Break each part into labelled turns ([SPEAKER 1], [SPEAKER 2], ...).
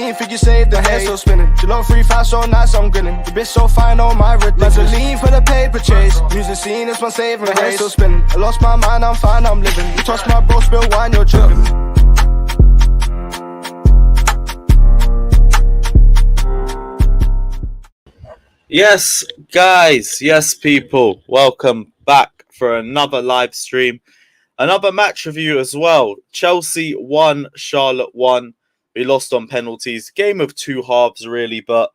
[SPEAKER 1] Vaseline, think you saved the hair still spinning. She love 3 5 so nice, I'm grinning. The bitch so fine, oh my ridiculous. Vaseline for the paper chase. Music scene is my saving grace. Hair still spinning. I lost my mind, I'm fine, I'm living. You touch my bro, spill wine, you're tripping.
[SPEAKER 2] Yes, guys, yes, people, welcome back for another live stream, another match review as well. Chelsea won, Charlotte won. We lost on penalties. Game of 2 halves, really, but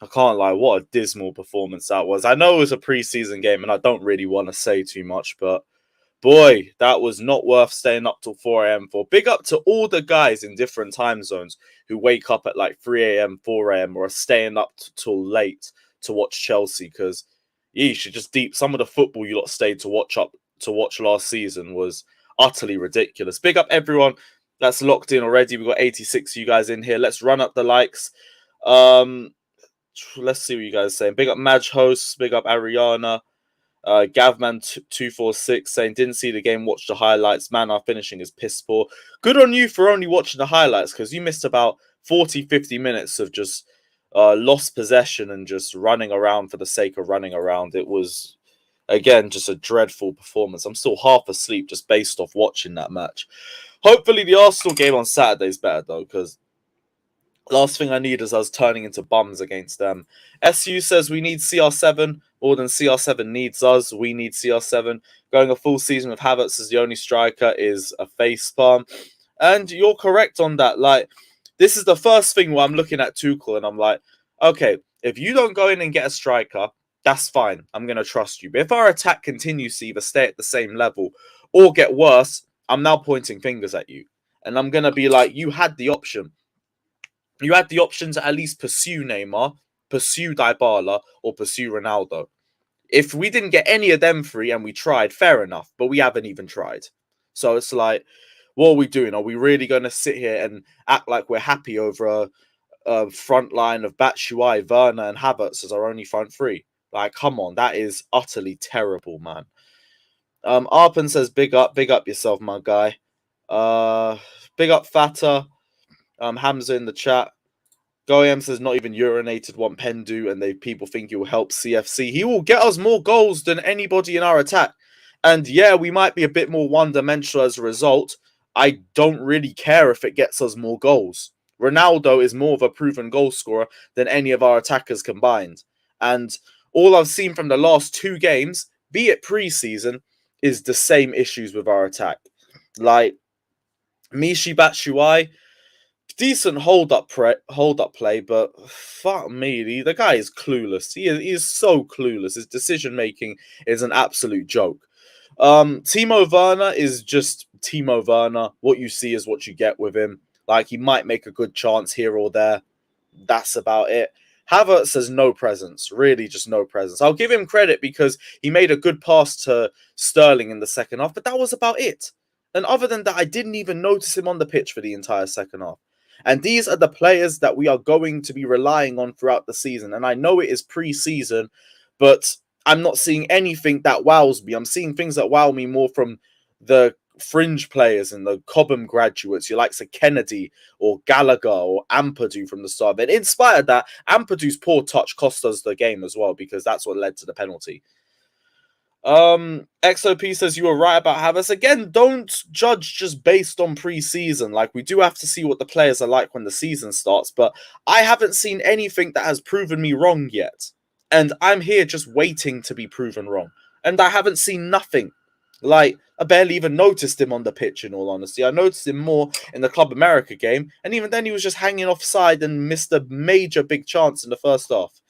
[SPEAKER 2] I can't lie, what a dismal performance that was. I know it was a pre-season game, and I don't really want to say too much, but boy, that was not worth staying up till 4 a.m. for. Big up to all the guys in different time zones who wake up at like 3 a.m., 4 a.m., or are staying up till late to watch Chelsea, because you should just deep some of the football you lot stayed to watch last season was utterly ridiculous. Big up everyone that's locked in already. We've got 86 of you guys in here. Let's run up the likes. Let's see what you guys are saying. Big up Madge Hosts, big up Ariana. Gavman246 saying, didn't see the game, watch the highlights. Man, our finishing is piss poor. Good on you for only watching the highlights, because you missed about 40-50 minutes of just lost possession and just running around for the sake of running around. It was, again, just a dreadful performance. I'm still half asleep just based off watching that match. Hopefully the Arsenal game on Saturday is better, though, because last thing I need is us turning into bums against them. SU says we need CR7 more than CR7 needs us. We need CR7. Going a full season with Havertz as the only striker is a facepalm. And you're correct on that. Like, this is the first thing where I'm looking at Tuchel and I'm like, okay, if you don't go in and get a striker, that's fine. I'm going to trust you. But if our attack continues to either stay at the same level or get worse, I'm now pointing fingers at you. And I'm going to be like, you had the option. You had the option to at least pursue Neymar, pursue Dybala, or pursue Ronaldo. If we didn't get any of them free and we tried, fair enough. But we haven't even tried. So it's like, what are we doing? Are we really going to sit here and act like we're happy over a front line of Batshuayi, Werner, and Havertz as our only front three? Like, come on, that is utterly terrible, man. Arpan says, big up yourself, my guy. Big up Fata. Hamza in the chat. Goyam says, not even urinated, want Pendu, and people think he will help CFC. He will get us more goals than anybody in our attack. And yeah, we might be a bit more one-dimensional as a result. I don't really care if it gets us more goals. Ronaldo is more of a proven goal scorer than any of our attackers combined. And all I've seen from the last 2 games, be it pre-season, is the same issues with our attack. Like, Michy Batshuayi, decent hold-up play, but fuck me, the guy is clueless. He is so clueless. His decision-making is an absolute joke. Timo Werner is just Timo Werner. What you see is what you get with him. Like, he might make a good chance here or there. That's about it. Havertz has no presence. Really just no presence. I'll give him credit because he made a good pass to Sterling in the second half, but that was about it. And other than that, I didn't even notice him on the pitch for the entire second half. And these are the players that we are going to be relying on throughout the season. And I know it is pre-season, but I'm not seeing anything that wows me. I'm seeing things that wow me more from the fringe players and the Cobham graduates, your likes of Kennedy or Gallagher or Ampadu from the start. But in spite of that, Ampadu's poor touch cost us the game as well, because that's what led to the penalty. XOP says, you were right about Havertz. Again, don't judge just based on pre-season. Like, we do have to see what the players are like when the season starts, but I haven't seen anything that has proven me wrong yet. And I'm here just waiting to be proven wrong. And I haven't seen nothing. Like, I barely even noticed him on the pitch, in all honesty. I noticed him more in the Club America game, and even then he was just hanging offside and missed a major big chance in the first half.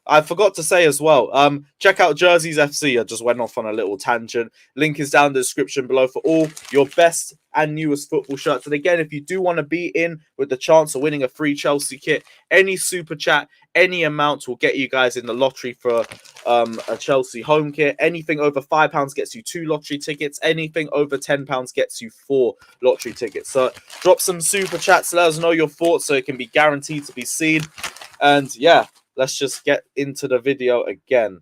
[SPEAKER 2] I forgot to say as well, check out Jerseys FC. I just went off on a little tangent. Link is down in the description below for all your best and newest football shirts. And again, if you do want to be in with the chance of winning a free Chelsea kit, any super chat, any amount will get you guys in the lottery for a Chelsea home kit. Anything over £5 gets you 2 lottery tickets. Anything over £10 gets you 4 lottery tickets. So drop some super chats. Let us know your thoughts so it can be guaranteed to be seen. And yeah, let's just get into the video again.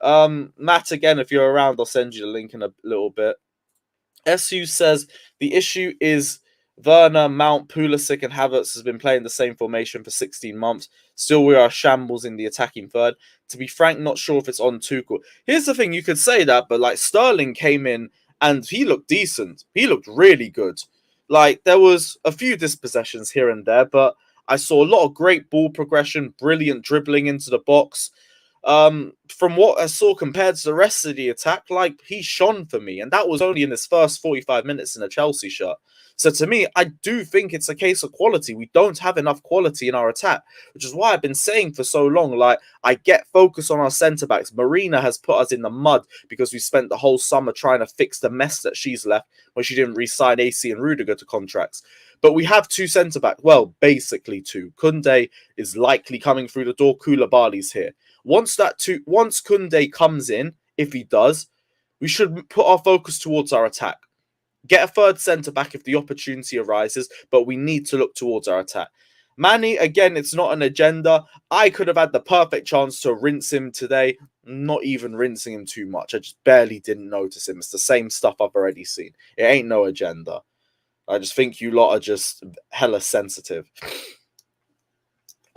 [SPEAKER 2] Matt, again, if you're around, I'll send you the link in a little bit. SU says, the issue is Werner, Mount, Pulisic, and Havertz has been playing the same formation for 16 months. Still, we are shambles in the attacking third. To be frank, not sure if it's on Tuchel. Here's the thing, you could say that, but like Sterling came in and he looked decent. He looked really good. Like, there was a few dispossessions here and there, but I saw a lot of great ball progression, brilliant dribbling into the box. From what I saw compared to the rest of the attack, like, he shone for me, and that was only in his first 45 minutes in a Chelsea shirt. So to me, I do think it's a case of quality. We don't have enough quality in our attack, which is why I've been saying for so long, like, I get focus on our centre-backs. Marina has put us in the mud because we spent the whole summer trying to fix the mess that she's left when she didn't re-sign AC and Rudiger to contracts. But we have two centre-backs. Well, basically two. Kounde is likely coming through the door. Koulibaly's here. Once Kounde comes in, if he does, we should put our focus towards our attack. Get a third centre-back if the opportunity arises, but we need to look towards our attack. Manny, again, it's not an agenda. I could have had the perfect chance to rinse him today. Not even rinsing him too much. I just barely didn't notice him. It's the same stuff I've already seen. It ain't no agenda. I just think you lot are just hella sensitive.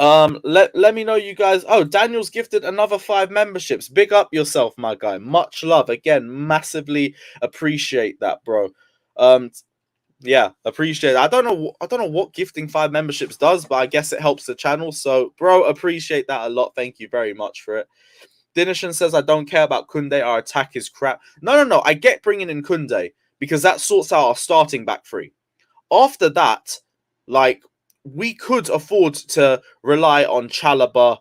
[SPEAKER 2] Let me know, you guys. Oh, Daniel's gifted another 5 memberships. Big up yourself, my guy. Much love. Again, massively appreciate that, bro. Yeah, appreciate it. I don't know what gifting 5 memberships does, but I guess it helps the channel. So, bro, appreciate that a lot. Thank you very much for it. Dinishan says, I don't care about Kounde. Our attack is crap. No. I get bringing in Kounde because that sorts out our starting back three. After that, like, we could afford to rely on Chalobah,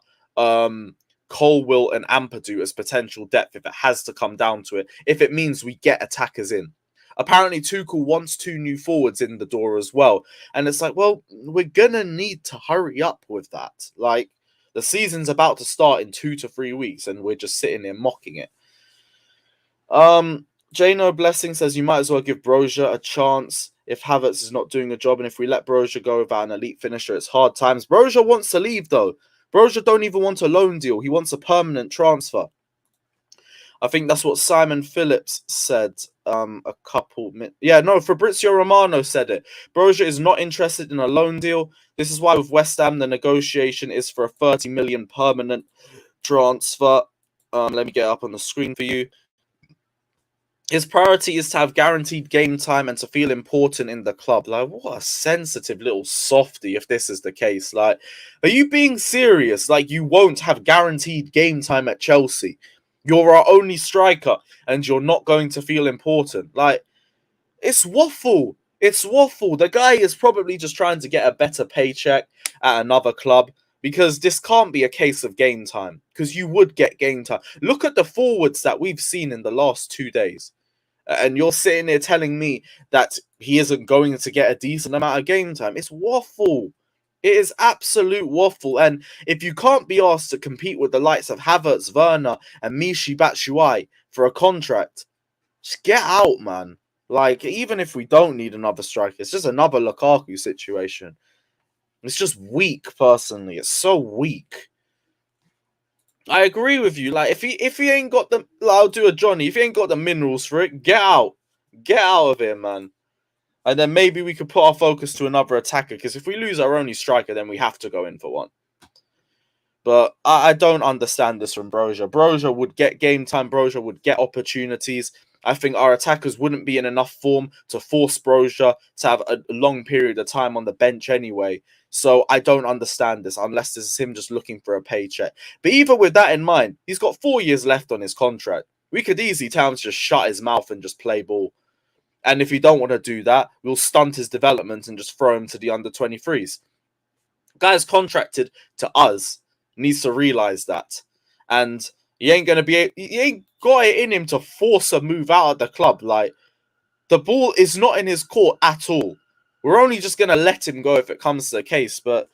[SPEAKER 2] Colwill, and Ampadu as potential depth if it has to come down to it, if it means we get attackers in. Apparently, Tuchel wants 2 new forwards in the door as well. And it's like, well, we're going to need to hurry up with that. Like, the season's about to start in 2 to 3 weeks, and we're just sitting there mocking it. Jano Blessing says, you might as well give Broja a chance if Havertz is not doing a job, and if we let Broja go without an elite finisher, it's hard times. Broja wants to leave, though. Broja don't even want a loan deal. He wants a permanent transfer. I think that's what Simon Phillips said a couple minutes. Yeah, no, Fabrizio Romano said it. Broja is not interested in a loan deal. This is why with West Ham, the negotiation is for a 30 million permanent transfer. Let me get up on the screen for you. His priority is to have guaranteed game time and to feel important in the club. Like, what a sensitive little softy if this is the case. Like, are you being serious? Like, you won't have guaranteed game time at Chelsea. You're our only striker and you're not going to feel important. Like, it's waffle. It's waffle. The guy is probably just trying to get a better paycheck at another club because this can't be a case of game time because you would get game time. Look at the forwards that we've seen in the last 2 days. And you're sitting there telling me that he isn't going to get a decent amount of game time. It's waffle. It is absolute waffle. And if you can't be asked to compete with the likes of Havertz, Werner, and Michy Batshuayi for a contract, just get out, man. Like, even if we don't need another striker, it's just another Lukaku situation. It's just weak, personally. It's so weak. I agree with you. Like, if he ain't got the, I'll do a Johnny. If he ain't got the minerals for it, get out. Get out of here, man. And then maybe we could put our focus to another attacker. Because if we lose our only striker, then we have to go in for one. But I don't understand this from Broja. Broja would get game time. Broja would get opportunities. I think our attackers wouldn't be in enough form to force Broja to have a long period of time on the bench anyway. So I don't understand this unless this is him just looking for a paycheck. But even with that in mind, he's got 4 years left on his contract. We could easily tell him to just shut his mouth and just play ball. And if you don't want to do that, we'll stunt his development and just throw him to the under-23s. Guy's contracted to us. Needs to realize that. And he ain't got it in him to force a move out of the club. Like, the ball is not in his court at all. We're only just going to let him go if it comes to the case. But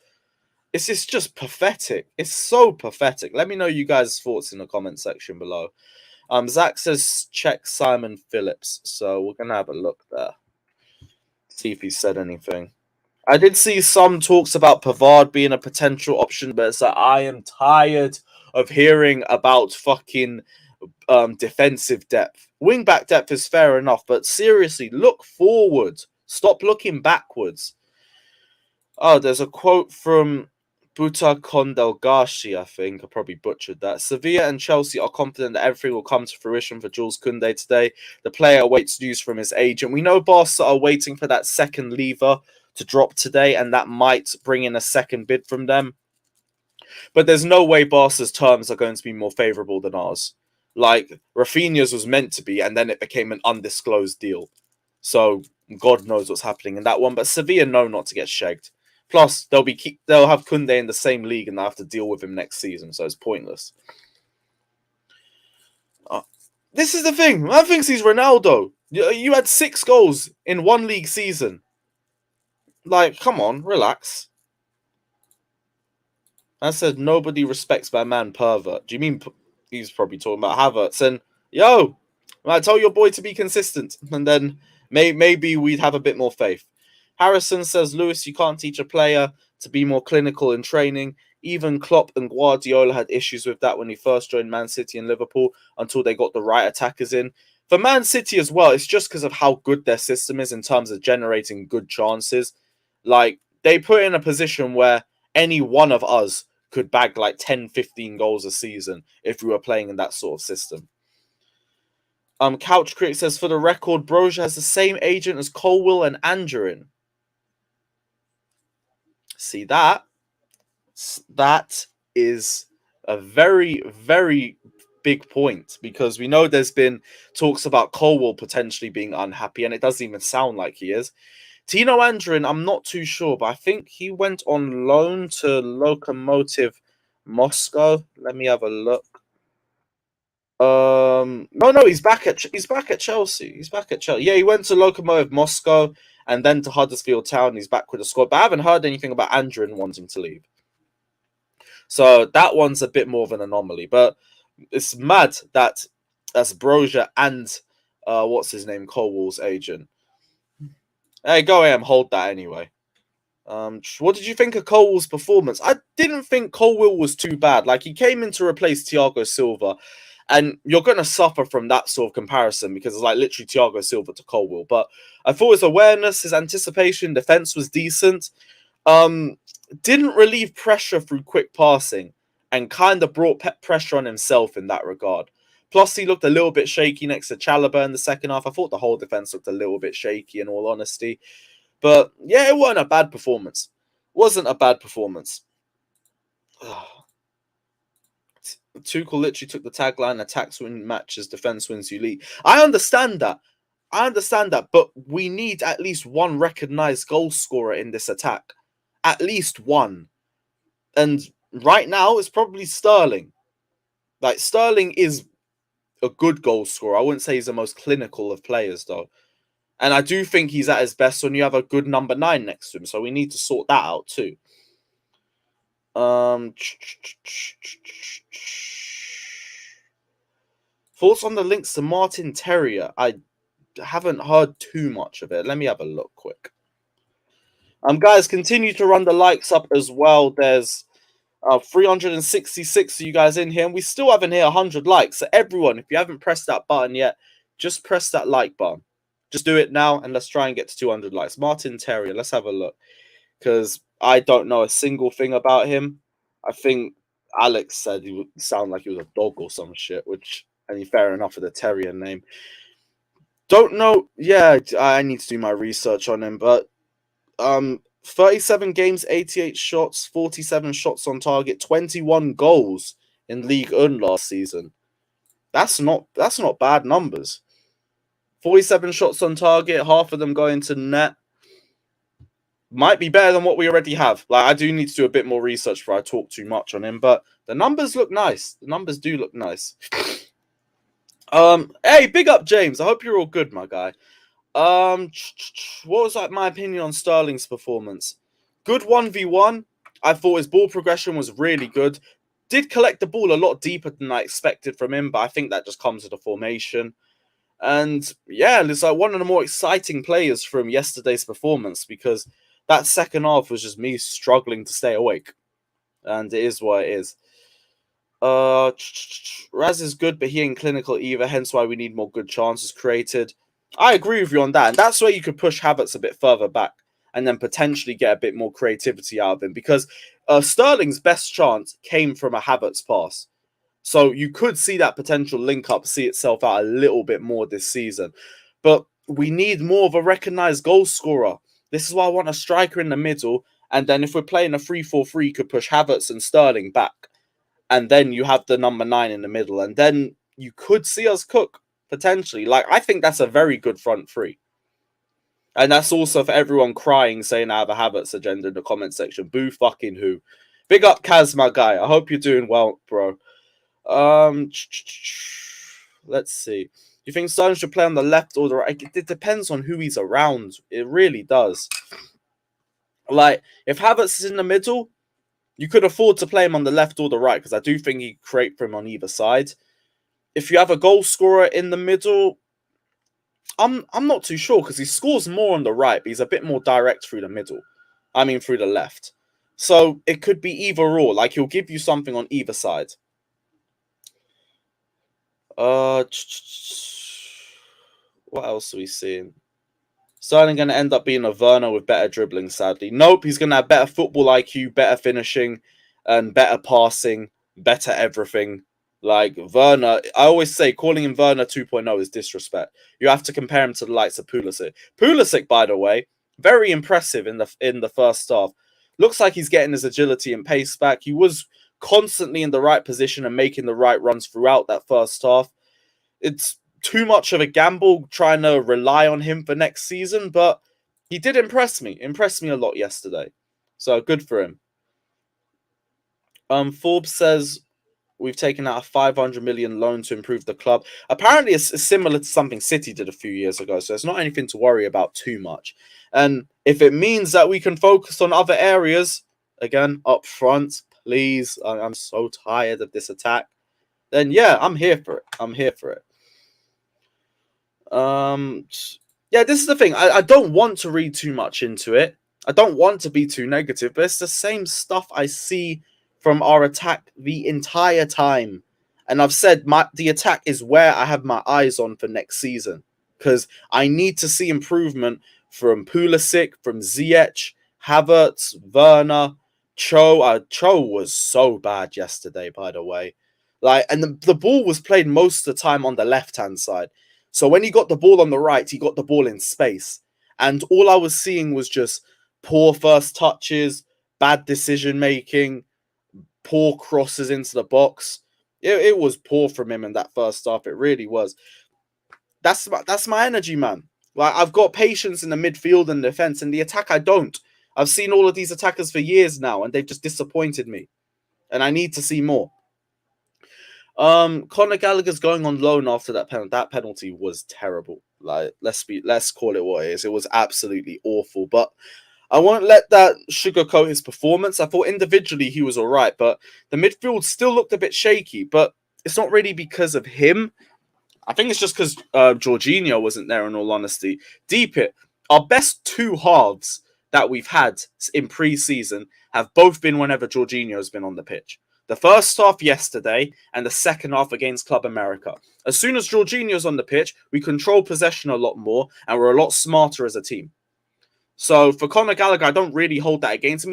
[SPEAKER 2] it's just pathetic. It's so pathetic. Let me know you guys' thoughts in the comment section below. Zach says check Simon Phillips. So we're going to have a look there. See if he said anything. I did see some talks about Pavard being a potential option, but it's like, I am tired of hearing about fucking defensive depth. Wing-back depth is fair enough, but seriously, look forward. Stop looking backwards. Oh, there's a quote from Buta Kondelgashi, I think. I probably butchered that. Sevilla and Chelsea are confident that everything will come to fruition for Jules Kounde today. The player awaits news from his agent. We know Barca are waiting for that second lever to drop today, and that might bring in a second bid from them. But there's no way Barca's terms are going to be more favourable than ours. Like, Rafinha's was meant to be, and then it became an undisclosed deal. So, God knows what's happening in that one. But Sevilla know not to get shagged. Plus, they'll have Kounde in the same league, and they'll have to deal with him next season, so it's pointless. This is the thing. Man thinks he's Ronaldo. You had 6 goals in one league season. Like, come on, relax. I said nobody respects my man pervert. Do you mean he's probably talking about Havertz? And yo, I tell your boy to be consistent, and then maybe we'd have a bit more faith. Harrison says, Lewis, you can't teach a player to be more clinical in training. Even Klopp and Guardiola had issues with that when he first joined Man City and Liverpool until they got the right attackers in. For Man City as well, it's just because of how good their system is in terms of generating good chances. Like, they put in a position where any one of us could bag like 10, 15 goals a season if we were playing in that sort of system. Couch Critic says, for the record, Broja has the same agent as Colwill and Angerin. See, that is a very, very big point, because we know there's been talks about Colwill potentially being unhappy, and it doesn't even sound like he is. Tino Angerin, I'm not too sure, but I think he went on loan to Lokomotiv Moscow. Let me have a look. No, he's back at Chelsea. He's back at Chelsea. Yeah, he went to Lokomotiv Moscow and then to Huddersfield Town. He's back with the squad, but I haven't heard anything about Angerin wanting to leave. So that one's a bit more of an anomaly. But it's mad that that's Broja and what's his name, Colwell's agent. Hey, go ahead and hold that anyway. What did you think of Colwell's performance? I didn't think Colwill was too bad. Like, he came in to replace Thiago Silva, and you're going to suffer from that sort of comparison because it's like literally Thiago Silva to Colwill. But I thought his awareness, his anticipation, defense was decent. Didn't relieve pressure through quick passing and kind of brought pressure on himself in that regard. Plus, he looked a little bit shaky next to Chalobah in the second half. I thought the whole defense looked a little bit shaky, in all honesty. But yeah, it wasn't a bad performance. Wasn't a bad performance. Tuchel literally took the tagline, attacks win matches, defense wins you league. I understand that. But we need at least one recognized goal scorer in this attack. At least one. And right now, it's probably Sterling. Like, Sterling is a good goal scorer. I wouldn't say he's the most clinical of players, though. And I do think he's at his best when you have a good number 9 next to him. So we need to sort that out too. Thoughts on the links to Martin Terrier? I haven't heard too much of it. Let me have a look quick. Guys, continue to run the likes up as well. There's 366 of you guys in here, and we still haven't hit 100 likes. So everyone, if you haven't pressed that button yet, just press that like button. Just do it now, and let's try and get to 200 likes. Martin Terrier, let's have a look. Because I don't know a single thing about him. I think Alex said he would sound like he was a dog or some shit, which, I mean, fair enough for the Terrier name. Don't know. Yeah, I need to do my research on him, but 37 games, 88 shots, 47 shots on target, 21 goals in League One last season. That's not bad numbers. 47 shots on target, half of them going to net. Might be better than what we already have. Like, I do need to do a bit more research before I talk too much on him, but the numbers look nice. The numbers do look nice. Hey, big up, James. I hope you're all good, my guy. What was like my opinion on Sterling's performance? Good 1v1. I thought his ball progression was really good. Did collect the ball a lot deeper than I expected from him, but I think that just comes with the formation. And yeah, it's like one of the more exciting players from yesterday's performance, because that second half was just me struggling to stay awake. And it is what it is. Raz is good, but he ain't clinical either, hence why we need more good chances created. I agree with you on that. And that's where you could push Havertz a bit further back and then potentially get a bit more creativity out of him. Because Sterling's best chance came from a Havertz pass. So you could see that potential link-up see itself out a little bit more this season. But we need more of a recognised goal scorer. This is why I want a striker in the middle. And then if we're playing a 3-4-3, you could push Havertz and Sterling back. And then you have the number 9 in the middle. And then you could see us cook, potentially. Like, I think that's a very good front three. And that's also for everyone crying, saying I have a Havertz agenda in the comment section. Boo fucking who. Big up Kaz, my guy. I hope you're doing well, bro. Let's see. Do you think Sterling should play on the left or the right? It depends on who he's around. It really does. Like, if Havertz is in the middle, you could afford to play him on the left or the right, because I do think he could create for him on either side. If you have a goal scorer in the middle, I'm not too sure, because he scores more on the right, but he's a bit more direct through the middle. I mean, through the left. So it could be either or. Like, he'll give you something on either side. What else are we seeing? Sterling going to end up being a Werner with better dribbling, sadly. Nope, he's going to have better football IQ, better finishing, and better passing, better everything. Like, Werner, I always say calling him Werner 2.0 is disrespect. You have to compare him to the likes of Pulisic. Pulisic, by the way, very impressive in the first half. Looks like he's getting his agility and pace back. He was constantly in the right position and making the right runs throughout that first half. It's too much of a gamble trying to rely on him for next season, but he did impress me a lot yesterday. So good for him. Forbes says we've taken out a 500 million loan to improve the club. Apparently it's similar to something City did a few years ago, so it's not anything to worry about too much. And if it means that we can focus on other areas, again, up front, please, I'm so tired of this attack, then yeah, I'm here for it. Yeah, this is the thing. I don't want to read too much into it. I don't want to be too negative, but it's the same stuff I see from our attack the entire time. And I've said the attack is where I have my eyes on for next season, because I need to see improvement from Pulisic, from Ziyech, Havertz, Werner, Cho. Cho was so bad yesterday, by the way. Like, and the ball was played most of the time on the left-hand side. So when he got the ball on the right, he got the ball in space. And all I was seeing was just poor first touches, bad decision-making, poor crosses into the box. It was poor from him in that first half. It really was. That's my energy, man. Like, I've got patience in the midfield and defense. In the attack, I don't. I've seen all of these attackers for years now, and they've just disappointed me. And I need to see more. Conor Gallagher's going on loan after that penalty. That penalty was terrible. Like, let's call it what it is. It was absolutely awful. But I won't let that sugarcoat his performance. I thought individually he was all right, but the midfield still looked a bit shaky. But it's not really because of him. I think it's just because Jorginho wasn't there, in all honesty. Deep it. Our best two halves that we've had in pre-season have both been whenever Jorginho has been on the pitch. The first half yesterday and the second half against Club America. As soon as Jorginho's on the pitch, we control possession a lot more and we're a lot smarter as a team. So for Conor Gallagher, I don't really hold that against him.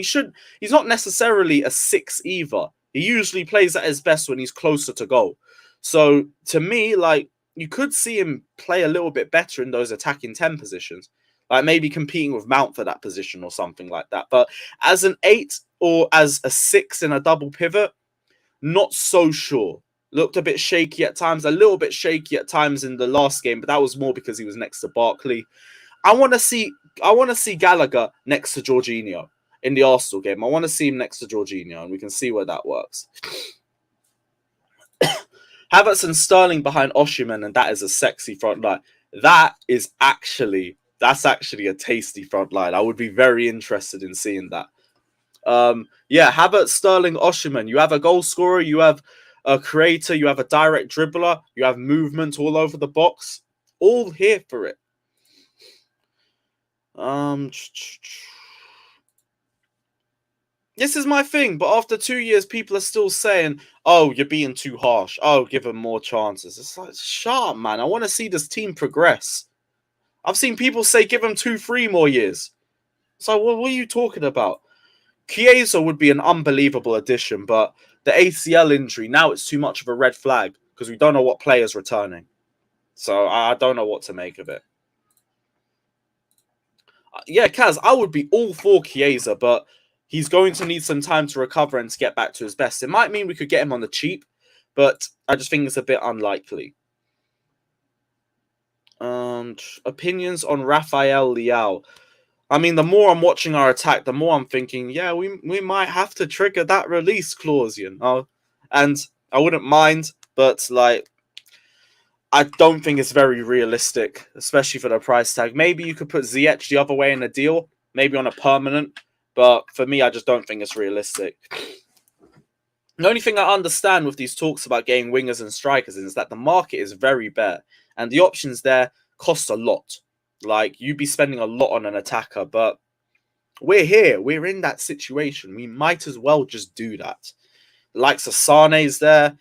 [SPEAKER 2] He's not necessarily a 6 either. He usually plays at his best when he's closer to goal. So to me, like, you could see him play a little bit better in those attacking 10 positions. Like maybe competing with Mount for that position or something like that. But as an 8 or as a 6 in a double pivot, not so sure. Looked a bit shaky at times, a little bit shaky at times in the last game, but that was more because he was next to Barkley. I want to see Gallagher next to Jorginho in the Arsenal game. I want to see him next to Jorginho, and we can see where that works. Havertz and Sterling behind Osimhen, and that is a sexy front line. That's actually a tasty front line. I would be very interested in seeing that. Yeah, Havertz, Sterling, Osimhen. You have a goal scorer, you have a creator, you have a direct dribbler, you have movement all over the box. All here for it. This is my thing, but after 2 years, people are still saying, oh, you're being too harsh. Oh, give them more chances. It's like, shut up, man. I want to see this team progress. I've seen people say give him 2-3 more years. So what are you talking about? Chiesa would be an unbelievable addition, but the ACL injury, now it's too much of a red flag because we don't know what player's returning. So I don't know what to make of it. Yeah, Kaz, I would be all for Chiesa, but he's going to need some time to recover and to get back to his best. It might mean we could get him on the cheap, but I just think it's a bit unlikely. Opinions on Rafael Leao. I mean, the more I'm watching our attack, the more I'm thinking, yeah, we might have to trigger that release clause, you know? And I wouldn't mind, but, like, I don't think it's very realistic, especially for the price tag. Maybe you could put Ziyech the other way in a deal, maybe on a permanent, but for me, I just don't think it's realistic. The only thing I understand with these talks about getting wingers and strikers is that the market is very bare, and the options there cost a lot. Like, you'd be spending a lot on an attacker, but we're here. We're in that situation. We might as well just do that. The likes of Sane's there.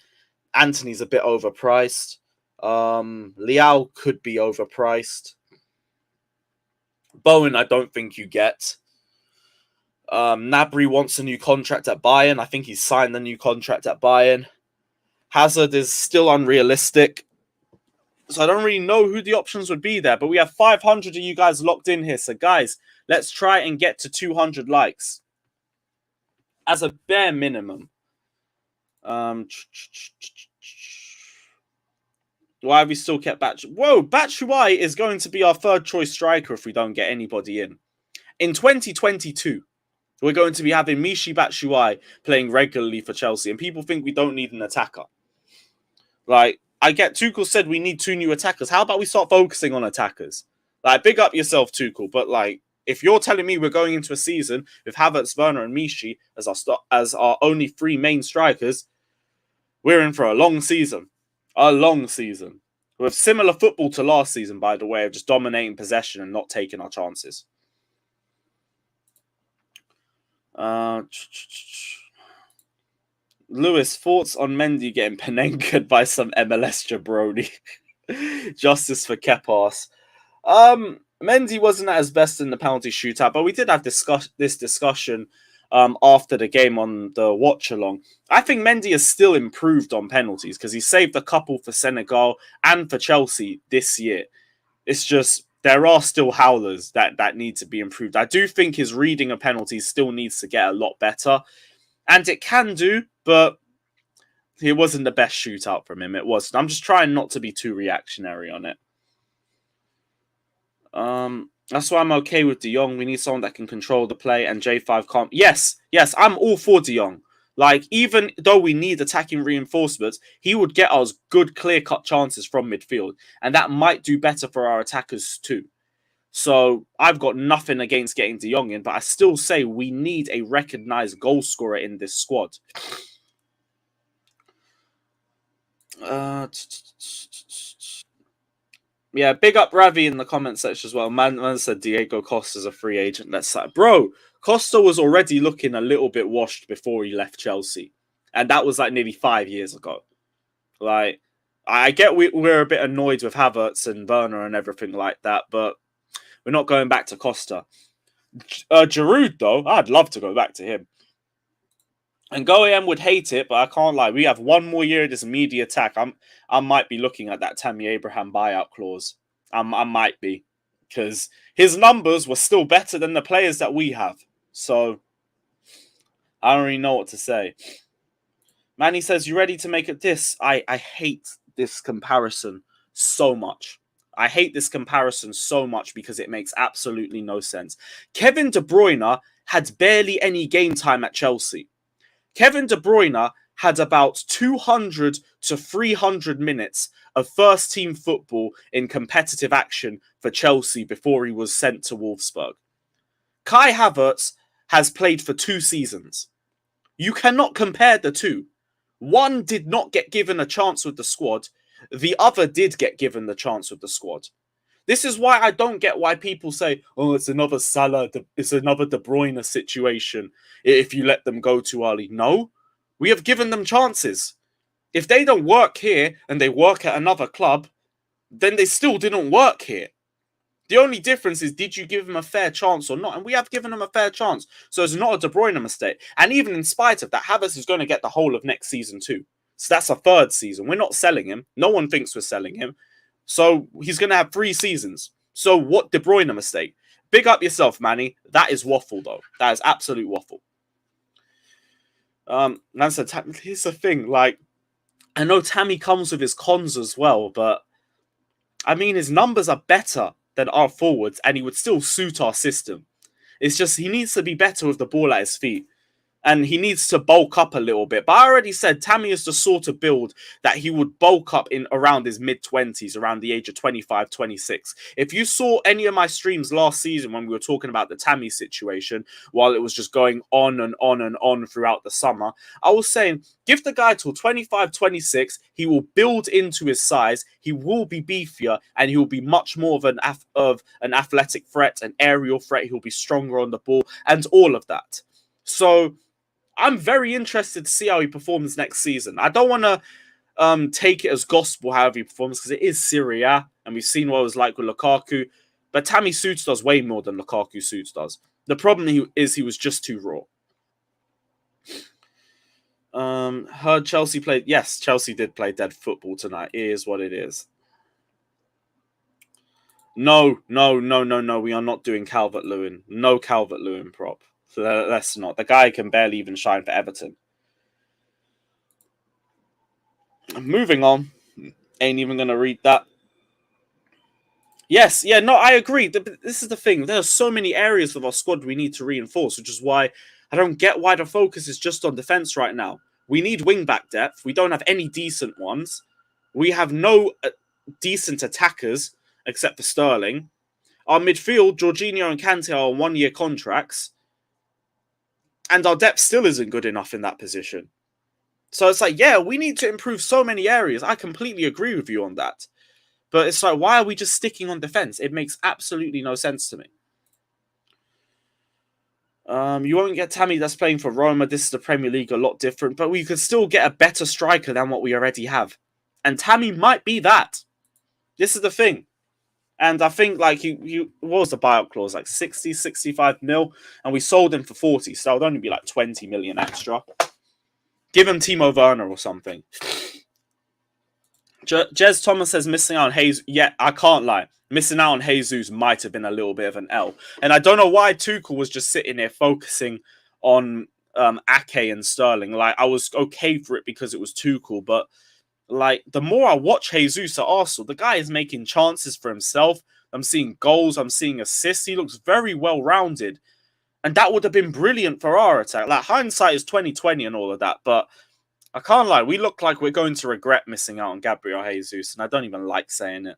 [SPEAKER 2] Anthony's a bit overpriced. Leao could be overpriced. Bowen, I don't think you get. Gnabry wants a new contract at Bayern. I think he's signed the new contract at Bayern. Hazard is still unrealistic. So I don't really know who the options would be there. But we have 500 of you guys locked in here. So guys, let's try and get to 200 likes. As a bare minimum. Why have we still kept Batshuayi? Whoa, Batshuayi is going to be our third choice striker if we don't get anybody in. In 2022, we're going to be having Michy Batshuayi playing regularly for Chelsea. And people think we don't need an attacker. Like, I get Tuchel said we need 2 new attackers. How about we start focusing on attackers? Like, big up yourself, Tuchel. But, like, if you're telling me we're going into a season with Havertz, Werner, and Michy as our only 3 main strikers, we're in for a long season. A long season. With similar football to last season, by the way, of just dominating possession and not taking our chances. Lewis, thoughts on Mendy getting Panenka'd by some MLS jabroni? Justice for Kepas. Mendy wasn't at his best in the penalty shootout, but we did have this discussion after the game on the watch-along. I think Mendy has still improved on penalties because he saved a couple for Senegal and for Chelsea this year. It's just there are still howlers that need to be improved. I do think his reading of penalties still needs to get a lot better. And it can do, but it wasn't the best shootout from him. It wasn't. I'm just trying not to be too reactionary on it. That's why I'm okay with De Jong. We need someone that can control the play, and J5 can't. Yes, I'm all for De Jong. Like, even though we need attacking reinforcements, he would get us good, clear-cut chances from midfield, and that might do better for our attackers too. So I've got nothing against getting De Jong in, but I still say we need a recognised goal scorer in this squad. Yeah, big up Ravi in the comment section as well. Man said Diego Costa's a free agent. Let's say, bro, Costa was already looking a little bit washed before he left Chelsea. And that was like nearly 5 years ago. Like, I get we're a bit annoyed with Havertz and Werner and everything like that, but we're not going back to Costa. Giroud, though, I'd love to go back to him. And Goem would hate it, but I can't lie. We have 1 more year of this media attack. I might be looking at that Tammy Abraham buyout clause. I might be. Because his numbers were still better than the players that we have. So, I don't really know what to say. Manny says, you ready to make a diss? I hate this comparison so much. I hate this comparison so much because it makes absolutely no sense. Kevin De Bruyne had barely any game time at Chelsea. Kevin De Bruyne had about 200 to 300 minutes of first-team football in competitive action for Chelsea before he was sent to Wolfsburg. Kai Havertz has played for 2 seasons. You cannot compare the two. One did not get given a chance with the squad. The other did get given the chance with the squad. This is why I don't get why people say, oh, it's another Salah, it's another De Bruyne situation if you let them go too early. No, we have given them chances. If they don't work here and they work at another club, then they still didn't work here. The only difference is, did you give him a fair chance or not? And we have given him a fair chance. So it's not a De Bruyne mistake. And even in spite of that, Havertz is going to get the whole of next season too. So that's a third season. We're not selling him. No one thinks we're selling him. So he's going to have 3 seasons. So what De Bruyne mistake? Big up yourself, Manny. That is waffle, though. That is absolute waffle. Here's the thing. Like, I know Tammy comes with his cons as well, but I mean, his numbers are better than our forwards, and he would still suit our system. It's just he needs to be better with the ball at his feet. And he needs to bulk up a little bit. But I already said Tammy is the sort of build that he would bulk up in around his mid-20s, around the age of 25, 26. If you saw any of my streams last season when we were talking about the Tammy situation, while it was just going on and on and on throughout the summer, I was saying, give the guy till 25, 26. He will build into his size. He will be beefier, and he will be much more of an athletic threat, an aerial threat. He'll be stronger on the ball, and all of that. So I'm very interested to see how he performs next season. I don't want to take it as gospel however he performs, because it is Serie A, and we've seen what it was like with Lukaku. But Tammy Suits does way more than Lukaku Suits does. The problem is he was just too raw. Heard Chelsea played. Yes, Chelsea did play dead football tonight. It is what it is. No. We are not doing Calvert-Lewin. No Calvert-Lewin prop. So let's not. The guy can barely even shine for Everton. Moving on. Ain't even going to read that. Yes, yeah, no, I agree. This is the thing. There are so many areas of our squad we need to reinforce, which is why I don't get why the focus is just on defence right now. We need wing-back depth. We don't have any decent ones. We have no decent attackers, except for Sterling. Our midfield, Jorginho and Kante, are on 1-year contracts. And our depth still isn't good enough in that position. So it's like, yeah, we need to improve so many areas. I completely agree with you on that. But it's like, why are we just sticking on defense? It makes absolutely no sense to me. You won't get Tammy that's playing for Roma. This is the Premier League, a lot different. But we could still get a better striker than what we already have. And Tammy might be that. This is the thing. And I think, like, what was the buyout clause? Like 60, 65 mil. And we sold him for 40. So it would only be like 20 million extra. Give him Timo Werner or something. Jez Thomas says missing out on Jesus. Yeah, I can't lie. Missing out on Jesus might have been a little bit of an L. And I don't know why Tuchel was just sitting there focusing on Ake and Sterling. Like, I was okay for it because it was Tuchel, but like, the more I watch Jesus at Arsenal, the guy is making chances for himself. I'm seeing goals. I'm seeing assists. He looks very well-rounded. And that would have been brilliant for our attack. Like, hindsight is 2020 and all of that. But I can't lie. We look like we're going to regret missing out on Gabriel Jesus. And I don't even like saying it.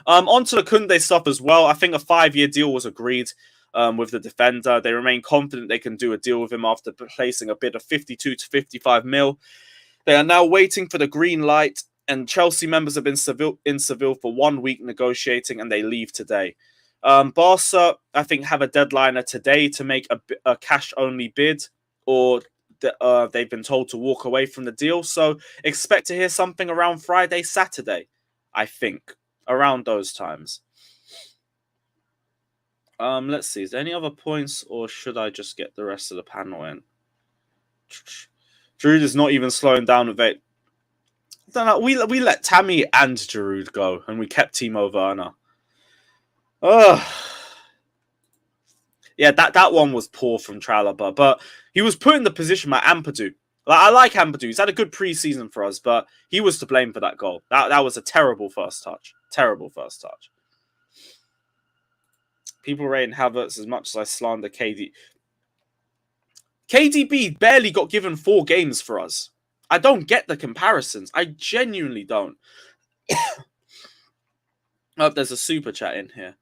[SPEAKER 2] On to the Kounde stuff as well. I think a 5-year deal was agreed with the defender. They remain confident they can do a deal with him after placing a bid of 52 to 55 mil. They are now waiting for the green light, and Chelsea members have been in Seville for 1 week negotiating, and they leave today. Barca, I think, have a deadline today to make a cash-only bid, or they've been told to walk away from the deal. So expect to hear something around Friday, Saturday, I think, around those times. Let's see. Is there any other points, or should I just get the rest of the panel in? Giroud is not even slowing down with it. I don't know. We let Tammy and Giroud go, and we kept Timo Werner. Yeah, that one was poor from Chalobah, but he was put in the position by Ampadu. Like, I like Ampadu. He's had a good pre-season for us, but he was to blame for that goal. That was a terrible first touch. Terrible first touch. People rating Havertz as much as I slander KD. KDB barely got given 4 games for us. I don't get the comparisons. I genuinely don't. Oh, there's a super chat in here.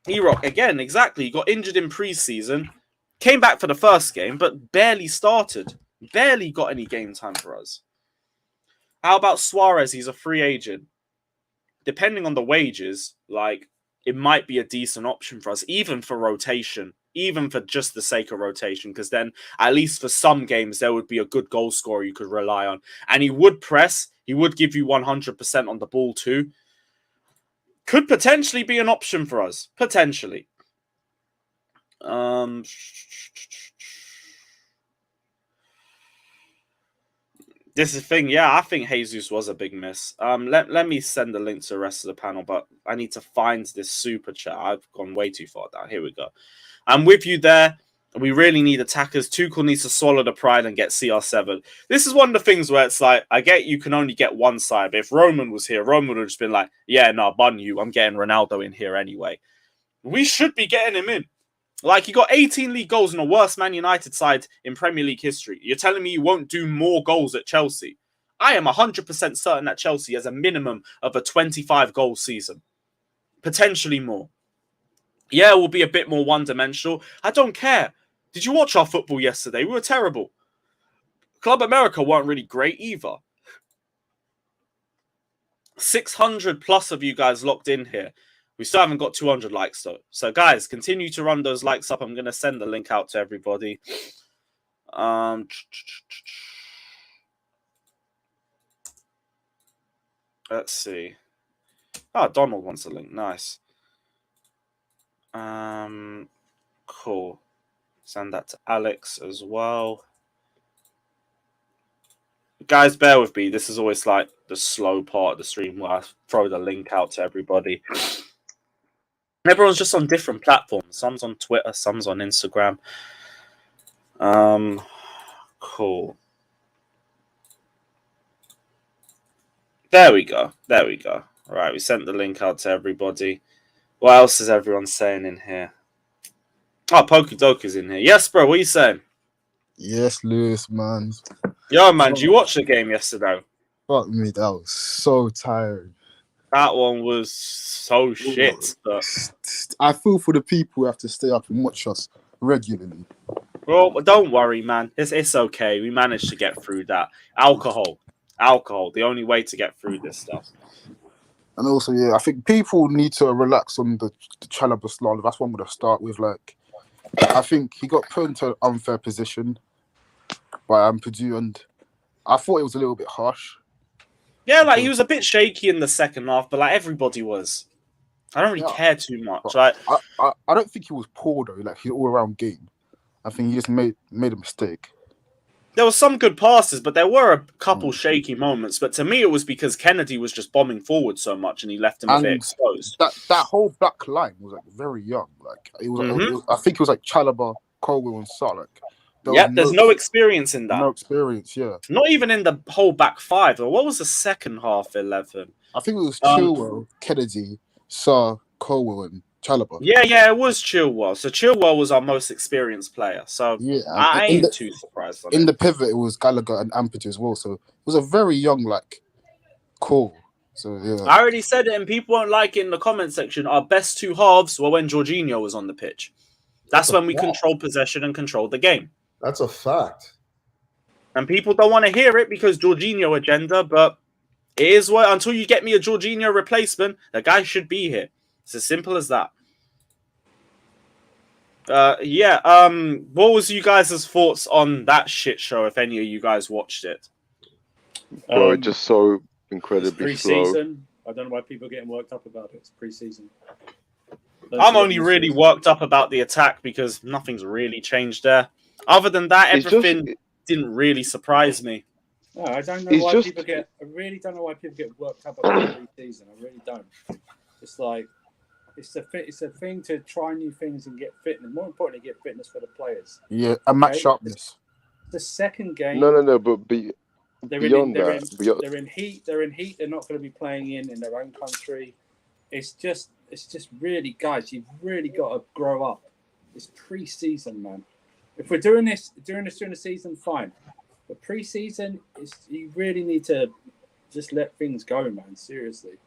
[SPEAKER 2] E-Rock, again, exactly. He got injured in pre-season. Came back for the first game, but barely started. Barely got any game time for us. How about Suarez? He's a free agent. Depending on the wages, like, it might be a decent option for us, even for rotation. even for just the sake of rotation, because then at least for some games there would be a good goal scorer you could rely on. And he would press. He would give you 100% on the ball too. Could potentially be an option for us. Potentially. This is the thing. Yeah, I think Jesus was a big miss. Let me send the link to the rest of the panel, but I need to find this super chat. I've gone way too far down. Here we go. I'm with you there. We really need attackers. Tuchel needs to swallow the pride and get CR7. This is one of the things where it's like, I get you can only get one side, but if Roman was here, Roman would have just been like, yeah, no, bun you. I'm getting Ronaldo in here anyway. We should be getting him in. Like, he got 18 league goals in the worst Man United side in Premier League history. You're telling me you won't do more goals at Chelsea? I am 100% certain that Chelsea has a minimum of a 25-goal season. Potentially more. Yeah, we'll be a bit more one-dimensional. I don't care. Did you watch our football yesterday? We were terrible. Club America weren't really great either. 600 plus of you guys locked in here. We still haven't got 200 likes though. So guys, continue to run those likes up. I'm going to send the link out to everybody. Let's see. Oh, Donald wants a link. Nice. Cool. Send that to Alex as well. Guys, bear with me. This is always like the slow part of the stream where I throw the link out to everybody. Everyone's just on different platforms. Some's on Twitter, some's on Instagram. Cool. There we go. There we go. All right, we sent the link out to everybody. What else is everyone saying in here? Oh, Pokedoku's in here. Yes, bro, what are you saying?
[SPEAKER 3] Yes, Lewis, man.
[SPEAKER 2] Yo, man, did you watch the game yesterday?
[SPEAKER 3] Fuck me, that was so tired.
[SPEAKER 2] That one was so shit. But...
[SPEAKER 3] I feel for the people who have to stay up and watch us regularly.
[SPEAKER 2] Well, don't worry, man. It's okay. We managed to get through that. Alcohol. The only way to get through this stuff.
[SPEAKER 3] And also, yeah, I think people need to relax on the Chalobah slalom. That's one we're going to start with. Like, I think he got put into an unfair position by Ampadu, and I thought it was a little bit harsh.
[SPEAKER 2] Yeah, like, he was a bit shaky in the second half, but, like, everybody was. I don't really care too much. Like,
[SPEAKER 3] I don't think he was poor, though. Like, his all-around game. I think he just made a mistake.
[SPEAKER 2] There were some good passes, but there were a couple shaky moments. But to me, it was because Kennedy was just bombing forward so much, and he left him a bit exposed.
[SPEAKER 3] That whole back line was like very young. Like it was, I think it was like Chalobah, Colwell, and Sark.
[SPEAKER 2] There's no experience in that.
[SPEAKER 3] No experience, yeah.
[SPEAKER 2] Not even in the whole back five. Or what was the second half 11?
[SPEAKER 3] I think it was Chilwell, Kennedy, Sark, Colwell, and Chalobah.
[SPEAKER 2] Yeah, it was Chilwell. So Chilwell was our most experienced player. So
[SPEAKER 3] yeah,
[SPEAKER 2] I ain't too surprised on
[SPEAKER 3] it. In the pivot, it was Gallagher and Ampadu as well. So it was a very young, like, call. So yeah.
[SPEAKER 2] I already said it, and people won't like it in the comment section. Our best two halves were when Jorginho was on the pitch. That's when we controlled possession and controlled the game.
[SPEAKER 4] That's a fact.
[SPEAKER 2] And people don't want to hear it because Jorginho agenda, but it is what, until you get me a Jorginho replacement, the guy should be here. It's as simple as that. What was you guys' thoughts on that shit show, if any of you guys watched it?
[SPEAKER 5] Bro, just so incredibly slow.
[SPEAKER 6] Pre-season. I don't know why people are getting worked up about it. It's pre-season.
[SPEAKER 2] I'm only really worked up about the attack because nothing's really changed there. Other than that, everything didn't really surprise me.
[SPEAKER 6] No, I don't know why people get. I really don't know why people get worked up about pre-season. I really don't. It's like it's a thing to try new things and get fitness. More importantly, get fitness for the players.
[SPEAKER 3] Yeah, and match sharpness.
[SPEAKER 6] The second game.
[SPEAKER 5] No. But
[SPEAKER 6] they're in heat. They're in heat. They're not going to be playing in their own country. It's just really, guys. You've really got to grow up. It's pre-season, man. If we're doing this during the season, fine. But pre-season, you really need to just let things go, man. Seriously.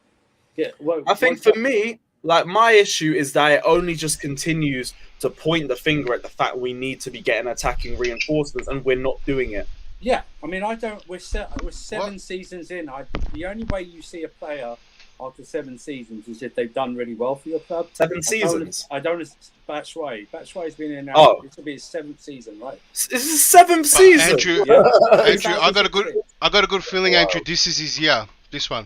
[SPEAKER 2] I think for me, like, my issue is that it only just continues to point the finger at the fact we need to be getting attacking reinforcements, and we're not doing it.
[SPEAKER 6] Yeah, I mean, we're 7 seasons in. The only way you see a player after 7 seasons is if they've done really well for your club.
[SPEAKER 2] 7 seasons?
[SPEAKER 6] I don't Batshuayi's been in now.
[SPEAKER 2] Oh.
[SPEAKER 6] This will be his 7th season, right?
[SPEAKER 2] This is 7th season.
[SPEAKER 4] Andrew,
[SPEAKER 6] Yeah.
[SPEAKER 4] Andrew, I got a good feeling, Andrew. This is his year. This one.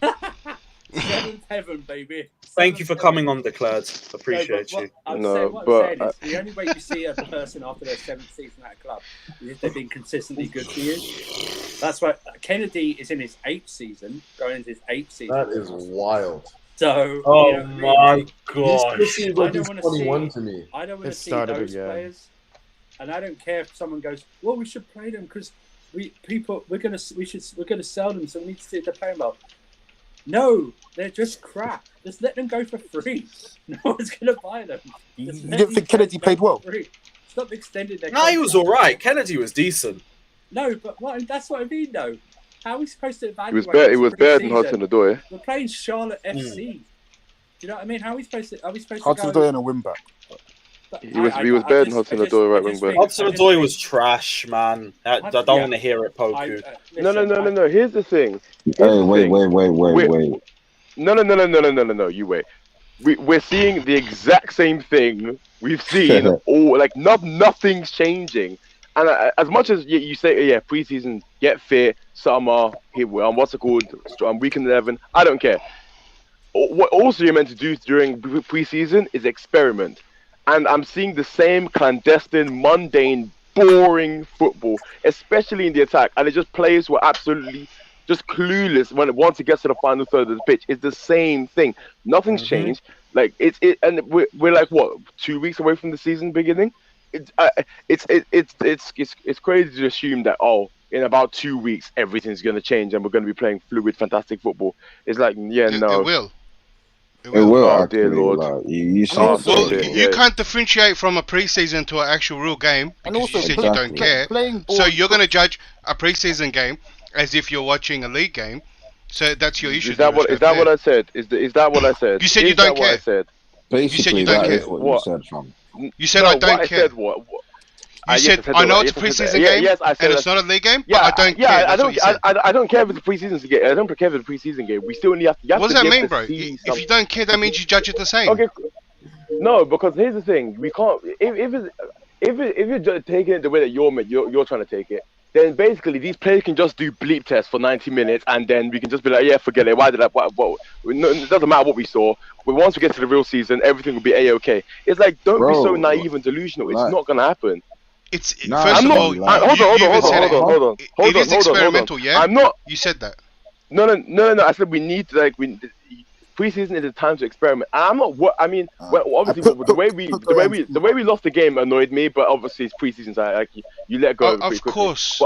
[SPEAKER 6] 7th heaven, baby.
[SPEAKER 2] Thank you for
[SPEAKER 6] 7th
[SPEAKER 2] coming
[SPEAKER 6] heaven.
[SPEAKER 2] on, Declared. Appreciate you.
[SPEAKER 6] I'm
[SPEAKER 5] No,
[SPEAKER 6] saying, what
[SPEAKER 5] but,
[SPEAKER 6] I'm saying is the only way you see a person after their 7th season at a club is if they've been consistently good for you. That's why Kennedy is in his 8th season, going into his 8th season.
[SPEAKER 7] That is wild.
[SPEAKER 6] So,
[SPEAKER 2] Oh
[SPEAKER 6] you know,
[SPEAKER 2] my
[SPEAKER 6] really,
[SPEAKER 2] god.
[SPEAKER 7] This seems like
[SPEAKER 6] I don't
[SPEAKER 7] he's
[SPEAKER 6] wanna
[SPEAKER 7] 21
[SPEAKER 6] see-
[SPEAKER 7] to me.
[SPEAKER 6] I don't want
[SPEAKER 8] It
[SPEAKER 6] to see
[SPEAKER 8] started
[SPEAKER 6] those
[SPEAKER 8] again.
[SPEAKER 6] players, and I don't care if someone goes, "Well, we should play them because we're gonna sell them, so we need to see if they're playing well." No, they're just crap. Just let them go for free. No one's gonna buy them.
[SPEAKER 3] You
[SPEAKER 6] Just
[SPEAKER 3] didn't
[SPEAKER 6] let
[SPEAKER 3] think
[SPEAKER 6] these
[SPEAKER 3] Kennedy
[SPEAKER 6] guys
[SPEAKER 3] played
[SPEAKER 6] go
[SPEAKER 3] well?
[SPEAKER 6] for free. Stop extending their.
[SPEAKER 2] No, he was
[SPEAKER 6] contract.
[SPEAKER 2] all right. Kennedy was decent.
[SPEAKER 6] No, but that's what I mean, though. How are we supposed to
[SPEAKER 5] He
[SPEAKER 6] evaluate?
[SPEAKER 5] was better than Hudson Odoi.
[SPEAKER 6] We're playing Charlotte FC. Do you know what I mean? How are we supposed to? Are we supposed
[SPEAKER 3] Hudson
[SPEAKER 6] to go?
[SPEAKER 3] Odoi and a win back.
[SPEAKER 5] He was better than Hudson Odoi right wing back.
[SPEAKER 2] Hudson Odoi was trash, man. I don't want to hear it, Poku.
[SPEAKER 5] No. Here's the thing.
[SPEAKER 9] Hey, wait.
[SPEAKER 5] No. You wait. We're seeing the exact same thing we've seen. All like nothing's changing. And as much as you say, yeah, preseason, get fit, summer, here, what's it called? Weekend 11. I don't care. What also you're meant to do during preseason is experiment. And I'm seeing the same clandestine, mundane, boring football, especially in the attack. And it's just players who are absolutely just clueless once it gets to the final third of the pitch. It's the same thing. Nothing's changed. Like and we're like what, 2 weeks away from the season beginning. It's crazy to assume that in about 2 weeks everything's gonna change and we're gonna be playing fluid, fantastic football. It's like
[SPEAKER 4] It will.
[SPEAKER 9] It will
[SPEAKER 5] Oh,
[SPEAKER 9] actually.
[SPEAKER 5] dear Lord.
[SPEAKER 9] Like, you see
[SPEAKER 5] Oh,
[SPEAKER 9] it
[SPEAKER 5] so
[SPEAKER 4] Well,
[SPEAKER 9] today.
[SPEAKER 4] you can't differentiate from a preseason to an actual real game
[SPEAKER 3] And
[SPEAKER 4] because
[SPEAKER 3] also
[SPEAKER 4] you said
[SPEAKER 9] play-
[SPEAKER 4] you don't care.
[SPEAKER 3] Playing ball.
[SPEAKER 4] So you're going to judge a preseason game as if you're watching a league game. So that's your issue.
[SPEAKER 5] Is that what I said? Is that what I said?
[SPEAKER 4] You said you
[SPEAKER 5] Is that
[SPEAKER 4] don't
[SPEAKER 5] what I
[SPEAKER 4] care.
[SPEAKER 5] said?
[SPEAKER 9] Basically,
[SPEAKER 4] you don't
[SPEAKER 9] that
[SPEAKER 4] care.
[SPEAKER 9] is what
[SPEAKER 5] What?
[SPEAKER 9] you said, fam.
[SPEAKER 4] You said
[SPEAKER 5] No,
[SPEAKER 4] I don't
[SPEAKER 5] what
[SPEAKER 4] care.
[SPEAKER 5] I said what?
[SPEAKER 4] You said I know it's a preseason game
[SPEAKER 5] Yes, I said
[SPEAKER 4] and it's
[SPEAKER 5] that.
[SPEAKER 4] not a league game,
[SPEAKER 5] Yeah,
[SPEAKER 4] but I don't care.
[SPEAKER 5] I
[SPEAKER 4] That's what you said.
[SPEAKER 5] don't care if it's a preseason game. I don't care if it's a preseason game. We still you have
[SPEAKER 4] What does
[SPEAKER 5] to
[SPEAKER 4] that
[SPEAKER 5] get
[SPEAKER 4] mean,
[SPEAKER 5] to
[SPEAKER 4] bro?
[SPEAKER 5] see
[SPEAKER 4] If
[SPEAKER 5] something.
[SPEAKER 4] you don't care, that means you judge it the same.
[SPEAKER 5] Okay. No, because here's the thing. We can't. If you're just taking it the way that you're trying to take it, then basically these players can just do bleep tests for 90 minutes, and then we can just be like, yeah, forget it. Why did I? What? No, it doesn't matter what we saw. But once we get to the real season, everything will be a-okay. It's like, don't be so naive and delusional. It's
[SPEAKER 9] like-
[SPEAKER 5] not gonna happen.
[SPEAKER 4] It's
[SPEAKER 9] Nah,
[SPEAKER 4] first
[SPEAKER 5] I'm
[SPEAKER 4] of
[SPEAKER 5] not.
[SPEAKER 4] all,
[SPEAKER 5] Hold
[SPEAKER 4] you even said it.
[SPEAKER 5] on.
[SPEAKER 4] It is experimental, yeah?
[SPEAKER 5] I'm not.
[SPEAKER 4] You said that.
[SPEAKER 5] No. I said we need to preseason is a time to experiment. And I'm not. Obviously the way we lost the game annoyed me, but obviously it's preseason, so you let go.
[SPEAKER 4] Oh,
[SPEAKER 5] of it pretty
[SPEAKER 4] of
[SPEAKER 5] quickly.
[SPEAKER 4] course.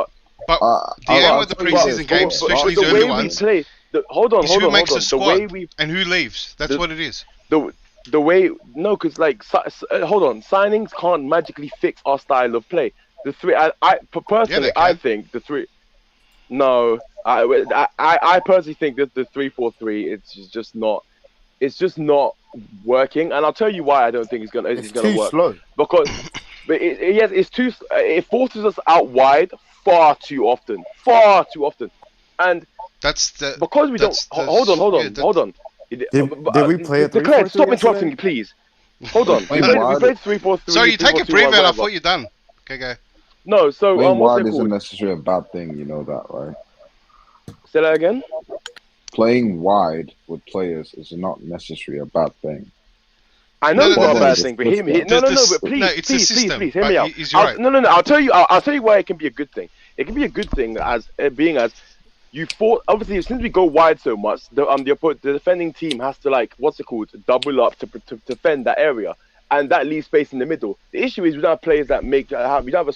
[SPEAKER 5] But
[SPEAKER 4] The aim of the
[SPEAKER 9] I'll tell you
[SPEAKER 4] preseason
[SPEAKER 9] this,
[SPEAKER 4] games,
[SPEAKER 9] but
[SPEAKER 4] especially
[SPEAKER 5] the
[SPEAKER 4] the
[SPEAKER 5] way
[SPEAKER 4] early
[SPEAKER 5] we
[SPEAKER 4] ones,
[SPEAKER 5] play, hold on.
[SPEAKER 4] is who makes the
[SPEAKER 5] The
[SPEAKER 4] squad
[SPEAKER 5] way we
[SPEAKER 4] and who leaves. That's what it is.
[SPEAKER 5] the way because hold on, signings can't magically fix our style of play. The three, personally,
[SPEAKER 4] they
[SPEAKER 5] I
[SPEAKER 4] can.
[SPEAKER 5] think the three. No, I personally think that the 3-4-3 it's just not. It's just not working, and I'll tell you why I don't think it's gonna
[SPEAKER 3] It's
[SPEAKER 5] gonna
[SPEAKER 3] too
[SPEAKER 5] work.
[SPEAKER 3] slow.
[SPEAKER 5] Because it's too. It forces us out wide far too often, and
[SPEAKER 4] That's the.
[SPEAKER 5] because we don't.
[SPEAKER 4] that's the-
[SPEAKER 5] Hold
[SPEAKER 4] yeah,
[SPEAKER 5] on,
[SPEAKER 4] that-
[SPEAKER 5] hold on.
[SPEAKER 8] Did we play a
[SPEAKER 5] Declare,
[SPEAKER 8] 3-4-3
[SPEAKER 5] stop interrupting
[SPEAKER 8] yesterday?
[SPEAKER 5] me, please. Hold on.
[SPEAKER 9] Wait,
[SPEAKER 5] we
[SPEAKER 9] why
[SPEAKER 5] played 3-4-3.
[SPEAKER 4] Sorry, you take a
[SPEAKER 5] 3-4-2,
[SPEAKER 4] breather. I
[SPEAKER 5] whatever.
[SPEAKER 4] thought you're done. Okay, go.
[SPEAKER 5] No, so
[SPEAKER 9] Playing
[SPEAKER 5] what's
[SPEAKER 9] wide
[SPEAKER 5] it
[SPEAKER 9] isn't
[SPEAKER 5] called?
[SPEAKER 9] necessarily a bad thing, you know that, right?
[SPEAKER 5] Say that again.
[SPEAKER 9] Playing wide with players is not necessarily a bad thing.
[SPEAKER 5] I know
[SPEAKER 4] No,
[SPEAKER 5] it's
[SPEAKER 4] no,
[SPEAKER 5] not
[SPEAKER 4] no,
[SPEAKER 5] a bad
[SPEAKER 9] no.
[SPEAKER 5] thing, but hear me.
[SPEAKER 9] This-
[SPEAKER 5] No,
[SPEAKER 4] this-
[SPEAKER 5] but please,
[SPEAKER 4] no, it's a
[SPEAKER 5] please,
[SPEAKER 4] system,
[SPEAKER 5] please, hear
[SPEAKER 4] but
[SPEAKER 5] me out.
[SPEAKER 4] he's right.
[SPEAKER 5] No. I'll tell you why it can be a good thing. It can be a good thing as you fought. Obviously, since we go wide so much, the defending team has to double up to defend that area, and that leaves space in the middle. The issue is we don't have players that we don't have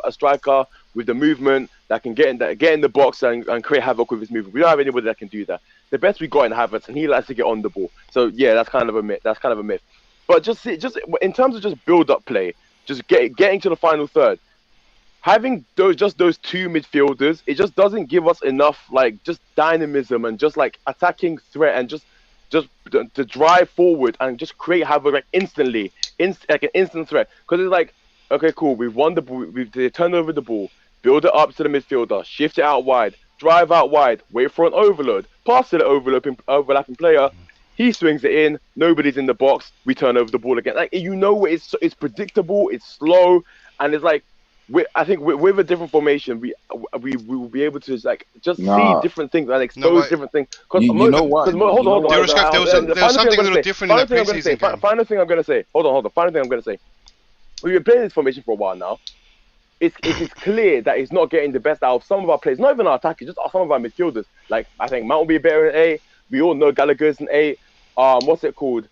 [SPEAKER 5] a striker with the movement that can get in the box and create havoc with his movement. We don't have anybody that can do that. The best we got in Havertz, and he likes to get on the ball. So yeah, that's kind of a myth. But just in terms of just build-up play, just getting to the final third, having those two midfielders, it just doesn't give us enough just dynamism and just attacking threat and just to drive forward and just create havoc instantly, like an instant threat. Because it's okay, cool, we've won the ball, they turn over the ball, build it up to the midfielder, shift it out wide, drive out wide, wait for an overload, pass to the overlapping player, He swings it in. Nobody's in the box. We turn over the ball again. Like it's predictable. It's slow, and it's like I think with a different formation, we will be able to like just see different things and expose different things.
[SPEAKER 9] You know what?
[SPEAKER 5] Hold on.
[SPEAKER 4] There was something a little different in that preseason game.
[SPEAKER 5] Final thing I'm gonna say. Hold on. Final thing I'm gonna say. We've been playing this formation for a while now. It is clear that it's not getting the best out of some of our players, not even our attackers, just some of our midfielders. Like I think Mount will be better in 8. We all know Gallagher's in 8. What's it called?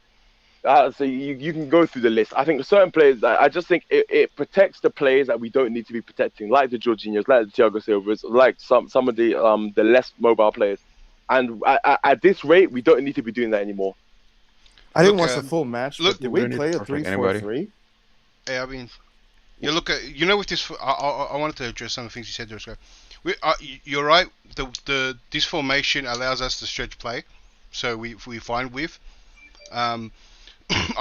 [SPEAKER 5] So you can go through the list. I think certain players, I just think it protects the players that we don't need to be protecting, like the Jorginhos, like the Thiago Silvas, like some of the less mobile players. And at this rate, we don't need to be doing that anymore.
[SPEAKER 7] I didn't watch the full match.
[SPEAKER 4] Look,
[SPEAKER 7] did we play a 3-4-3?
[SPEAKER 4] Yeah, I mean, you look at with this. I wanted to address some of the things you said there as well. You're right. This formation allows us to stretch play, so we find with. I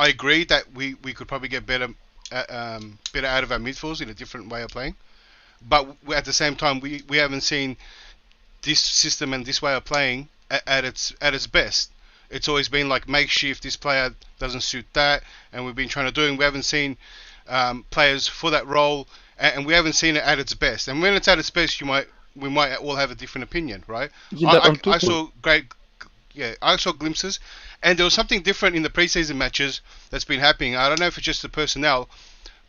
[SPEAKER 4] agree that we could probably get better out of our midfields in a different way of playing, but at the same time we haven't seen this system and this way of playing at its best. It's always been like makeshift. This player doesn't suit that, and we've been trying to do it. And we haven't seen players for that role, and we haven't seen it at its best. And when it's at its best, we might all have a different opinion, right? I saw I saw glimpses, and there was something different in the preseason matches that's been happening. I don't know if it's just the personnel,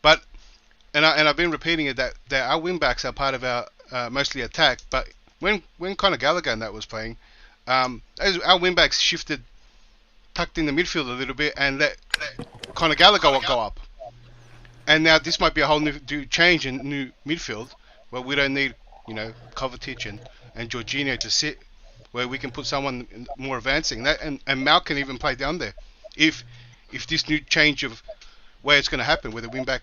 [SPEAKER 4] but I've been repeating it that our wing backs are part of our mostly attack. But when Conor Gallagher and that was playing, our wing backs shifted, tucked in the midfield a little bit, and let Conor Gallagher go up. And now this might be a whole new change in new midfield, where we don't need Kovacic and Jorginho to sit, where we can put someone more advancing. And Mal can even play down there. If this new change of where it's going to happen, where the wing back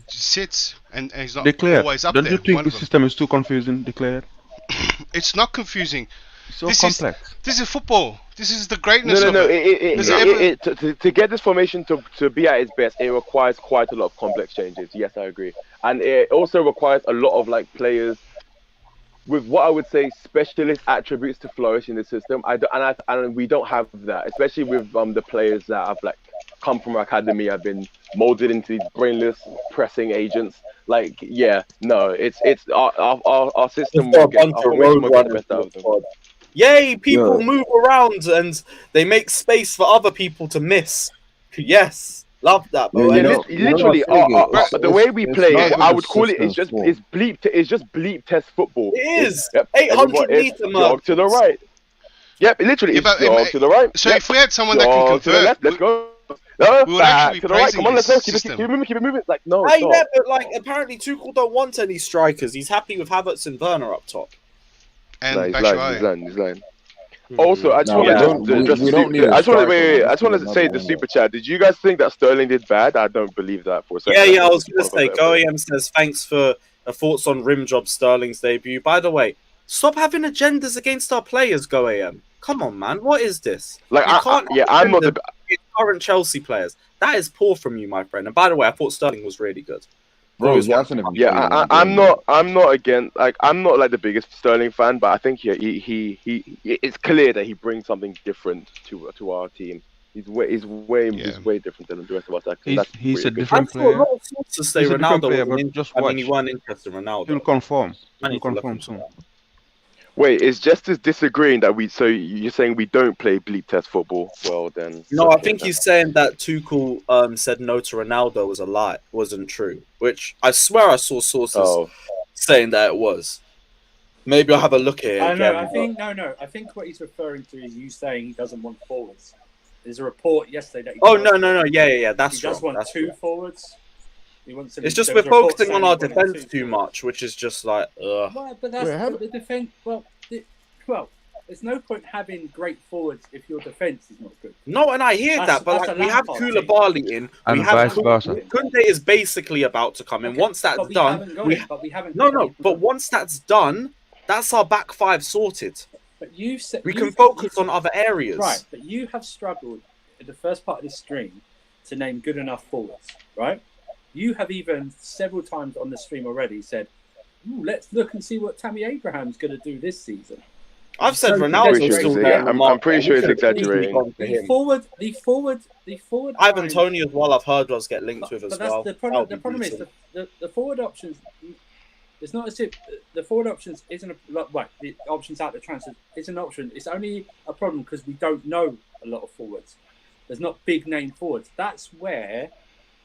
[SPEAKER 4] sits and he's not always up there.
[SPEAKER 8] Don't you think the system is too confusing, Declare?
[SPEAKER 4] It's not confusing.
[SPEAKER 8] It's so complex.
[SPEAKER 4] This is football. This is the greatness
[SPEAKER 5] No.
[SPEAKER 4] of it.
[SPEAKER 5] To get this formation to be at its best, it requires quite a lot of complex changes. Yes, I agree. And it also requires a lot of players with what I would say specialist attributes to flourish in the system. And we don't have that, especially with the players that have come from our academy, have been molded into these brainless pressing agents. It's our system will get our formation will get the best out of them.
[SPEAKER 2] Yay, people move around and they make space for other people to miss. Yes, love that. Bro.
[SPEAKER 5] Literally, the way we play, I would call it, it's just bleep test football.
[SPEAKER 2] It is 800-meter mark
[SPEAKER 5] to the right. Yep, literally, it's to the right.
[SPEAKER 4] So if we had someone that can convert,
[SPEAKER 5] to the left, let's go.
[SPEAKER 4] We would actually be praising
[SPEAKER 5] Come on, let's go. Keep
[SPEAKER 4] system.
[SPEAKER 5] it moving. No,
[SPEAKER 2] yeah, but apparently Tuchel don't want any strikers. He's happy with Havertz and Werner up top.
[SPEAKER 4] And
[SPEAKER 5] he's lying. Also, I just want to say the super chat. Did you guys think that Sterling did bad? I don't believe that for a second.
[SPEAKER 2] Yeah. I was going to say, GoAM says thanks for thoughts on rim job Sterling's debut. By the way, stop having agendas against our players, GoAM. Come on, man. What is this?
[SPEAKER 5] I'm not the
[SPEAKER 2] current Chelsea players. That is poor from you, my friend. And by the way, I thought Sterling was really good.
[SPEAKER 9] Bro,
[SPEAKER 5] I'm not against. I'm not the biggest Sterling fan, but I think he it's clear that he brings something different to our team. He's way different than the rest of us.
[SPEAKER 8] He's a different player.
[SPEAKER 2] I saw a lot of sources say Ronaldo wasn't
[SPEAKER 8] just watch.
[SPEAKER 2] he wasn't interested in Ronaldo.
[SPEAKER 8] He'll confirm soon.
[SPEAKER 5] Wait, is Justice disagreeing that so you're saying we don't play bleep test football? Well, then.
[SPEAKER 2] No, I think he's saying that Tuchel said no to Ronaldo was a lie, wasn't true. Which I swear I saw sources saying that it was. Maybe I'll have a look at it again.
[SPEAKER 6] I think what he's referring to is you saying he doesn't want forwards. There's a report yesterday that
[SPEAKER 2] no, yeah, that's
[SPEAKER 6] he just wants two forwards.
[SPEAKER 2] It's just we're focusing on our defense too much, which is just ugh.
[SPEAKER 6] Well, but that's the defense. Well, there's no point having great forwards if your defense is not good.
[SPEAKER 2] No, and I hear that, but we have Koulibaly in,
[SPEAKER 8] and vice versa.
[SPEAKER 2] Kounde is basically about to come in. Once that's done,
[SPEAKER 6] we haven't.
[SPEAKER 2] But once that's done, that's our back five sorted.
[SPEAKER 6] But we
[SPEAKER 2] can focus on other areas,
[SPEAKER 6] right? But you have struggled in the first part of this stream to name good enough forwards, right? You have even several times on the stream already said, let's look and see what Tammy Abraham's going to do this season.
[SPEAKER 2] I've said
[SPEAKER 6] So
[SPEAKER 2] Ronaldo's
[SPEAKER 5] pretty sure
[SPEAKER 2] still
[SPEAKER 5] he's-
[SPEAKER 2] there.
[SPEAKER 5] yeah, I'm pretty sure he's exaggerating.
[SPEAKER 6] The forward
[SPEAKER 2] Ivan
[SPEAKER 6] line-
[SPEAKER 2] Toney as well. I've heard was get linked with as
[SPEAKER 6] but that's
[SPEAKER 2] well.
[SPEAKER 6] the
[SPEAKER 2] That
[SPEAKER 6] problem.
[SPEAKER 2] would
[SPEAKER 6] The
[SPEAKER 2] be
[SPEAKER 6] problem is
[SPEAKER 2] decent.
[SPEAKER 6] the forward options. It's not as if the forward options isn't the options out the transfer isn't an option. It's only a problem because we don't know a lot of forwards. There's not big name forwards. That's where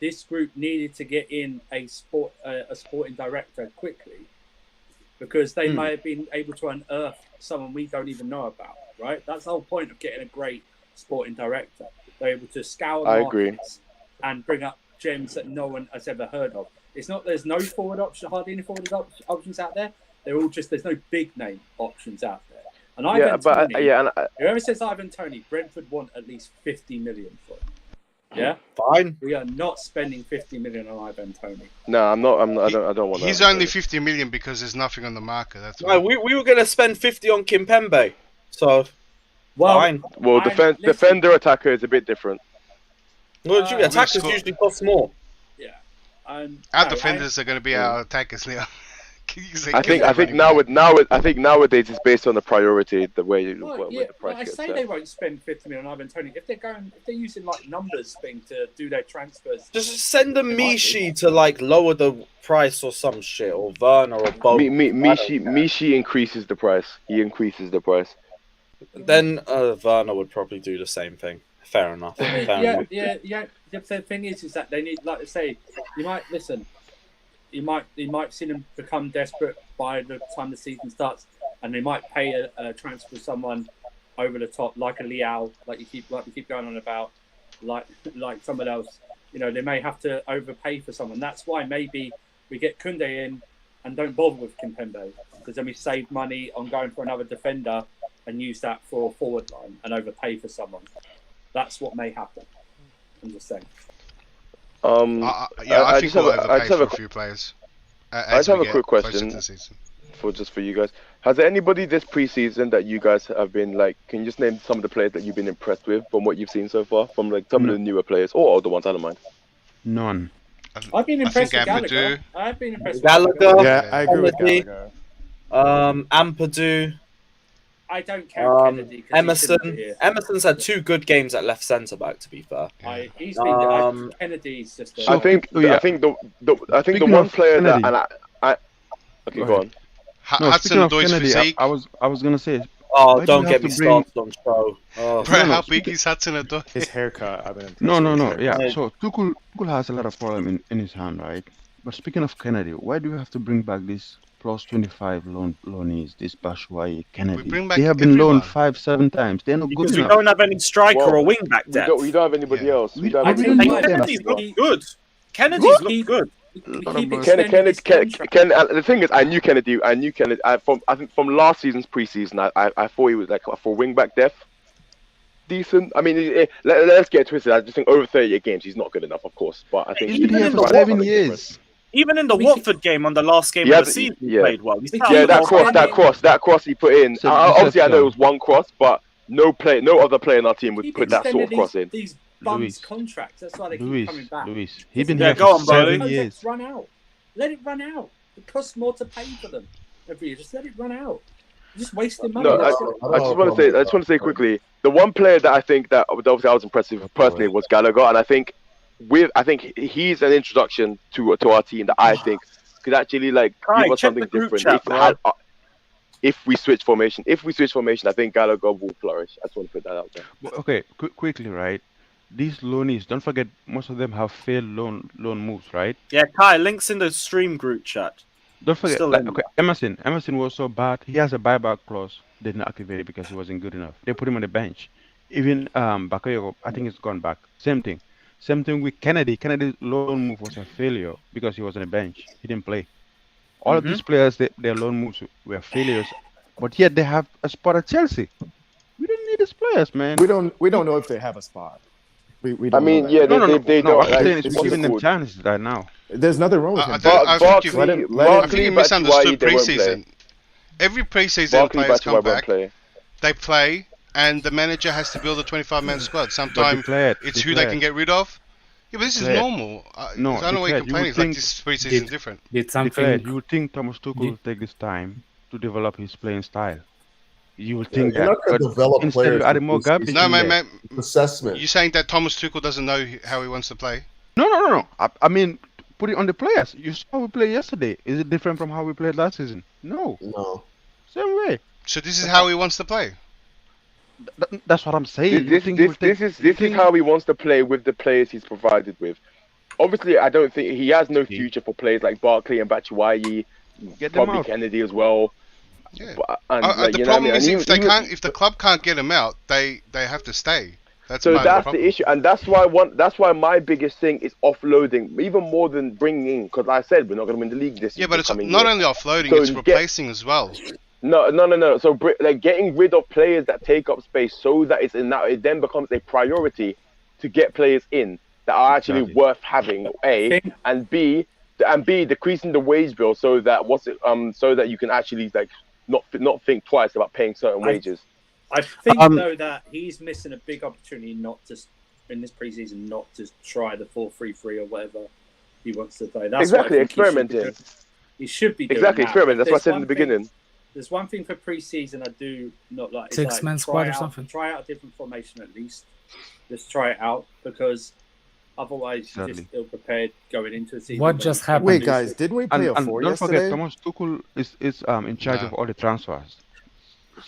[SPEAKER 6] this group needed to get in a sporting director quickly, because they may have been able to unearth someone we don't even know about. Right? That's the whole point of getting a great sporting director. They're able to scour
[SPEAKER 5] I agree.
[SPEAKER 6] markets and bring up gems that no one has ever heard of. It's not there's no forward option, hardly any forward options out there. They're all just there's no big name options out there. And Ivan Toney, whoever says Ivan Toney, Brentford want at least 50 million for him. Yeah,
[SPEAKER 2] fine.
[SPEAKER 6] We are not spending 50 million on Ivan Toney.
[SPEAKER 5] No, I'm not. I don't want.
[SPEAKER 4] He's only 50 million because there's nothing on the market. That's
[SPEAKER 2] No, we were going to spend 50 on Kimpembe. So, fine.
[SPEAKER 5] Well, defender attacker is a bit different.
[SPEAKER 2] Well, attackers usually cost more.
[SPEAKER 6] Yeah.
[SPEAKER 4] Our defenders are going to be our attackers now.
[SPEAKER 5] I think nowadays it's based on the priority, the way the price
[SPEAKER 6] I
[SPEAKER 5] gets
[SPEAKER 6] say
[SPEAKER 5] set.
[SPEAKER 6] they won't spend 50 million on Ivan Toney if they're using like numbers thing to do their transfers.
[SPEAKER 2] Just send them Mishi to like lower the price or some shit, or Werner or both.
[SPEAKER 5] Mishi increases the price. He increases the price.
[SPEAKER 2] Then Werner would probably do the same thing. Fair enough.
[SPEAKER 6] Yeah. The thing is that they need, like I say, you might listen. You might see them become desperate by the time the season starts, and they might pay a transfer someone over the top, like a Leao, like we keep going on about, like someone else. You know, they may have to overpay for someone. That's why maybe we get Kounde in and don't bother with Kimpembe, because then we save money on going for another defender and use that for a forward line and overpay for someone. That's what may happen. I'm just saying.
[SPEAKER 4] I think we'll overpay for a few players.
[SPEAKER 5] I just have a quick question for you guys. Has there anybody this preseason that you guys have been like? Can you just name some of the players that you've been impressed with from what you've seen so far, from like some of the newer players or older ones? I don't mind.
[SPEAKER 8] None.
[SPEAKER 6] I've been impressed with Gallagher. I've been impressed with
[SPEAKER 2] Gallagher.
[SPEAKER 7] Yeah, I agree with Gallagher.
[SPEAKER 2] Ampadu.
[SPEAKER 6] I don't count Kennedy.
[SPEAKER 2] Emerson's had 2 good games at left centre back. To be fair,
[SPEAKER 6] he's been. Kennedy's just.
[SPEAKER 5] I think the one player that okay, go on.
[SPEAKER 8] Speaking of Kennedy, I was gonna say.
[SPEAKER 2] Oh, don't get me started on show.
[SPEAKER 4] Bro, how big is Hudson Odoi?
[SPEAKER 7] His haircut. I've been
[SPEAKER 8] No. Yeah. So Tuchel has a lot of problem in his hand, right? But speaking of Kennedy, why do you have to bring back this plus 25 loanees, this Batshuayi, Kennedy? They have been loaned 5-7 times. They're not good enough.
[SPEAKER 2] Because we don't have any striker or wing back depth.
[SPEAKER 5] We don't have anybody else. We don't have
[SPEAKER 2] Kennedy's looked good. Kennedy's looked good.
[SPEAKER 5] The thing is, I knew Kennedy. I think from last season's preseason, I thought he was like for wing back depth, decent. I mean, let's get twisted. I just think over 38 games, he's not good enough, of course. But I think
[SPEAKER 8] he's been here for 7 years.
[SPEAKER 2] Even in the Watford game on the last game of the season, he played well.
[SPEAKER 5] That cross he put in. Obviously, I know it was one cross, but no other player in our team would put that sort of cross in.
[SPEAKER 6] These bums contracts. That's why they keep coming back.
[SPEAKER 8] He's been here for 7 years.
[SPEAKER 6] Run out. Let it run out. It costs more to pay for them every year. Just let it run out. You're just wasting money.
[SPEAKER 5] No, I just want to say quickly. The one player that I think that obviously I was impressed with personally was Gallagher, and I think he's an introduction to our team that I think could actually like give us something different. If we switch formation, I think Gallagher will flourish. I just want to put that out there.
[SPEAKER 8] Okay, quickly, right? These loanees, don't forget, most of them have failed loan moves, right?
[SPEAKER 2] Yeah, Kai, links in the stream group chat.
[SPEAKER 8] Don't forget, Emerson was so bad. He has a buyback clause. They didn't activate it because he wasn't good enough. They put him on the bench. Even Bakayoko, I think he's gone back. Same thing with Kennedy. Kennedy's loan move was a failure because he was on the bench. He didn't play. All of these players, their loan moves were failures, but yet they have a spot at Chelsea. We don't need these players, man.
[SPEAKER 7] We don't know if they have a spot. We don't
[SPEAKER 5] they don't.
[SPEAKER 8] I'm saying it's giving them chances right now.
[SPEAKER 7] There's nothing wrong with him.
[SPEAKER 4] I think you misunderstood preseason. Every preseason players come back, they play, and the manager has to build a 25-man squad. Sometimes it's who they can get rid of. Yeah, but this is normal. I don't know why you're complaining. It's like this preseason is different.
[SPEAKER 8] You would think Thomas Tuchel will take this time to develop his playing style. You would think
[SPEAKER 10] You're
[SPEAKER 8] that,
[SPEAKER 10] not going
[SPEAKER 8] but
[SPEAKER 10] to develop
[SPEAKER 8] instead
[SPEAKER 10] players.
[SPEAKER 8] you added more garbage.
[SPEAKER 4] No, man.
[SPEAKER 10] Assessment.
[SPEAKER 4] You saying that Thomas Tuchel doesn't know how he wants to play?
[SPEAKER 8] No. I mean, put it on the players. You saw how we played yesterday. Is it different from how we played last season? No. Same way.
[SPEAKER 4] So this is how he wants to play.
[SPEAKER 8] That's what I'm saying.
[SPEAKER 5] This is how he wants to play with the players he's provided with. Obviously, I don't think he has no future for players like Barkley and Batshuayi, probably Kennedy as well.
[SPEAKER 4] Yeah.
[SPEAKER 5] The
[SPEAKER 4] problem is if the club can't get him out, they have to stay. That's
[SPEAKER 5] the issue, and that's why my biggest thing is offloading, even more than bringing in. Because like I said, we're not going to win the league this year.
[SPEAKER 4] Yeah, but it's not only offloading; it's replacing as well.
[SPEAKER 5] No. So like getting rid of players that take up space, so that it then becomes a priority to get players in that are actually worth having. And B, decreasing the wage bill so that you can actually like not think twice about paying certain wages.
[SPEAKER 6] I think though that he's missing a big opportunity not to in this preseason not to try the 4-3-3 or whatever he wants to play. That's
[SPEAKER 5] exactly experimenting.
[SPEAKER 6] He should be doing
[SPEAKER 5] experiment. That's what I said in the beginning.
[SPEAKER 6] There's one thing for preseason I do not like.
[SPEAKER 11] Six-man squad or something.
[SPEAKER 6] Try out a different formation at least. Just try it out because otherwise you're just ill prepared going into the season.
[SPEAKER 11] What just happened?
[SPEAKER 7] Wait, guys, didn't we play a 4
[SPEAKER 8] don't
[SPEAKER 7] yesterday?
[SPEAKER 8] forget, Thomas Tuchel is in charge of all the transfers.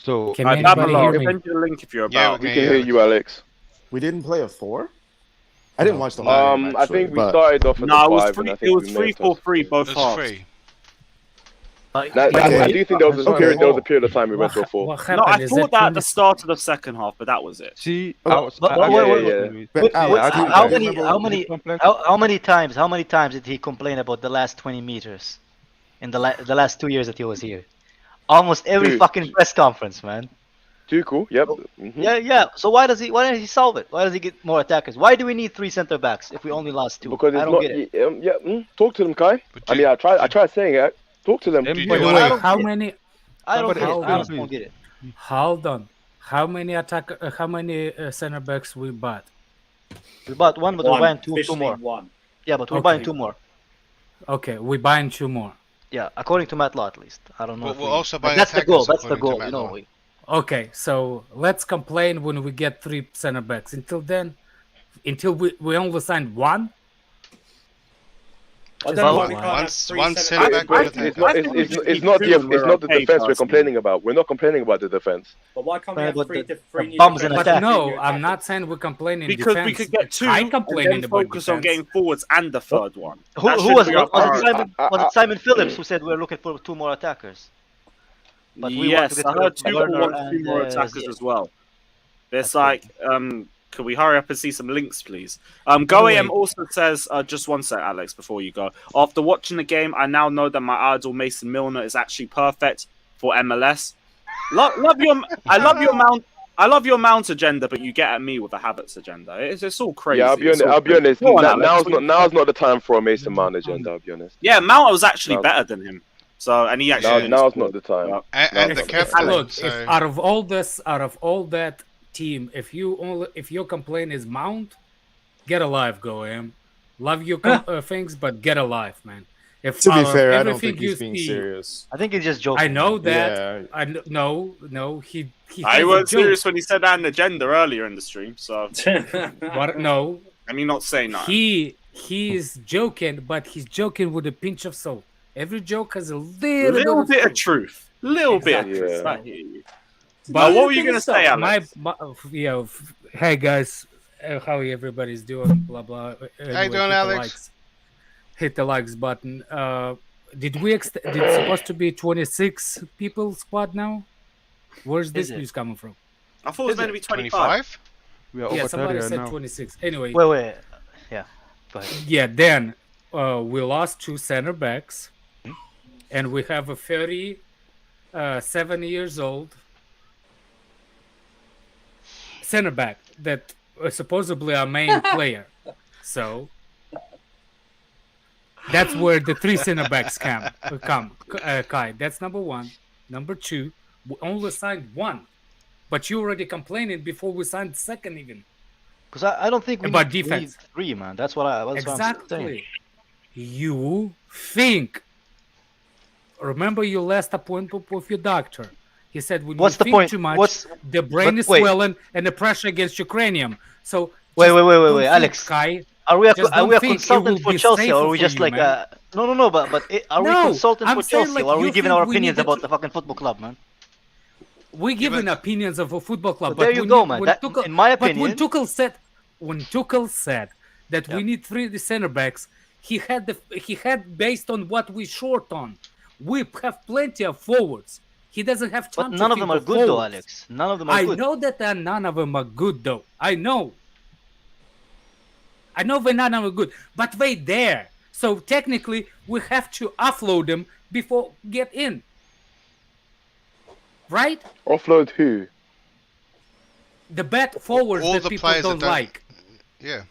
[SPEAKER 8] So
[SPEAKER 11] Can anybody hear me?
[SPEAKER 2] Send you the link if you're
[SPEAKER 5] Yeah,
[SPEAKER 2] about.
[SPEAKER 5] we can hear you, Alex.
[SPEAKER 7] We didn't play a 4? I didn't watch the whole game,
[SPEAKER 5] I think we started off at
[SPEAKER 2] No,
[SPEAKER 5] the 5.
[SPEAKER 2] it was 3-4-3 both halves.
[SPEAKER 5] I do think there was a period of time we went to a 4.
[SPEAKER 11] What
[SPEAKER 2] No,
[SPEAKER 11] happened?
[SPEAKER 2] I
[SPEAKER 11] Is
[SPEAKER 2] thought
[SPEAKER 11] it
[SPEAKER 2] that at the start of the second half, but that was it.
[SPEAKER 8] See,
[SPEAKER 5] How
[SPEAKER 12] many times did he complain about the last 20 meters in the last 2 years that he was here? Almost every fucking press conference, man.
[SPEAKER 5] Tuchel, yep.
[SPEAKER 12] Yeah. So why doesn't he solve it? Why does he get more attackers? Why do we need 3 center backs if we only lost 2?
[SPEAKER 5] Because
[SPEAKER 12] I don't get
[SPEAKER 5] it. Talk to them, Kai. I tried saying it. Talk to them.
[SPEAKER 11] Wait, how many?
[SPEAKER 12] I don't get it.
[SPEAKER 11] Hold on. How many center backs we bought?
[SPEAKER 12] We bought one, but we're buying two more.
[SPEAKER 6] One.
[SPEAKER 12] Yeah, but we're buying 2 more.
[SPEAKER 11] Okay, we're buying 2 more.
[SPEAKER 12] Yeah, according to Matt Law at least. I don't know.
[SPEAKER 4] But we're also buying
[SPEAKER 12] that's the goal.
[SPEAKER 4] attackers
[SPEAKER 12] That's the goal.
[SPEAKER 4] according to Matt Law.
[SPEAKER 11] Okay, so let's complain when we get 3 center backs. Until then, we only signed 1.
[SPEAKER 6] I don't know why we can't have
[SPEAKER 4] One
[SPEAKER 6] three
[SPEAKER 4] centre back.
[SPEAKER 5] It's not the defense we're complaining about. We're not complaining about the defense.
[SPEAKER 6] But why can't we have three new
[SPEAKER 12] bums in
[SPEAKER 6] defenders?
[SPEAKER 12] attack.
[SPEAKER 11] No, I'm not saying we're complaining
[SPEAKER 2] Because
[SPEAKER 11] defense.
[SPEAKER 2] we could get 2
[SPEAKER 11] I
[SPEAKER 2] and
[SPEAKER 11] complaining
[SPEAKER 2] then
[SPEAKER 11] about
[SPEAKER 2] focus on
[SPEAKER 11] defense.
[SPEAKER 2] getting forwards and the third one.
[SPEAKER 12] Who was it? Simon Phillips who said we're looking for 2 more attackers? But we want to
[SPEAKER 2] Yes,
[SPEAKER 12] get
[SPEAKER 2] I heard
[SPEAKER 12] rid of
[SPEAKER 2] Tuchel
[SPEAKER 12] Werner
[SPEAKER 2] wants 2 more
[SPEAKER 12] and,
[SPEAKER 2] attackers
[SPEAKER 12] Ziyech.
[SPEAKER 2] as well. It's like, can we hurry up and see some links, please? GoAM also says, just one sec, Alex, before you go. After watching the game, I now know that my idol Mason Milner is actually perfect for MLS. I love your Mount agenda, but you get at me with a Havertz agenda. It's all crazy.
[SPEAKER 5] Yeah, I'll be honest. Now's not the time for a Mason Mount agenda. I'll be honest.
[SPEAKER 2] Yeah, Mount was actually better than him. So, and he actually
[SPEAKER 5] now's not the time.
[SPEAKER 4] And the captain.
[SPEAKER 11] Look, if out of all that team, if your complaint is Mount, get alive, GoAM. Love your things, but get alive, man. If
[SPEAKER 7] To be fair, I don't think he's being serious.
[SPEAKER 12] I think he's just joking.
[SPEAKER 11] I know that.
[SPEAKER 7] Yeah.
[SPEAKER 11] No, he
[SPEAKER 2] I was serious when he said that in agenda earlier in the stream. So,
[SPEAKER 11] What? No,
[SPEAKER 2] I mean, not saying that.
[SPEAKER 11] he is joking, but he's joking with a pinch of salt. Every joke has a little
[SPEAKER 2] bit of truth. Little bit of truth.
[SPEAKER 5] Yeah.
[SPEAKER 2] I hear you. But what were you going to say, Alex?
[SPEAKER 11] Hey guys, how everybody's doing? Blah blah.
[SPEAKER 4] How you doing, Alex?
[SPEAKER 11] Hit the likes button. Did it supposed to be 26 people squad now? Where's this news coming from?
[SPEAKER 2] I thought it was meant to be 25.
[SPEAKER 8] We are
[SPEAKER 11] Yeah,
[SPEAKER 8] over
[SPEAKER 11] somebody
[SPEAKER 8] 30
[SPEAKER 11] said
[SPEAKER 8] now.
[SPEAKER 11] 26. Anyway.
[SPEAKER 12] Wait. Yeah. Go ahead.
[SPEAKER 11] Yeah. Then we lost 2 center backs, and we have a 37 years old center back that supposedly our main player. So that's where the 3 center backs come. Kai, that's number 1. Number 2, we only signed 1, but you already complaining before we signed the second even.
[SPEAKER 12] Because I don't think we
[SPEAKER 11] About
[SPEAKER 12] need
[SPEAKER 11] defense.
[SPEAKER 12] 3, man. That's what I'm saying.
[SPEAKER 11] Exactly. You think. Remember your last appointment with your doctor. He said when
[SPEAKER 12] What's
[SPEAKER 11] you
[SPEAKER 12] the
[SPEAKER 11] think
[SPEAKER 12] point?
[SPEAKER 11] too much,
[SPEAKER 12] What's
[SPEAKER 11] the brain is
[SPEAKER 12] wait.
[SPEAKER 11] swelling and the pressure against your cranium. So
[SPEAKER 12] Wait,
[SPEAKER 11] just
[SPEAKER 12] wait, wait, wait,
[SPEAKER 11] don't
[SPEAKER 12] wait,
[SPEAKER 11] think,
[SPEAKER 12] Alex.
[SPEAKER 11] Kai.
[SPEAKER 12] Are we a,
[SPEAKER 11] Just
[SPEAKER 12] are we
[SPEAKER 11] don't
[SPEAKER 12] a
[SPEAKER 11] think it
[SPEAKER 12] consultant
[SPEAKER 11] will
[SPEAKER 12] for
[SPEAKER 11] be
[SPEAKER 12] Chelsea, or
[SPEAKER 11] safer
[SPEAKER 12] are we
[SPEAKER 11] for
[SPEAKER 12] just
[SPEAKER 11] you,
[SPEAKER 12] like
[SPEAKER 11] man.
[SPEAKER 12] no, are we
[SPEAKER 11] No,
[SPEAKER 12] consultant
[SPEAKER 11] I'm
[SPEAKER 12] for
[SPEAKER 11] saying
[SPEAKER 12] Chelsea,
[SPEAKER 11] like
[SPEAKER 12] or are we
[SPEAKER 11] you
[SPEAKER 12] giving
[SPEAKER 11] think
[SPEAKER 12] our
[SPEAKER 11] we need
[SPEAKER 12] opinions
[SPEAKER 11] to.
[SPEAKER 12] about the fucking football club, man?
[SPEAKER 11] We're
[SPEAKER 4] Yeah,
[SPEAKER 11] giving
[SPEAKER 4] but
[SPEAKER 11] opinions of a football club,
[SPEAKER 12] But there you go, man. That, in my opinion,
[SPEAKER 11] When Tuchel said that we
[SPEAKER 12] Yep.
[SPEAKER 11] need three center backs, he had based on what we short on. We have plenty of forwards. He doesn't have
[SPEAKER 12] but
[SPEAKER 11] time to
[SPEAKER 12] none of
[SPEAKER 11] think
[SPEAKER 12] them are
[SPEAKER 11] of
[SPEAKER 12] good, though,
[SPEAKER 11] forwards.
[SPEAKER 12] Alex. None of them are
[SPEAKER 11] I
[SPEAKER 12] good.
[SPEAKER 11] know that none of them are good, though. I know they're none of them are good, but they there. So technically, we have to offload them before get in, right?
[SPEAKER 5] Offload who?
[SPEAKER 11] The bad forwards
[SPEAKER 4] all
[SPEAKER 11] that
[SPEAKER 4] the
[SPEAKER 11] people
[SPEAKER 4] players
[SPEAKER 11] don't
[SPEAKER 4] that
[SPEAKER 11] like.
[SPEAKER 4] yeah,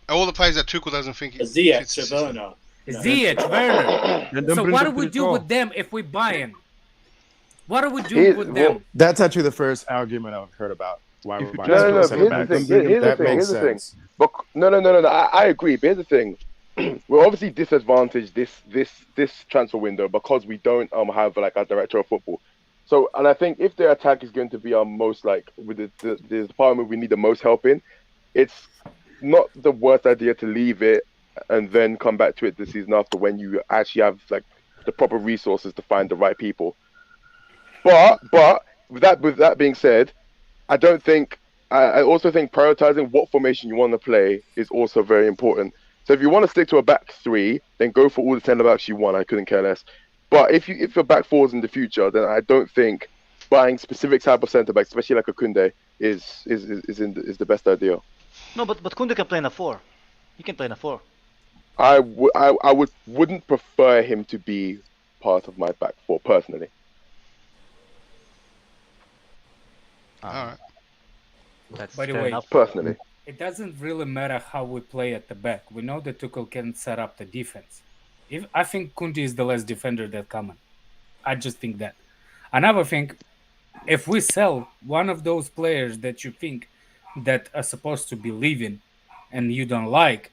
[SPEAKER 4] all the players that Tuchel doesn't think he
[SPEAKER 6] Ziyech,
[SPEAKER 4] fits the system.
[SPEAKER 6] Werner.
[SPEAKER 11] Ziyech, Werner.
[SPEAKER 8] Then don't
[SPEAKER 11] So
[SPEAKER 8] bring
[SPEAKER 11] what
[SPEAKER 8] them
[SPEAKER 11] do
[SPEAKER 8] to
[SPEAKER 11] we
[SPEAKER 8] the
[SPEAKER 11] do
[SPEAKER 8] 12.
[SPEAKER 11] with them if we buy in? What do we do
[SPEAKER 5] Here-
[SPEAKER 11] with
[SPEAKER 5] well,
[SPEAKER 11] them?
[SPEAKER 7] That's actually the first argument I've heard about why we're
[SPEAKER 8] If you
[SPEAKER 7] buying
[SPEAKER 8] just-
[SPEAKER 5] No, no, no.
[SPEAKER 8] those
[SPEAKER 5] But
[SPEAKER 7] center
[SPEAKER 5] here's the
[SPEAKER 7] backs.
[SPEAKER 5] thing. Here's the
[SPEAKER 7] That
[SPEAKER 5] thing.
[SPEAKER 7] makes
[SPEAKER 5] Here's the thing.
[SPEAKER 7] sense.
[SPEAKER 5] But no. I agree. But here's the thing. We're obviously disadvantaged this transfer window because we don't have like a director of football. So, and I think if the attack is going to be our most like with the department we need the most help in, it's not the worst idea to leave it and then come back to it the season after when you actually have like the proper resources to find the right people. But with that being said, I don't think. I also think prioritizing what formation you want to play is also very important. So if you want to stick to a back three, then go for all the centre backs you want. I couldn't care less. But if your back four is in the future, then I don't think buying specific type of centre back, especially like a Kounde, is the best idea.
[SPEAKER 12] No, but Kounde can play in a 4. He can play in a 4.
[SPEAKER 5] I wouldn't prefer him to be part of my back four personally.
[SPEAKER 4] All right.
[SPEAKER 12] That's
[SPEAKER 11] By the
[SPEAKER 12] fair
[SPEAKER 11] way,
[SPEAKER 12] enough.
[SPEAKER 5] Personally,
[SPEAKER 11] it doesn't really matter how we play at the back. We know that Tuchel can set up the defense. I think Kounde is the less defender that Coman. I just think that. Another thing, if we sell one of those players that you think that are supposed to be leaving and you don't like,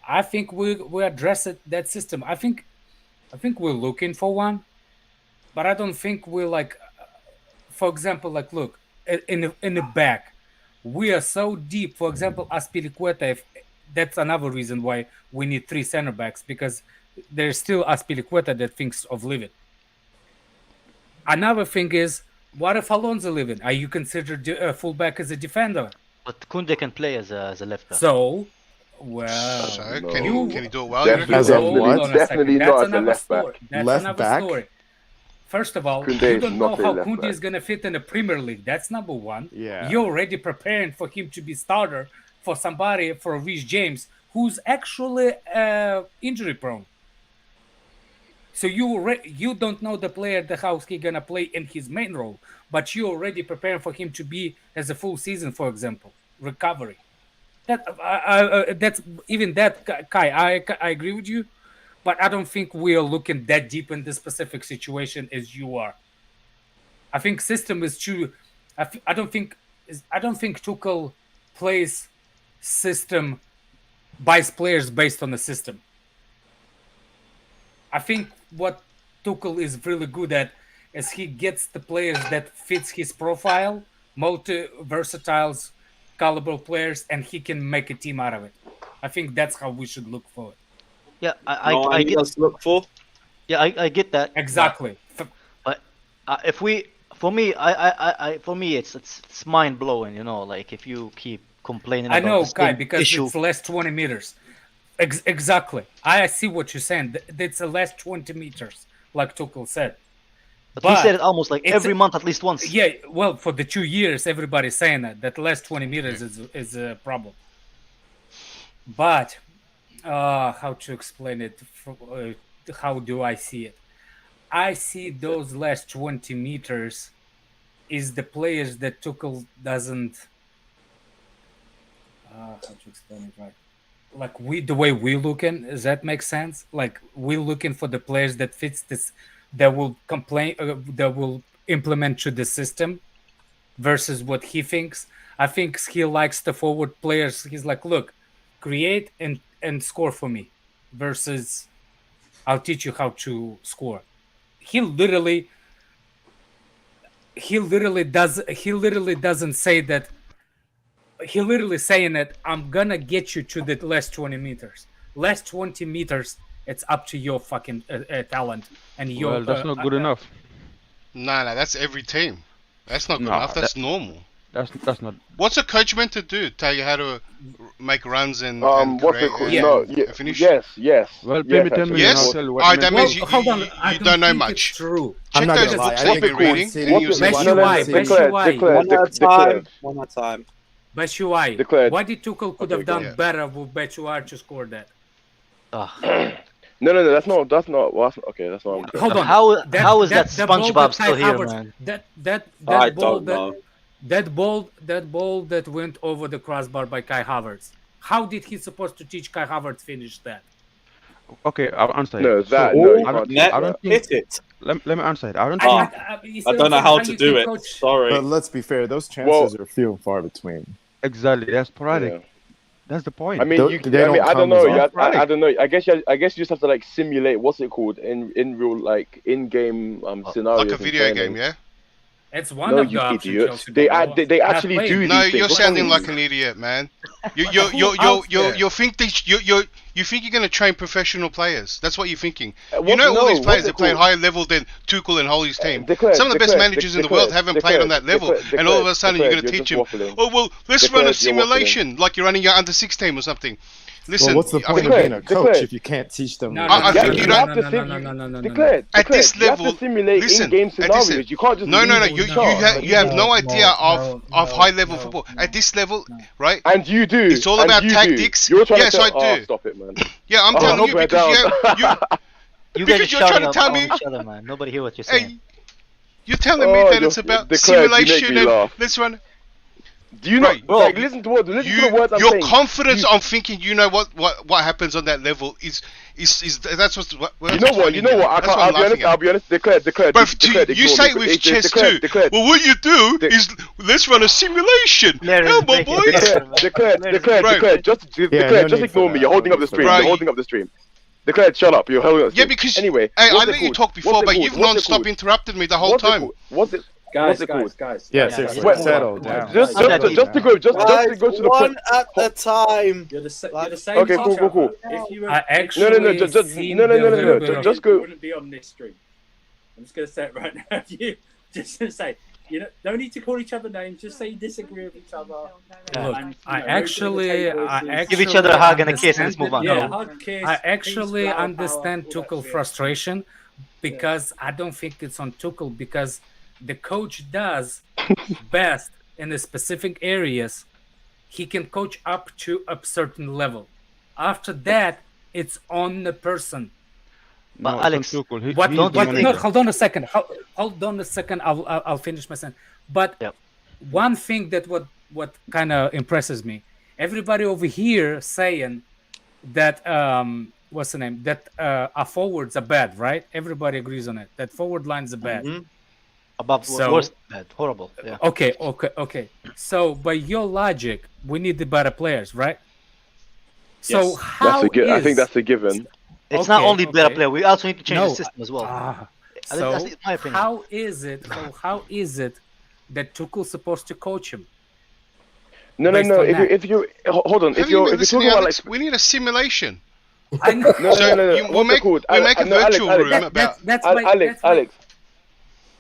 [SPEAKER 11] I think we address that system. I think we're looking for one, but I don't think we're like, for example, like look in the back, we are so deep. For example, Aspilicueta, if that's another reason why we need three center backs because there's still Aspilicueta that thinks of leaving. Another thing is, what if Alonso leaving? Are you considered a fullback as a defender?
[SPEAKER 12] But Kounde can play as a left back.
[SPEAKER 11] So, well,
[SPEAKER 4] So
[SPEAKER 5] no.
[SPEAKER 4] can he do it well?
[SPEAKER 5] Definitely,
[SPEAKER 7] As a
[SPEAKER 11] hold
[SPEAKER 7] what?
[SPEAKER 11] on a
[SPEAKER 5] definitely
[SPEAKER 11] second. That's
[SPEAKER 5] not as a
[SPEAKER 11] another
[SPEAKER 5] left
[SPEAKER 11] story.
[SPEAKER 5] back.
[SPEAKER 11] That's
[SPEAKER 7] Left
[SPEAKER 11] another
[SPEAKER 7] back?
[SPEAKER 11] story. First of all,
[SPEAKER 5] Kounde
[SPEAKER 11] you
[SPEAKER 5] is
[SPEAKER 11] don't know
[SPEAKER 5] not a
[SPEAKER 11] how
[SPEAKER 5] left
[SPEAKER 11] Kounde
[SPEAKER 5] back.
[SPEAKER 11] is going to fit in the Premier League. That's number one.
[SPEAKER 7] Yeah.
[SPEAKER 11] You're already preparing for him to be starter for somebody, for Reece James, who's actually injury prone. So you don't know the player, how he's going to play in his main role, but you're already preparing for him to be as a full season, for example, recovery. That's even that, Kai. I agree with you, but I don't think we are looking that deep in this specific situation as you are. I think system is too. I don't think Tuchel plays system, buys players based on the system. I think what Tuchel is really good at is he gets the players that fits his profile, multi-versatiles, caliber players, and he can make a team out of it. I think that's how we should look for it.
[SPEAKER 12] Yeah,
[SPEAKER 2] No,
[SPEAKER 12] I get.
[SPEAKER 2] else to look for.
[SPEAKER 12] Yeah, I get that.
[SPEAKER 11] Exactly.
[SPEAKER 12] But if we, for me, for me, it's mind blowing. You know, like if you keep complaining.
[SPEAKER 11] I
[SPEAKER 12] about
[SPEAKER 11] know,
[SPEAKER 12] the same
[SPEAKER 11] Kai, because
[SPEAKER 12] issue.
[SPEAKER 11] it's less 20 meters. Exactly. I see what you're saying. It's a less 20 meters, like Tuchel said.
[SPEAKER 12] But he said it almost like
[SPEAKER 11] it's
[SPEAKER 12] every month, at least once.
[SPEAKER 11] Yeah, well, for the 2 years, everybody's saying that less 20 meters is a problem. But how to explain it? How do I see it? I see those last 20 meters is the players that Tuchel doesn't. How to explain it right? Like the way we looking, does that make sense? Like we're looking for the players that fits this, that will that will implement to the system, versus what he thinks. I think he likes the forward players. He's like, look, create and score for me, versus I'll teach you how to score. He literally, he literally doesn't say that. He literally saying that I'm gonna get you to the last 20 meters. Last 20 meters, it's up to your fucking talent and your.
[SPEAKER 8] Well, that's not good enough.
[SPEAKER 4] No, that's every team. That's not good
[SPEAKER 8] No,
[SPEAKER 4] enough. That's normal.
[SPEAKER 8] That's not.
[SPEAKER 4] What's a coach meant to do? Tell you how to make runs and
[SPEAKER 5] What's it
[SPEAKER 4] create
[SPEAKER 5] called?
[SPEAKER 11] Yeah.
[SPEAKER 5] No,
[SPEAKER 4] a finish?
[SPEAKER 5] Yes.
[SPEAKER 8] Well,
[SPEAKER 5] yes,
[SPEAKER 8] me 10
[SPEAKER 5] actually.
[SPEAKER 8] million.
[SPEAKER 4] Yes?
[SPEAKER 8] I'll tell you what
[SPEAKER 4] Alright,
[SPEAKER 8] meant
[SPEAKER 4] that
[SPEAKER 8] to
[SPEAKER 4] means
[SPEAKER 8] do.
[SPEAKER 4] you-
[SPEAKER 11] Hold on, I
[SPEAKER 4] don't know
[SPEAKER 11] think
[SPEAKER 4] much.
[SPEAKER 11] It's true.
[SPEAKER 7] I'm
[SPEAKER 4] Check
[SPEAKER 7] not
[SPEAKER 4] those
[SPEAKER 7] gonna lie.
[SPEAKER 4] books
[SPEAKER 7] I
[SPEAKER 4] that
[SPEAKER 7] think
[SPEAKER 4] you've been reading.
[SPEAKER 7] City
[SPEAKER 4] And you'll
[SPEAKER 7] was
[SPEAKER 4] see.
[SPEAKER 11] Beshuai,
[SPEAKER 5] Declared.
[SPEAKER 10] One at a time.
[SPEAKER 11] Beshuai,
[SPEAKER 5] Declared.
[SPEAKER 11] why did Tuchel could
[SPEAKER 5] Okay,
[SPEAKER 11] have done
[SPEAKER 4] yeah.
[SPEAKER 11] better with Beshuai to score that?
[SPEAKER 5] No, that's not. Well, okay, that's not.
[SPEAKER 11] Hold on.
[SPEAKER 12] How is that
[SPEAKER 11] the ball
[SPEAKER 12] SpongeBob
[SPEAKER 11] that
[SPEAKER 12] still
[SPEAKER 11] Kai
[SPEAKER 12] here,
[SPEAKER 11] Havertz-
[SPEAKER 12] man?
[SPEAKER 11] That
[SPEAKER 10] I
[SPEAKER 11] ball
[SPEAKER 10] don't know.
[SPEAKER 11] that ball that went over the crossbar by Kai Havertz. How did he supposed to teach Kai Havertz finish that?
[SPEAKER 8] Okay, I'll answer it.
[SPEAKER 5] No, that.
[SPEAKER 8] So,
[SPEAKER 5] No, you
[SPEAKER 8] I
[SPEAKER 5] can't.
[SPEAKER 8] don't,
[SPEAKER 10] Net,
[SPEAKER 8] I don't think.
[SPEAKER 10] hit it.
[SPEAKER 8] Let me answer it. I don't
[SPEAKER 10] Oh.
[SPEAKER 8] think.
[SPEAKER 11] You see
[SPEAKER 10] I
[SPEAKER 11] what
[SPEAKER 10] don't
[SPEAKER 11] I'm
[SPEAKER 10] know
[SPEAKER 11] saying?
[SPEAKER 10] how
[SPEAKER 11] How
[SPEAKER 10] to
[SPEAKER 11] you
[SPEAKER 10] do
[SPEAKER 11] can
[SPEAKER 10] it.
[SPEAKER 11] coach-
[SPEAKER 10] Sorry.
[SPEAKER 7] But let's be fair, those chances are few and far between.
[SPEAKER 8] Exactly. That's sporadic.
[SPEAKER 5] Yeah.
[SPEAKER 8] That's the point.
[SPEAKER 5] I mean,
[SPEAKER 7] Don't-
[SPEAKER 5] you,
[SPEAKER 7] they
[SPEAKER 5] I mean,
[SPEAKER 7] don't
[SPEAKER 5] I don't
[SPEAKER 7] come as
[SPEAKER 5] know.
[SPEAKER 8] often.
[SPEAKER 5] I don't know. I guess you just have to like simulate what's it called in real like in-game scenarios.
[SPEAKER 4] Like a
[SPEAKER 5] in
[SPEAKER 4] video
[SPEAKER 5] training.
[SPEAKER 4] game, yeah?
[SPEAKER 11] It's one
[SPEAKER 5] No,
[SPEAKER 11] of the
[SPEAKER 5] you
[SPEAKER 11] options.
[SPEAKER 5] idiots.
[SPEAKER 11] Chelsea
[SPEAKER 5] They
[SPEAKER 11] don't know.
[SPEAKER 5] they
[SPEAKER 11] Not
[SPEAKER 5] actually
[SPEAKER 11] playing.
[SPEAKER 5] do
[SPEAKER 4] No,
[SPEAKER 5] these
[SPEAKER 4] you're
[SPEAKER 5] things.
[SPEAKER 4] sounding like an idiot, man. You think you think you're gonna train professional players. That's what you're thinking. You know all these players that play higher level than Tuchel and Holly's team. Some of the best managers in the world haven't played on that level, and all of a sudden you're gonna teach them. Oh well, let's run a simulation like you're running your under-6 team or something. Listen,
[SPEAKER 7] Well, what's the
[SPEAKER 4] I
[SPEAKER 7] point
[SPEAKER 4] think
[SPEAKER 7] of being a coach if you can't teach them?
[SPEAKER 11] No,
[SPEAKER 4] I think you don't.
[SPEAKER 5] Declared.
[SPEAKER 4] At this
[SPEAKER 5] You have
[SPEAKER 4] level,
[SPEAKER 5] to simulate
[SPEAKER 4] listen,
[SPEAKER 5] in-game
[SPEAKER 4] at this
[SPEAKER 5] scenarios.
[SPEAKER 4] level-
[SPEAKER 5] You can't just
[SPEAKER 4] No.
[SPEAKER 5] leave
[SPEAKER 4] You
[SPEAKER 5] it to
[SPEAKER 4] you have no
[SPEAKER 11] No,
[SPEAKER 4] idea
[SPEAKER 11] no,
[SPEAKER 4] of
[SPEAKER 11] no,
[SPEAKER 4] high level
[SPEAKER 11] no,
[SPEAKER 4] football.
[SPEAKER 11] no.
[SPEAKER 4] At this level, right?
[SPEAKER 5] And you do.
[SPEAKER 4] It's all
[SPEAKER 5] and
[SPEAKER 4] about
[SPEAKER 5] you do.
[SPEAKER 4] tactics.
[SPEAKER 5] You're trying
[SPEAKER 4] Yes,
[SPEAKER 5] to
[SPEAKER 4] I
[SPEAKER 5] tell,
[SPEAKER 4] do.
[SPEAKER 5] stop it, man.
[SPEAKER 4] Yeah, I'm
[SPEAKER 5] Oh,
[SPEAKER 4] telling
[SPEAKER 5] no,
[SPEAKER 4] you
[SPEAKER 5] we're
[SPEAKER 4] because
[SPEAKER 5] down.
[SPEAKER 4] you
[SPEAKER 12] You guys are
[SPEAKER 4] Because you're
[SPEAKER 12] shouting
[SPEAKER 4] trying to
[SPEAKER 12] out
[SPEAKER 4] tell
[SPEAKER 12] on
[SPEAKER 4] me-
[SPEAKER 12] each other, man. Nobody hear what you're saying.
[SPEAKER 4] hey, you're telling me
[SPEAKER 5] Oh,
[SPEAKER 4] that
[SPEAKER 5] you're-
[SPEAKER 4] it's about
[SPEAKER 5] Declared, you make
[SPEAKER 4] simulation
[SPEAKER 5] me
[SPEAKER 4] and
[SPEAKER 5] laugh.
[SPEAKER 4] let's run.
[SPEAKER 5] Do you not
[SPEAKER 4] Right.
[SPEAKER 5] like listen to the words I'm
[SPEAKER 4] Your
[SPEAKER 5] saying?
[SPEAKER 4] confidence on thinking you know what happens on that level is that's what
[SPEAKER 5] You know what? I can't. I'll be honest. Declared.
[SPEAKER 4] But you say it with chess too. Well, what you do is let's run a simulation.
[SPEAKER 12] There is
[SPEAKER 4] Come on,
[SPEAKER 12] making
[SPEAKER 4] boys.
[SPEAKER 12] it
[SPEAKER 5] Declared.
[SPEAKER 4] Right.
[SPEAKER 5] Just
[SPEAKER 7] no need
[SPEAKER 5] ignore
[SPEAKER 7] for
[SPEAKER 5] me.
[SPEAKER 7] that.
[SPEAKER 5] You're holding up the stream.
[SPEAKER 4] Right.
[SPEAKER 5] You're holding up the stream. Declared. Shut up. You're holding up the
[SPEAKER 4] Yeah,
[SPEAKER 5] stream.
[SPEAKER 4] because
[SPEAKER 5] anyway,
[SPEAKER 4] I
[SPEAKER 5] what's it
[SPEAKER 4] let you
[SPEAKER 5] called?
[SPEAKER 4] talk before,
[SPEAKER 5] What's it
[SPEAKER 4] but
[SPEAKER 5] called?
[SPEAKER 4] you've
[SPEAKER 5] What's it
[SPEAKER 4] non-stop
[SPEAKER 5] called?
[SPEAKER 4] interrupted me the whole
[SPEAKER 5] What's it
[SPEAKER 4] time.
[SPEAKER 5] called? What's it?
[SPEAKER 6] Guys,
[SPEAKER 5] What's it called?
[SPEAKER 6] guys.
[SPEAKER 7] Yeah,
[SPEAKER 12] Yeah,
[SPEAKER 7] seriously,
[SPEAKER 12] yeah.
[SPEAKER 7] settle down.
[SPEAKER 5] Just to go to the
[SPEAKER 10] One
[SPEAKER 5] point.
[SPEAKER 10] at a time.
[SPEAKER 6] You're the same.
[SPEAKER 5] Okay, cool.
[SPEAKER 6] If you were,
[SPEAKER 11] I actually
[SPEAKER 5] No. Just go.
[SPEAKER 6] you wouldn't be on this stream. I'm just gonna say it right now. You just gonna say, no need to call each other names. Just say you disagree with each other.
[SPEAKER 11] Look,
[SPEAKER 6] And,
[SPEAKER 11] I
[SPEAKER 6] no
[SPEAKER 11] actually
[SPEAKER 12] Give each other a hug and a kiss and let's move on.
[SPEAKER 6] Yeah,
[SPEAKER 11] No,
[SPEAKER 6] hug, kiss,
[SPEAKER 11] I
[SPEAKER 6] peace,
[SPEAKER 11] actually
[SPEAKER 6] flower
[SPEAKER 11] understand
[SPEAKER 6] power, all that
[SPEAKER 11] Tuchel
[SPEAKER 6] shit.
[SPEAKER 11] frustration because I don't think it's on Tuchel because the coach does best in the specific areas. He can coach up to a certain level. After that, it's on the person.
[SPEAKER 12] But
[SPEAKER 8] No,
[SPEAKER 12] Alex,
[SPEAKER 8] Tuchel, he-
[SPEAKER 11] What?
[SPEAKER 8] he's
[SPEAKER 11] No,
[SPEAKER 8] the manager.
[SPEAKER 11] hold on a second. Hold on a second. I'll finish my sentence. But
[SPEAKER 12] Yep.
[SPEAKER 11] one thing that what kind of impresses me, everybody over here saying that what's the name? That our forwards are bad, right? Everybody agrees on it. That forward lines are bad.
[SPEAKER 12] above
[SPEAKER 11] So-
[SPEAKER 12] worst, bad, horrible. Yeah.
[SPEAKER 11] Okay. So by your logic, we need the better players, right? So
[SPEAKER 10] Yes.
[SPEAKER 11] how
[SPEAKER 5] I think
[SPEAKER 11] is-
[SPEAKER 5] that's a given.
[SPEAKER 12] It's not
[SPEAKER 11] Okay,
[SPEAKER 12] only better
[SPEAKER 11] okay.
[SPEAKER 12] player. We also need to change
[SPEAKER 11] No,
[SPEAKER 12] the system as well.
[SPEAKER 11] So
[SPEAKER 12] That's my opinion.
[SPEAKER 11] how is it that Tuchel's supposed to coach him?
[SPEAKER 5] No.
[SPEAKER 11] Based on that.
[SPEAKER 5] If you hold on.
[SPEAKER 4] Have
[SPEAKER 5] If
[SPEAKER 4] you
[SPEAKER 5] you're
[SPEAKER 4] been
[SPEAKER 5] if you're
[SPEAKER 4] listening,
[SPEAKER 5] talking about
[SPEAKER 4] Alex?
[SPEAKER 5] like
[SPEAKER 4] We need a simulation.
[SPEAKER 11] I know.
[SPEAKER 5] no.
[SPEAKER 4] We'll
[SPEAKER 5] What's it
[SPEAKER 4] make
[SPEAKER 5] called?
[SPEAKER 4] a virtual room
[SPEAKER 5] Alex,
[SPEAKER 4] about.
[SPEAKER 11] That's my,
[SPEAKER 5] Alex.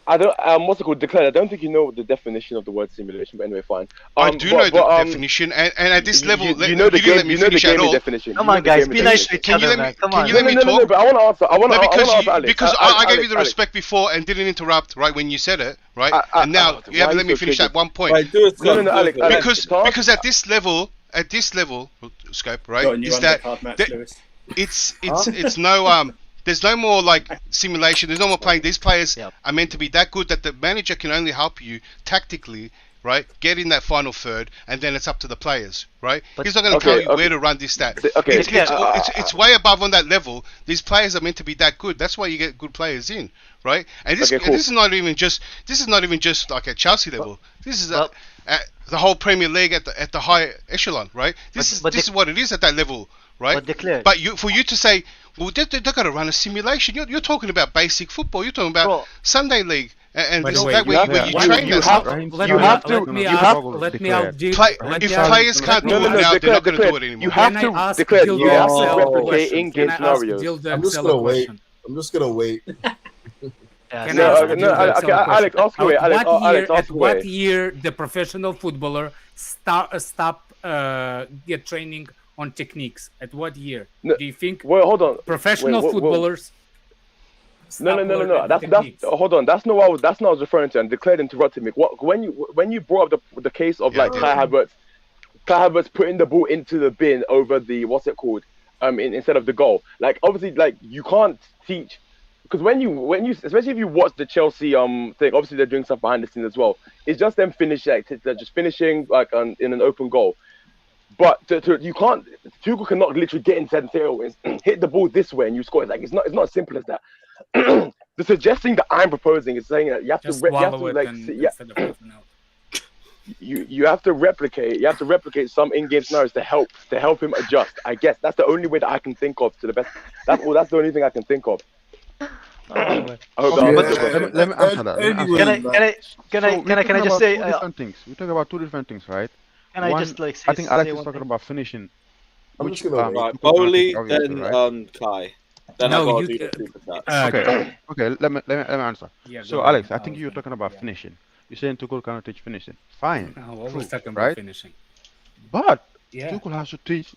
[SPEAKER 5] I don't. What's it called? Declared. I don't think you know the definition of the word simulation, but anyway, fine.
[SPEAKER 4] I do know the definition, and at this level,
[SPEAKER 5] you know the
[SPEAKER 4] didn't let
[SPEAKER 5] game.
[SPEAKER 4] me
[SPEAKER 5] You know the
[SPEAKER 4] finish at
[SPEAKER 5] gaming
[SPEAKER 4] all.
[SPEAKER 5] definition.
[SPEAKER 12] Come
[SPEAKER 5] You know
[SPEAKER 12] on,
[SPEAKER 5] the
[SPEAKER 12] guys,
[SPEAKER 5] gaming
[SPEAKER 12] be nice
[SPEAKER 5] definition.
[SPEAKER 12] to each
[SPEAKER 4] Can you
[SPEAKER 12] other,
[SPEAKER 4] let me-
[SPEAKER 12] man. Come
[SPEAKER 4] can
[SPEAKER 12] on.
[SPEAKER 4] you let me
[SPEAKER 5] No,
[SPEAKER 4] talk?
[SPEAKER 5] but I want to answer. I want to answer Alex.
[SPEAKER 4] Because I gave you the
[SPEAKER 5] Alex.
[SPEAKER 4] respect before and didn't interrupt right when you said it, right?
[SPEAKER 5] I-
[SPEAKER 4] And now you
[SPEAKER 5] why
[SPEAKER 4] haven't
[SPEAKER 5] are
[SPEAKER 4] let
[SPEAKER 5] you
[SPEAKER 4] me
[SPEAKER 5] so
[SPEAKER 4] finish
[SPEAKER 5] triggered?
[SPEAKER 4] that one point.
[SPEAKER 10] Right, do it.
[SPEAKER 5] No, Alex.
[SPEAKER 4] Because at this level, scope, right,
[SPEAKER 6] Go on, you
[SPEAKER 4] is that
[SPEAKER 6] undercard match,
[SPEAKER 4] that-
[SPEAKER 6] Lewis.
[SPEAKER 4] it's no there's no more like simulation. There's no more playing. These players
[SPEAKER 12] Yep.
[SPEAKER 4] are meant to be that good that the manager can only help you tactically, right? Get in that final third, and then it's up to the players, right?
[SPEAKER 12] But-
[SPEAKER 4] He's not going to tell you where to run this, that. It's way above on that level. These players are meant to be that good. That's why you get good players in, right? And this,
[SPEAKER 5] Okay, cool.
[SPEAKER 4] and this is not even just like at Chelsea level. This is
[SPEAKER 12] Well-
[SPEAKER 4] at the whole Premier League at the high echelon, right? This
[SPEAKER 12] But
[SPEAKER 4] is what it is at that level, right?
[SPEAKER 12] But Declare.
[SPEAKER 4] But for you to say, well, they're going to run a simulation. You're talking about basic football. You're talking about
[SPEAKER 12] Bro.
[SPEAKER 4] Sunday League. And
[SPEAKER 11] By
[SPEAKER 4] this
[SPEAKER 11] the way,
[SPEAKER 4] that way
[SPEAKER 11] you
[SPEAKER 4] you
[SPEAKER 11] have-
[SPEAKER 4] train
[SPEAKER 11] you
[SPEAKER 4] that
[SPEAKER 11] have-
[SPEAKER 4] stuff.
[SPEAKER 11] let
[SPEAKER 5] you
[SPEAKER 11] me-
[SPEAKER 5] have to-
[SPEAKER 11] let me
[SPEAKER 5] you
[SPEAKER 11] out-
[SPEAKER 5] have-
[SPEAKER 11] let me out.
[SPEAKER 4] If players can't do it now, they're not going to do it anymore.
[SPEAKER 5] You have
[SPEAKER 11] Can I
[SPEAKER 5] to
[SPEAKER 11] ask
[SPEAKER 5] declare.
[SPEAKER 11] Gildo
[SPEAKER 5] You have to
[SPEAKER 11] Excel a
[SPEAKER 5] replicate
[SPEAKER 11] question?
[SPEAKER 5] in-game
[SPEAKER 11] Can I ask
[SPEAKER 5] scenarios.
[SPEAKER 11] Gildo
[SPEAKER 10] I'm just
[SPEAKER 11] Excel
[SPEAKER 10] gonna
[SPEAKER 11] a
[SPEAKER 10] wait.
[SPEAKER 11] question?
[SPEAKER 10] I'm just gonna wait.
[SPEAKER 11] Can
[SPEAKER 5] No,
[SPEAKER 11] I ask
[SPEAKER 5] no,
[SPEAKER 11] Gildo
[SPEAKER 5] Alex,
[SPEAKER 11] Excel a
[SPEAKER 5] okay, Alex,
[SPEAKER 11] question?
[SPEAKER 5] ask away,
[SPEAKER 11] At
[SPEAKER 5] Alex,
[SPEAKER 11] what year?
[SPEAKER 5] Alex, ask
[SPEAKER 11] At what
[SPEAKER 5] away.
[SPEAKER 11] year the professional footballer stop get training on techniques? At what year?
[SPEAKER 5] No,
[SPEAKER 11] Do you think
[SPEAKER 5] Well, hold on.
[SPEAKER 11] professional
[SPEAKER 5] Wait,
[SPEAKER 11] footballers?
[SPEAKER 5] No.
[SPEAKER 11] stop learning
[SPEAKER 5] That's
[SPEAKER 11] techniques?
[SPEAKER 5] hold on. That's not what I was referring to. And declared interrupted me. When you brought up the case of like Kai Havertz putting the ball into the bin over the what's it called instead of the goal. Like obviously like you can't teach because when you especially if you watch the Chelsea thing, obviously they're doing stuff behind the scenes as well. It's just them finishing, they're just finishing like in an open goal. But you can't. Tuchel cannot literally get inside and say, "Oh, hit the ball this way and you score." It's like it's not as simple as that. The suggesting that I'm proposing is saying that you have
[SPEAKER 11] Just
[SPEAKER 5] to
[SPEAKER 11] swallow it
[SPEAKER 5] like
[SPEAKER 11] and
[SPEAKER 5] yeah,
[SPEAKER 11] instead of taking out.
[SPEAKER 5] you have to replicate some in-game scenarios to help him adjust. I guess that's the only way that I can think of to the best. That's the only thing I can think of. I hope that answers your question.
[SPEAKER 8] Let me answer that.
[SPEAKER 12] Can I just say?
[SPEAKER 8] Two different things. We talk about two different things, right?
[SPEAKER 12] Can I
[SPEAKER 8] One,
[SPEAKER 12] just like?
[SPEAKER 8] I think Alex
[SPEAKER 12] say
[SPEAKER 8] is
[SPEAKER 12] one
[SPEAKER 8] talking
[SPEAKER 12] thing?
[SPEAKER 8] about finishing.
[SPEAKER 10] I'm
[SPEAKER 8] Which,
[SPEAKER 10] just gonna wait.
[SPEAKER 2] Right,
[SPEAKER 8] Tuchel gonna
[SPEAKER 2] Bowley,
[SPEAKER 8] teach, obviously,
[SPEAKER 2] then
[SPEAKER 8] right?
[SPEAKER 2] Kai. Then
[SPEAKER 11] No,
[SPEAKER 2] I gotta
[SPEAKER 11] you-
[SPEAKER 2] do the super chat.
[SPEAKER 8] Okay, let me answer.
[SPEAKER 11] Yeah,
[SPEAKER 8] So
[SPEAKER 11] go
[SPEAKER 8] Alex,
[SPEAKER 11] ahead.
[SPEAKER 8] I think you're talking about finishing. You're saying Tuchel cannot teach finishing. Fine,
[SPEAKER 11] No, what
[SPEAKER 8] true,
[SPEAKER 11] was talking about
[SPEAKER 8] right?
[SPEAKER 11] finishing?
[SPEAKER 8] But
[SPEAKER 11] Yeah.
[SPEAKER 8] Tuchel has to teach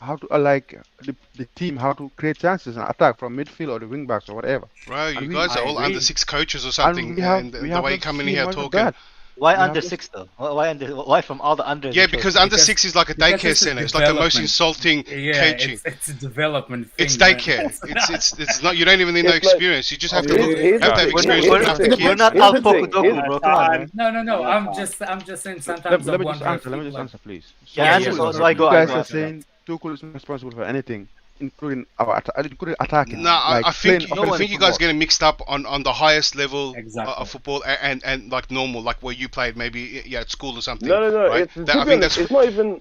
[SPEAKER 8] how to the team how to create chances and attack from midfield or the wing backs or whatever.
[SPEAKER 4] Bro, you
[SPEAKER 8] And
[SPEAKER 4] guys
[SPEAKER 11] I
[SPEAKER 4] are all
[SPEAKER 11] agree.
[SPEAKER 4] under 6 coaches or something.
[SPEAKER 8] we have-
[SPEAKER 4] And
[SPEAKER 8] we
[SPEAKER 4] the
[SPEAKER 8] have
[SPEAKER 4] way you
[SPEAKER 8] not
[SPEAKER 4] come in
[SPEAKER 8] seen
[SPEAKER 4] here
[SPEAKER 8] much of
[SPEAKER 4] talking.
[SPEAKER 8] that.
[SPEAKER 12] Why
[SPEAKER 8] We
[SPEAKER 12] under
[SPEAKER 8] have
[SPEAKER 12] 6 though? Why from all the under?
[SPEAKER 4] Yeah, because under
[SPEAKER 11] Because-
[SPEAKER 4] 6 is like a
[SPEAKER 11] because
[SPEAKER 4] daycare
[SPEAKER 11] it's a
[SPEAKER 4] center. It's like the most
[SPEAKER 11] development.
[SPEAKER 4] insulting
[SPEAKER 11] Yeah,
[SPEAKER 4] coaching.
[SPEAKER 11] it's a development thing.
[SPEAKER 4] It's
[SPEAKER 11] man.
[SPEAKER 4] daycare. It's not. You don't even need no
[SPEAKER 5] It's like-
[SPEAKER 4] experience. You just have to
[SPEAKER 5] Here's
[SPEAKER 4] have
[SPEAKER 5] the
[SPEAKER 4] that
[SPEAKER 5] thing.
[SPEAKER 4] experience
[SPEAKER 5] We're
[SPEAKER 4] looking
[SPEAKER 5] not-
[SPEAKER 4] after
[SPEAKER 5] we're
[SPEAKER 4] kids.
[SPEAKER 12] We're not
[SPEAKER 5] Here's
[SPEAKER 12] out
[SPEAKER 5] the
[SPEAKER 12] for
[SPEAKER 5] thing,
[SPEAKER 12] Kudoku, bro. Come on, man.
[SPEAKER 11] No. I'm just saying. Sometimes
[SPEAKER 8] Let
[SPEAKER 11] I
[SPEAKER 8] me just
[SPEAKER 11] wonder.
[SPEAKER 8] answer.
[SPEAKER 11] if
[SPEAKER 8] Let me just
[SPEAKER 11] people
[SPEAKER 8] answer, please.
[SPEAKER 12] Yeah,
[SPEAKER 11] Yeah,
[SPEAKER 12] answer.
[SPEAKER 11] yeah,
[SPEAKER 12] So I go.
[SPEAKER 8] You
[SPEAKER 12] I
[SPEAKER 8] guys
[SPEAKER 12] go
[SPEAKER 8] are
[SPEAKER 12] after that.
[SPEAKER 8] saying Tuchel is not responsible for anything, including including attacking.
[SPEAKER 4] No, I think
[SPEAKER 8] playing
[SPEAKER 4] I
[SPEAKER 8] offensive
[SPEAKER 4] think you guys are
[SPEAKER 8] football.
[SPEAKER 4] getting mixed up on the highest level
[SPEAKER 11] Exactly.
[SPEAKER 4] of football and like normal, like where you played maybe at school or something.
[SPEAKER 5] No.
[SPEAKER 4] Right?
[SPEAKER 5] To
[SPEAKER 4] That, I
[SPEAKER 5] be
[SPEAKER 4] think
[SPEAKER 5] honest,
[SPEAKER 4] that's
[SPEAKER 5] it's not even.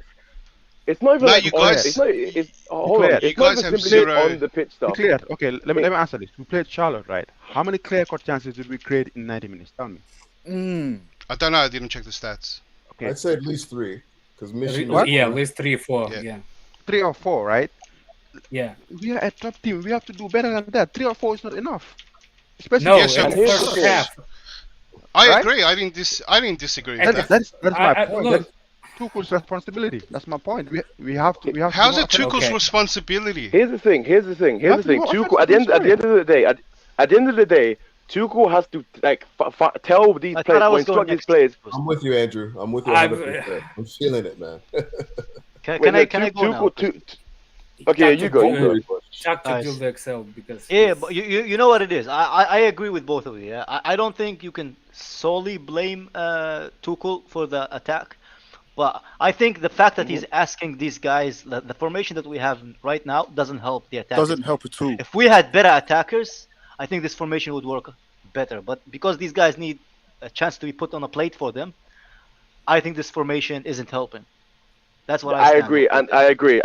[SPEAKER 5] It's not even.
[SPEAKER 4] No,
[SPEAKER 5] like
[SPEAKER 4] you
[SPEAKER 5] on-
[SPEAKER 4] guys-
[SPEAKER 5] It's not. Hold on.
[SPEAKER 8] Declared.
[SPEAKER 5] It's
[SPEAKER 4] You
[SPEAKER 5] not
[SPEAKER 4] guys
[SPEAKER 5] even
[SPEAKER 4] have
[SPEAKER 5] simply
[SPEAKER 4] zero-
[SPEAKER 5] on the pitch
[SPEAKER 8] We
[SPEAKER 5] stuff.
[SPEAKER 8] cleared. Okay, let me answer this. We played Charlotte, right? How many clear-cut chances did we create in 90 minutes? Tell me.
[SPEAKER 4] I don't know. I didn't check the stats.
[SPEAKER 8] Okay,
[SPEAKER 10] I'd say at least 3 because Mission.
[SPEAKER 8] What?
[SPEAKER 11] Yeah, at least 3 or 4.
[SPEAKER 4] Yeah.
[SPEAKER 11] Yeah.
[SPEAKER 8] 3 or 4, right?
[SPEAKER 11] Yeah.
[SPEAKER 8] We are a top team. We have to do better than that. 3 or 4 is not enough. Especially
[SPEAKER 11] No,
[SPEAKER 4] Yeah,
[SPEAKER 11] it's
[SPEAKER 4] so-
[SPEAKER 11] the
[SPEAKER 5] And here's the
[SPEAKER 11] first
[SPEAKER 5] thing.
[SPEAKER 11] half.
[SPEAKER 4] I
[SPEAKER 8] Right?
[SPEAKER 4] agree. I didn't disagree with that.
[SPEAKER 8] that's my
[SPEAKER 11] I-
[SPEAKER 8] point.
[SPEAKER 11] look-
[SPEAKER 8] That's Tuchel's responsibility. That's my point. We have to.
[SPEAKER 4] How's
[SPEAKER 8] do
[SPEAKER 4] it
[SPEAKER 8] more
[SPEAKER 4] Tuchel's
[SPEAKER 11] Okay.
[SPEAKER 4] responsibility?
[SPEAKER 5] Here's the thing.
[SPEAKER 8] Have to
[SPEAKER 5] Tuchel.
[SPEAKER 8] go
[SPEAKER 5] At the end of the day, Tuchel has to like tell these
[SPEAKER 12] I
[SPEAKER 5] players,
[SPEAKER 12] thought I
[SPEAKER 5] or
[SPEAKER 12] was going
[SPEAKER 5] instruct these
[SPEAKER 12] next.
[SPEAKER 5] players.
[SPEAKER 10] I'm with you, Andrew. I'm with you
[SPEAKER 11] I've-
[SPEAKER 10] 100%. I'm feeling it, man.
[SPEAKER 12] Can I go now?
[SPEAKER 5] Okay, you go.
[SPEAKER 11] Chuck to
[SPEAKER 12] Nice.
[SPEAKER 11] Gildo Excel because
[SPEAKER 12] Yeah,
[SPEAKER 11] he's-
[SPEAKER 12] but you know what it is. I agree with both of you. Yeah? I don't think you can solely blame Tuchel for the attack, but I think the fact that he's asking these guys the formation that we have right now doesn't help the attack.
[SPEAKER 3] Doesn't help at all.
[SPEAKER 12] If we had better attackers, I think this formation would work better. But because these guys need a chance to be put on a plate for them, I think this formation isn't helping. That's what I stand
[SPEAKER 5] agree,
[SPEAKER 12] on.
[SPEAKER 5] and I agree.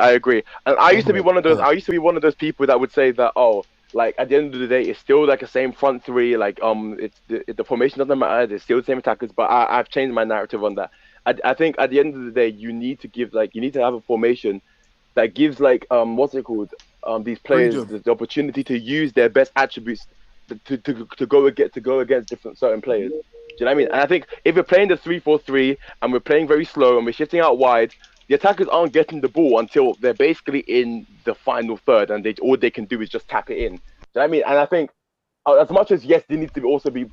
[SPEAKER 5] And I used to be one of those. I used to be one of those people that would say that, oh, like at the end of the day, it's still like the same front three. Like it's the formation doesn't matter. There's still the same attackers. But I've changed my narrative on that. I think at the end of the day, you need to have a formation that gives what's it called? These players the opportunity to use their best attributes to go against certain players. Do you know what I mean? And I think if we're playing the 3-4-3 and we're playing very slow and we're shifting out wide, the attackers aren't getting the ball until they're basically in the final third, and all they can do is just tap it in. Do you know what I mean? And I think as much as yes, they need to also be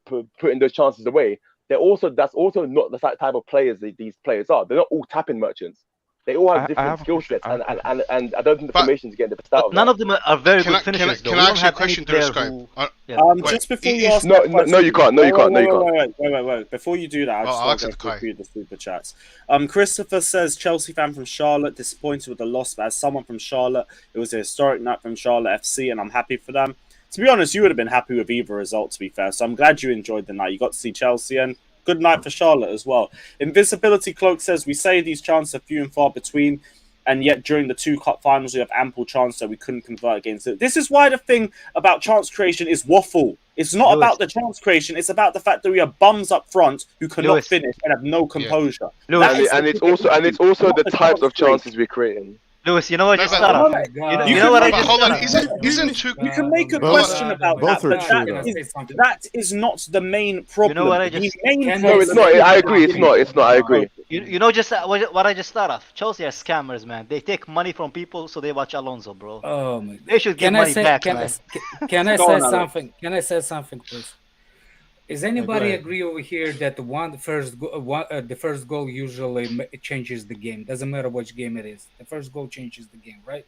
[SPEAKER 5] putting those chances away. That's also not the type of players these players are. They're not all tapping merchants. They all have different skill sets, and I don't think the formation's getting the best out of
[SPEAKER 12] None
[SPEAKER 5] that.
[SPEAKER 12] of them are very
[SPEAKER 4] Can
[SPEAKER 12] good
[SPEAKER 4] I
[SPEAKER 12] finishers, though.
[SPEAKER 4] can
[SPEAKER 12] We
[SPEAKER 4] I
[SPEAKER 12] don't
[SPEAKER 4] ask you a
[SPEAKER 12] have any
[SPEAKER 4] question to
[SPEAKER 12] player
[SPEAKER 4] Scope?
[SPEAKER 12] who... Yeah.
[SPEAKER 2] Just before you
[SPEAKER 4] if-
[SPEAKER 2] ask
[SPEAKER 5] No,
[SPEAKER 2] that question,
[SPEAKER 5] no, you can't. No, you can't. No, you can't.
[SPEAKER 2] Wait. Before you do that, I just
[SPEAKER 4] I'll
[SPEAKER 2] want to
[SPEAKER 4] accept
[SPEAKER 2] go
[SPEAKER 4] Kai.
[SPEAKER 2] through the super chats. Christopher says, Chelsea fan from Charlotte, disappointed with the loss, but as someone from Charlotte, it was a historic night from Charlotte FC, and I'm happy for them. To be honest, you would have been happy with either result, to be fair, so I'm glad you enjoyed the night. You got to see Chelsea, and good night for Charlotte as well. Invisibility Cloak says, we say these chances are few and far between, and yet during the 2 cup finals, we have ample chance that we couldn't convert against it. This is why the thing about chance creation is waffle. It's not
[SPEAKER 12] Lewis.
[SPEAKER 2] about the chance creation. It's about the fact that we have bums up front who cannot
[SPEAKER 12] Lewis.
[SPEAKER 2] finish and have no composure.
[SPEAKER 12] Lewis.
[SPEAKER 2] That is
[SPEAKER 5] And
[SPEAKER 2] the
[SPEAKER 5] it's
[SPEAKER 2] biggest
[SPEAKER 5] also
[SPEAKER 2] issue, not
[SPEAKER 5] the types
[SPEAKER 2] chance
[SPEAKER 5] of
[SPEAKER 2] creation.
[SPEAKER 5] chances we're creating.
[SPEAKER 12] Lewis, you know what
[SPEAKER 4] No,
[SPEAKER 12] just
[SPEAKER 4] but-
[SPEAKER 12] thought
[SPEAKER 2] Oh
[SPEAKER 12] of?
[SPEAKER 2] my
[SPEAKER 12] You know what I
[SPEAKER 4] But
[SPEAKER 12] just
[SPEAKER 4] hold
[SPEAKER 12] thought
[SPEAKER 4] on,
[SPEAKER 12] of?
[SPEAKER 4] isn't too?
[SPEAKER 2] You can make a
[SPEAKER 7] Both-
[SPEAKER 2] question about
[SPEAKER 7] both
[SPEAKER 2] that,
[SPEAKER 7] are
[SPEAKER 2] but
[SPEAKER 7] true,
[SPEAKER 2] that is not the main problem.
[SPEAKER 12] what I
[SPEAKER 2] The
[SPEAKER 12] just-
[SPEAKER 2] main
[SPEAKER 6] Can
[SPEAKER 5] No,
[SPEAKER 2] problem
[SPEAKER 5] it's not. I agree. It's not. It's not. I agree.
[SPEAKER 12] You know just what I just thought of? Chelsea are scammers, man. They take money from people so they watch Alonso, bro.
[SPEAKER 11] Oh my.
[SPEAKER 12] They should get
[SPEAKER 11] Can I
[SPEAKER 12] money
[SPEAKER 11] say?
[SPEAKER 12] back,
[SPEAKER 11] Can,
[SPEAKER 12] man.
[SPEAKER 11] can I
[SPEAKER 2] Go
[SPEAKER 11] say
[SPEAKER 2] on, Alex.
[SPEAKER 11] something? Can I say something, please? Is anybody
[SPEAKER 7] ahead.
[SPEAKER 11] agree over here that the first goal usually changes the game? Doesn't matter which game it is. The first goal changes the game, right?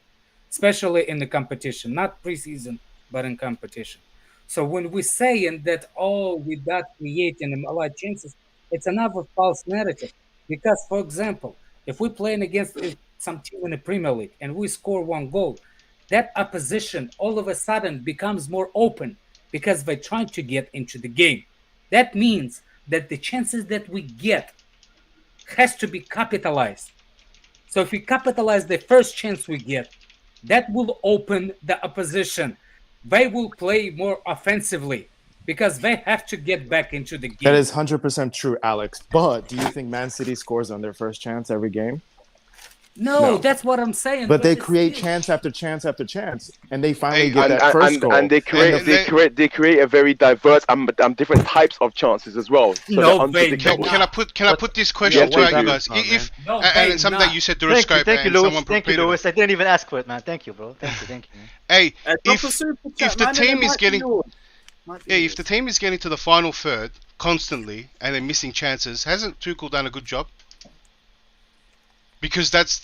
[SPEAKER 11] Especially in the competition, not preseason, but in competition. So when we're saying that we're not creating a lot of chances, it's another false narrative. Because, for example, if we're playing against some team in the Premier League and we score one goal, that opposition all of a sudden becomes more open because they're trying to get into the game. That means that the chances that we get has to be capitalized. So if we capitalize the first chance we get, that will open the opposition. They will play more offensively because they have to get back into the game.
[SPEAKER 7] That is 100% true, Alex. But do you think Man City scores on their first chance every game?
[SPEAKER 11] No, that's what I'm saying.
[SPEAKER 7] But they
[SPEAKER 11] it's
[SPEAKER 7] create
[SPEAKER 11] still-
[SPEAKER 7] chance after chance after chance, and they finally
[SPEAKER 4] Hey,
[SPEAKER 7] get that first goal.
[SPEAKER 5] And they create a very diverse different types of chances as well. So
[SPEAKER 11] No,
[SPEAKER 5] they're
[SPEAKER 11] they
[SPEAKER 5] unpredictable.
[SPEAKER 4] Can I put this question
[SPEAKER 5] Yeah,
[SPEAKER 4] to
[SPEAKER 5] they
[SPEAKER 4] you
[SPEAKER 5] do.
[SPEAKER 4] guys? If
[SPEAKER 11] No,
[SPEAKER 4] and
[SPEAKER 11] they
[SPEAKER 4] something
[SPEAKER 11] not.
[SPEAKER 4] that you said
[SPEAKER 12] Thank you,
[SPEAKER 4] Durascope
[SPEAKER 12] thank you,
[SPEAKER 4] and
[SPEAKER 12] Lewis.
[SPEAKER 4] someone
[SPEAKER 12] Thank you,
[SPEAKER 4] completed it.
[SPEAKER 12] Lewis. I didn't even ask for it, man. Thank you, bro. Thank you.
[SPEAKER 4] Hey,
[SPEAKER 2] Drop a super chat,
[SPEAKER 4] if the
[SPEAKER 2] man,
[SPEAKER 4] team
[SPEAKER 2] and it
[SPEAKER 4] is
[SPEAKER 2] might be
[SPEAKER 4] getting
[SPEAKER 2] yours. Might be
[SPEAKER 4] yeah,
[SPEAKER 2] yours.
[SPEAKER 4] if the team is getting to the final third constantly and they're missing chances, hasn't Tuchel done a good job? Because that's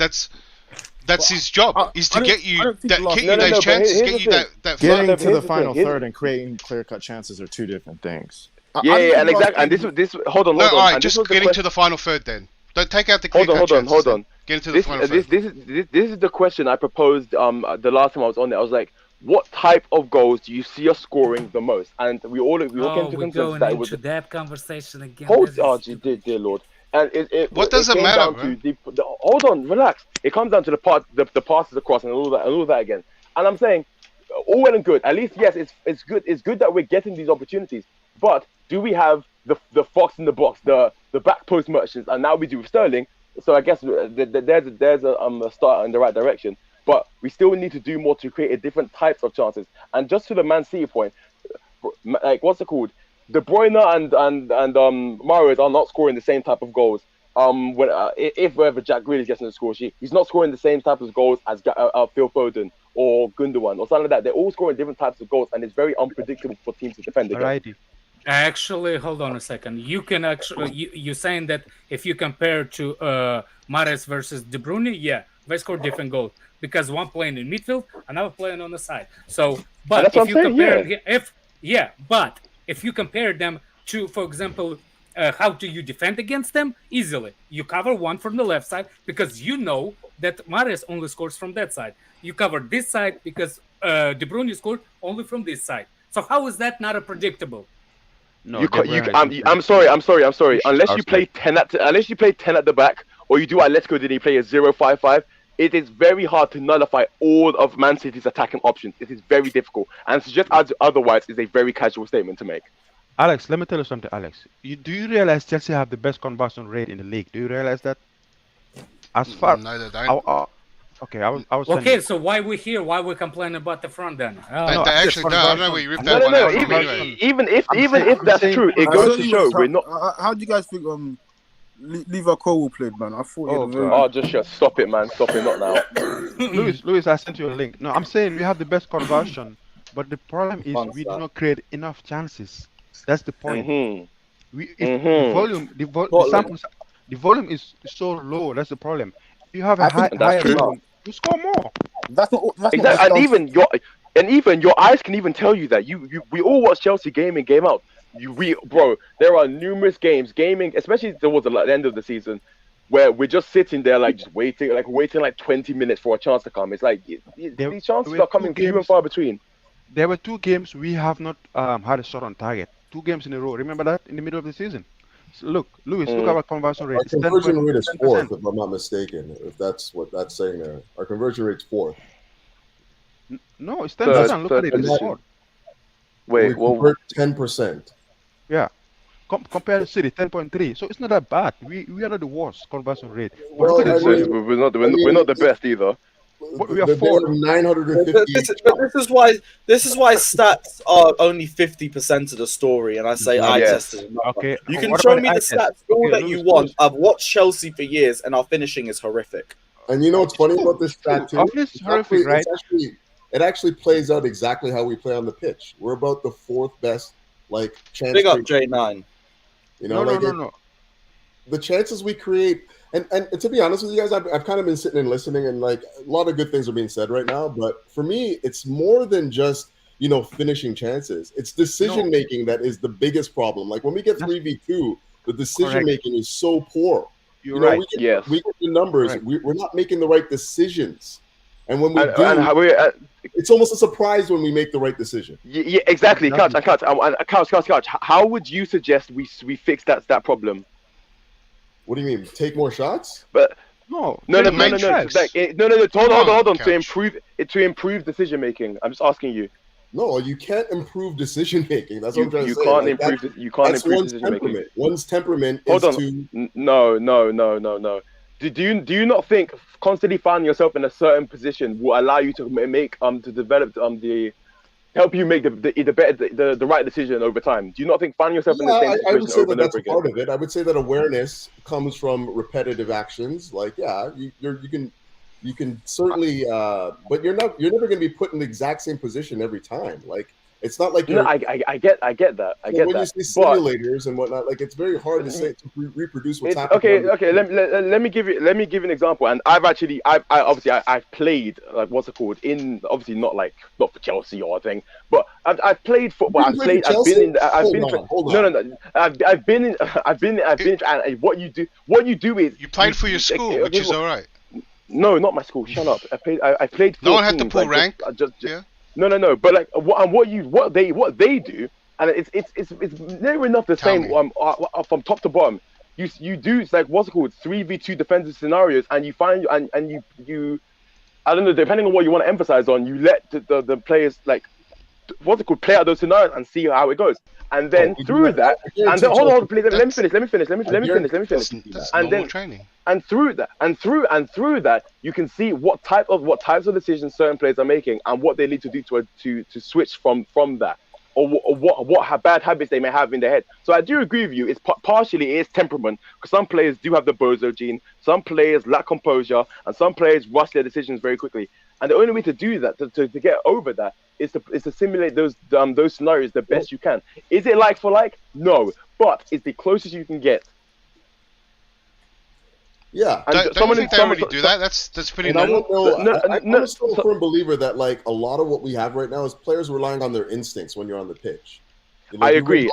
[SPEAKER 4] his job is to get you get you those chances, get you that
[SPEAKER 7] Getting
[SPEAKER 5] No,
[SPEAKER 7] to
[SPEAKER 5] here's
[SPEAKER 7] the
[SPEAKER 5] the
[SPEAKER 7] final
[SPEAKER 5] thing.
[SPEAKER 7] third and creating clear-cut chances are two different things.
[SPEAKER 5] Yeah, and exactly. And this hold on.
[SPEAKER 4] No, all right,
[SPEAKER 5] And this
[SPEAKER 4] just
[SPEAKER 5] was the
[SPEAKER 4] getting
[SPEAKER 5] question-
[SPEAKER 4] to the final third then. Don't take out the
[SPEAKER 5] Hold
[SPEAKER 4] clear-cut
[SPEAKER 5] on, hold
[SPEAKER 4] chances
[SPEAKER 5] on.
[SPEAKER 4] then. Get into the final third.
[SPEAKER 5] This is the question I proposed the last time I was on there. I was like, what type of goals do you see us scoring the most? And we all came to
[SPEAKER 11] we're
[SPEAKER 5] consensus
[SPEAKER 11] going
[SPEAKER 5] that it was
[SPEAKER 11] into that conversation again.
[SPEAKER 5] hold
[SPEAKER 11] This is
[SPEAKER 5] oh
[SPEAKER 11] stupid.
[SPEAKER 5] dear Lord. And
[SPEAKER 4] What does it
[SPEAKER 5] came
[SPEAKER 4] matter,
[SPEAKER 5] down
[SPEAKER 4] bro?
[SPEAKER 5] to hold on, relax. It comes down to the passes across and all that again. And I'm saying, all well and good. At least yes, it's good. It's good that we're getting these opportunities. But do we have the fox in the box, the back post merchants? And now we do with Sterling. So I guess there's a start in the right direction. But we still need to do more to create different types of chances. And just to the Man City point, like what's it called? De Bruyne and Mahrez are not scoring the same type of goals. If wherever Jack Grealish gets in the score sheet, he's not scoring the same type of goals as Phil Foden or Gundogan or something like that. They're all scoring different types of goals, and it's very unpredictable for teams to defend against.
[SPEAKER 8] Variety.
[SPEAKER 11] Actually, hold on a second. You can actually you're saying that if you compare to Mahrez versus De Bruyne, yeah, they score different goals because one playing in midfield, another playing on the side. So, but
[SPEAKER 5] That's what
[SPEAKER 11] if
[SPEAKER 5] I'm
[SPEAKER 11] you
[SPEAKER 5] saying,
[SPEAKER 11] compare, but if you compare them to, for example, how do you defend against them? Easily, you cover one from the left side because you know that Mahrez only scores from that side. You cover this side because De Bruyne scored only from this side. So how is that not a predictable?
[SPEAKER 8] No,
[SPEAKER 5] I'm sorry. Unless you play 10 at the back, or you do Atletico, did he play a 0-5-5? It is very hard to nullify all of Man City's attacking options. It is very difficult, and to suggest otherwise is a very casual statement to make.
[SPEAKER 8] Alex, let me tell you something, Alex. Do you realize Chelsea have the best conversion rate in the league? Do you realize that? As far
[SPEAKER 4] No, they don't.
[SPEAKER 8] okay, I was
[SPEAKER 11] Okay,
[SPEAKER 8] saying-
[SPEAKER 11] so why we here? Why we complaining about the front then?
[SPEAKER 4] They actually don't. I don't know where you ripped that
[SPEAKER 5] No,
[SPEAKER 4] one out from
[SPEAKER 5] even
[SPEAKER 4] anyway.
[SPEAKER 5] if that's true, it goes to show we're not.
[SPEAKER 3] How do you guys think Levi Cole played, man? I thought he had a very
[SPEAKER 5] Oh, just stop it, man. Stop it, not now.
[SPEAKER 8] Louis, I sent you a link. No, I'm saying we have the best conversion, but the problem is we do not create enough chances. That's the point. The volume, the volume is so low. That's the problem. If you have a high volume, you score more.
[SPEAKER 3] That's not
[SPEAKER 5] Exactly, and even your eyes can even tell you that we all watch Chelsea game in, game out. Bro, there are numerous games, especially towards the end of the season, where we're just sitting there just waiting 20 minutes for a chance to come. It's like these chances are coming few and far between.
[SPEAKER 8] There were 2 games we have not had a shot on target. 2 games in a row. Remember that in the middle of the season. So look, Louis, look at our conversion rate.
[SPEAKER 10] Our
[SPEAKER 8] It's
[SPEAKER 10] conversion rate is 4th,
[SPEAKER 8] 10%.
[SPEAKER 10] if I'm not mistaken. If that's what that's saying there, our conversion rate's 4th.
[SPEAKER 8] No, it's 10%. Look at it.
[SPEAKER 5] Third
[SPEAKER 8] It's
[SPEAKER 5] position.
[SPEAKER 8] 4th.
[SPEAKER 5] Wait,
[SPEAKER 10] we
[SPEAKER 5] well,
[SPEAKER 10] convert 10%.
[SPEAKER 8] Yeah. Compared to City, 10.3. So it's not that bad. We are not the worst conversion rate. But
[SPEAKER 10] Well,
[SPEAKER 8] look at
[SPEAKER 10] I
[SPEAKER 8] the
[SPEAKER 10] mean,
[SPEAKER 8] season.
[SPEAKER 5] we're not the best either.
[SPEAKER 8] But we are
[SPEAKER 10] they
[SPEAKER 8] fourth.
[SPEAKER 10] have
[SPEAKER 2] But
[SPEAKER 10] 950.
[SPEAKER 2] this is why stats are only 50% of the story, and I say eye
[SPEAKER 5] Yes.
[SPEAKER 2] test is another.
[SPEAKER 8] Okay.
[SPEAKER 2] You can
[SPEAKER 8] What
[SPEAKER 2] show
[SPEAKER 8] about
[SPEAKER 2] me
[SPEAKER 8] the
[SPEAKER 2] the
[SPEAKER 8] eye test?
[SPEAKER 2] stats all
[SPEAKER 8] Okay,
[SPEAKER 2] that
[SPEAKER 8] Lewis,
[SPEAKER 2] you want.
[SPEAKER 8] Lewis.
[SPEAKER 2] I've watched Chelsea for years, and our finishing is horrific.
[SPEAKER 10] And you know what's funny about this stat too?
[SPEAKER 8] Obviously, horrific, right?
[SPEAKER 10] It actually plays out exactly how we play on the pitch. We're about the fourth best, like, chance.
[SPEAKER 2] Big up J9.
[SPEAKER 10] You know,
[SPEAKER 8] No.
[SPEAKER 10] The chances we create, and to be honest with you guys, I've kind of been sitting and listening, and like a lot of good things are being said right now. But for me, it's more than just finishing chances. It's decision making that is the biggest problem. Like when we get 3v2, the decision making is so poor.
[SPEAKER 8] You're right.
[SPEAKER 10] We get the numbers.
[SPEAKER 8] Correct.
[SPEAKER 10] We're not making the right decisions, and when we do, it's almost a surprise when we make the right decision.
[SPEAKER 5] Yeah, exactly. Couch. How would you suggest we fix that problem?
[SPEAKER 10] What do you mean? Take more shots?
[SPEAKER 5] But
[SPEAKER 8] no.
[SPEAKER 5] Hold on. To improve decision making. I'm just asking you.
[SPEAKER 10] No, you can't improve decision making. That's what I'm trying to say.
[SPEAKER 5] You can't improve decision making.
[SPEAKER 10] One's temperament is to.
[SPEAKER 5] No. Do you not think constantly finding yourself in a certain position will allow you to make to develop help you make the right decision over time? Do you not think finding yourself in the same situation
[SPEAKER 10] I would say
[SPEAKER 5] over and
[SPEAKER 10] that's
[SPEAKER 5] over again?
[SPEAKER 10] part of it. I would say that awareness comes from repetitive actions. Like, you can certainly, but you're never going to be put in the exact same position every time. Like, it's not like
[SPEAKER 5] I get that.
[SPEAKER 10] When you see simulators and whatnot, like, it's very hard to reproduce what's happening.
[SPEAKER 5] Okay. Let me give you an example. And I've played, like, what's it called? Obviously not for Chelsea or anything, but I've played football. I've been in. And what you do is
[SPEAKER 4] you played for your school, which is all right.
[SPEAKER 5] No, not my school. Shut up. I played.
[SPEAKER 4] No one had to pull rank.
[SPEAKER 5] No. But like what they do, and it's never enough the same from top to bottom. You do, it's like, what's it called, 3v2 defensive scenarios, and you find and you I don't know, depending on what you want to emphasize on, you let the players, like, what's it called, play out those scenarios and see how it goes. And then through that, and then hold on, please, let me finish. And then
[SPEAKER 4] training.
[SPEAKER 5] And through that, you can see what types of decisions certain players are making and what they need to do to switch from that, or what bad habits they may have in their head. So I do agree with you. It's partially temperament, because some players do have the bozo gene, some players lack composure, and some players rush their decisions very quickly. And the only way to do that, to get over that, is to simulate those scenarios the best you can. Is it like for like? No, but it's the closest you can get.
[SPEAKER 10] Yeah.
[SPEAKER 4] Don't you think they already do that? That's pretty normal.
[SPEAKER 10] I'm still a firm believer that, like, a lot of what we have right now is players relying on their instincts when you're on the pitch.
[SPEAKER 5] I agree.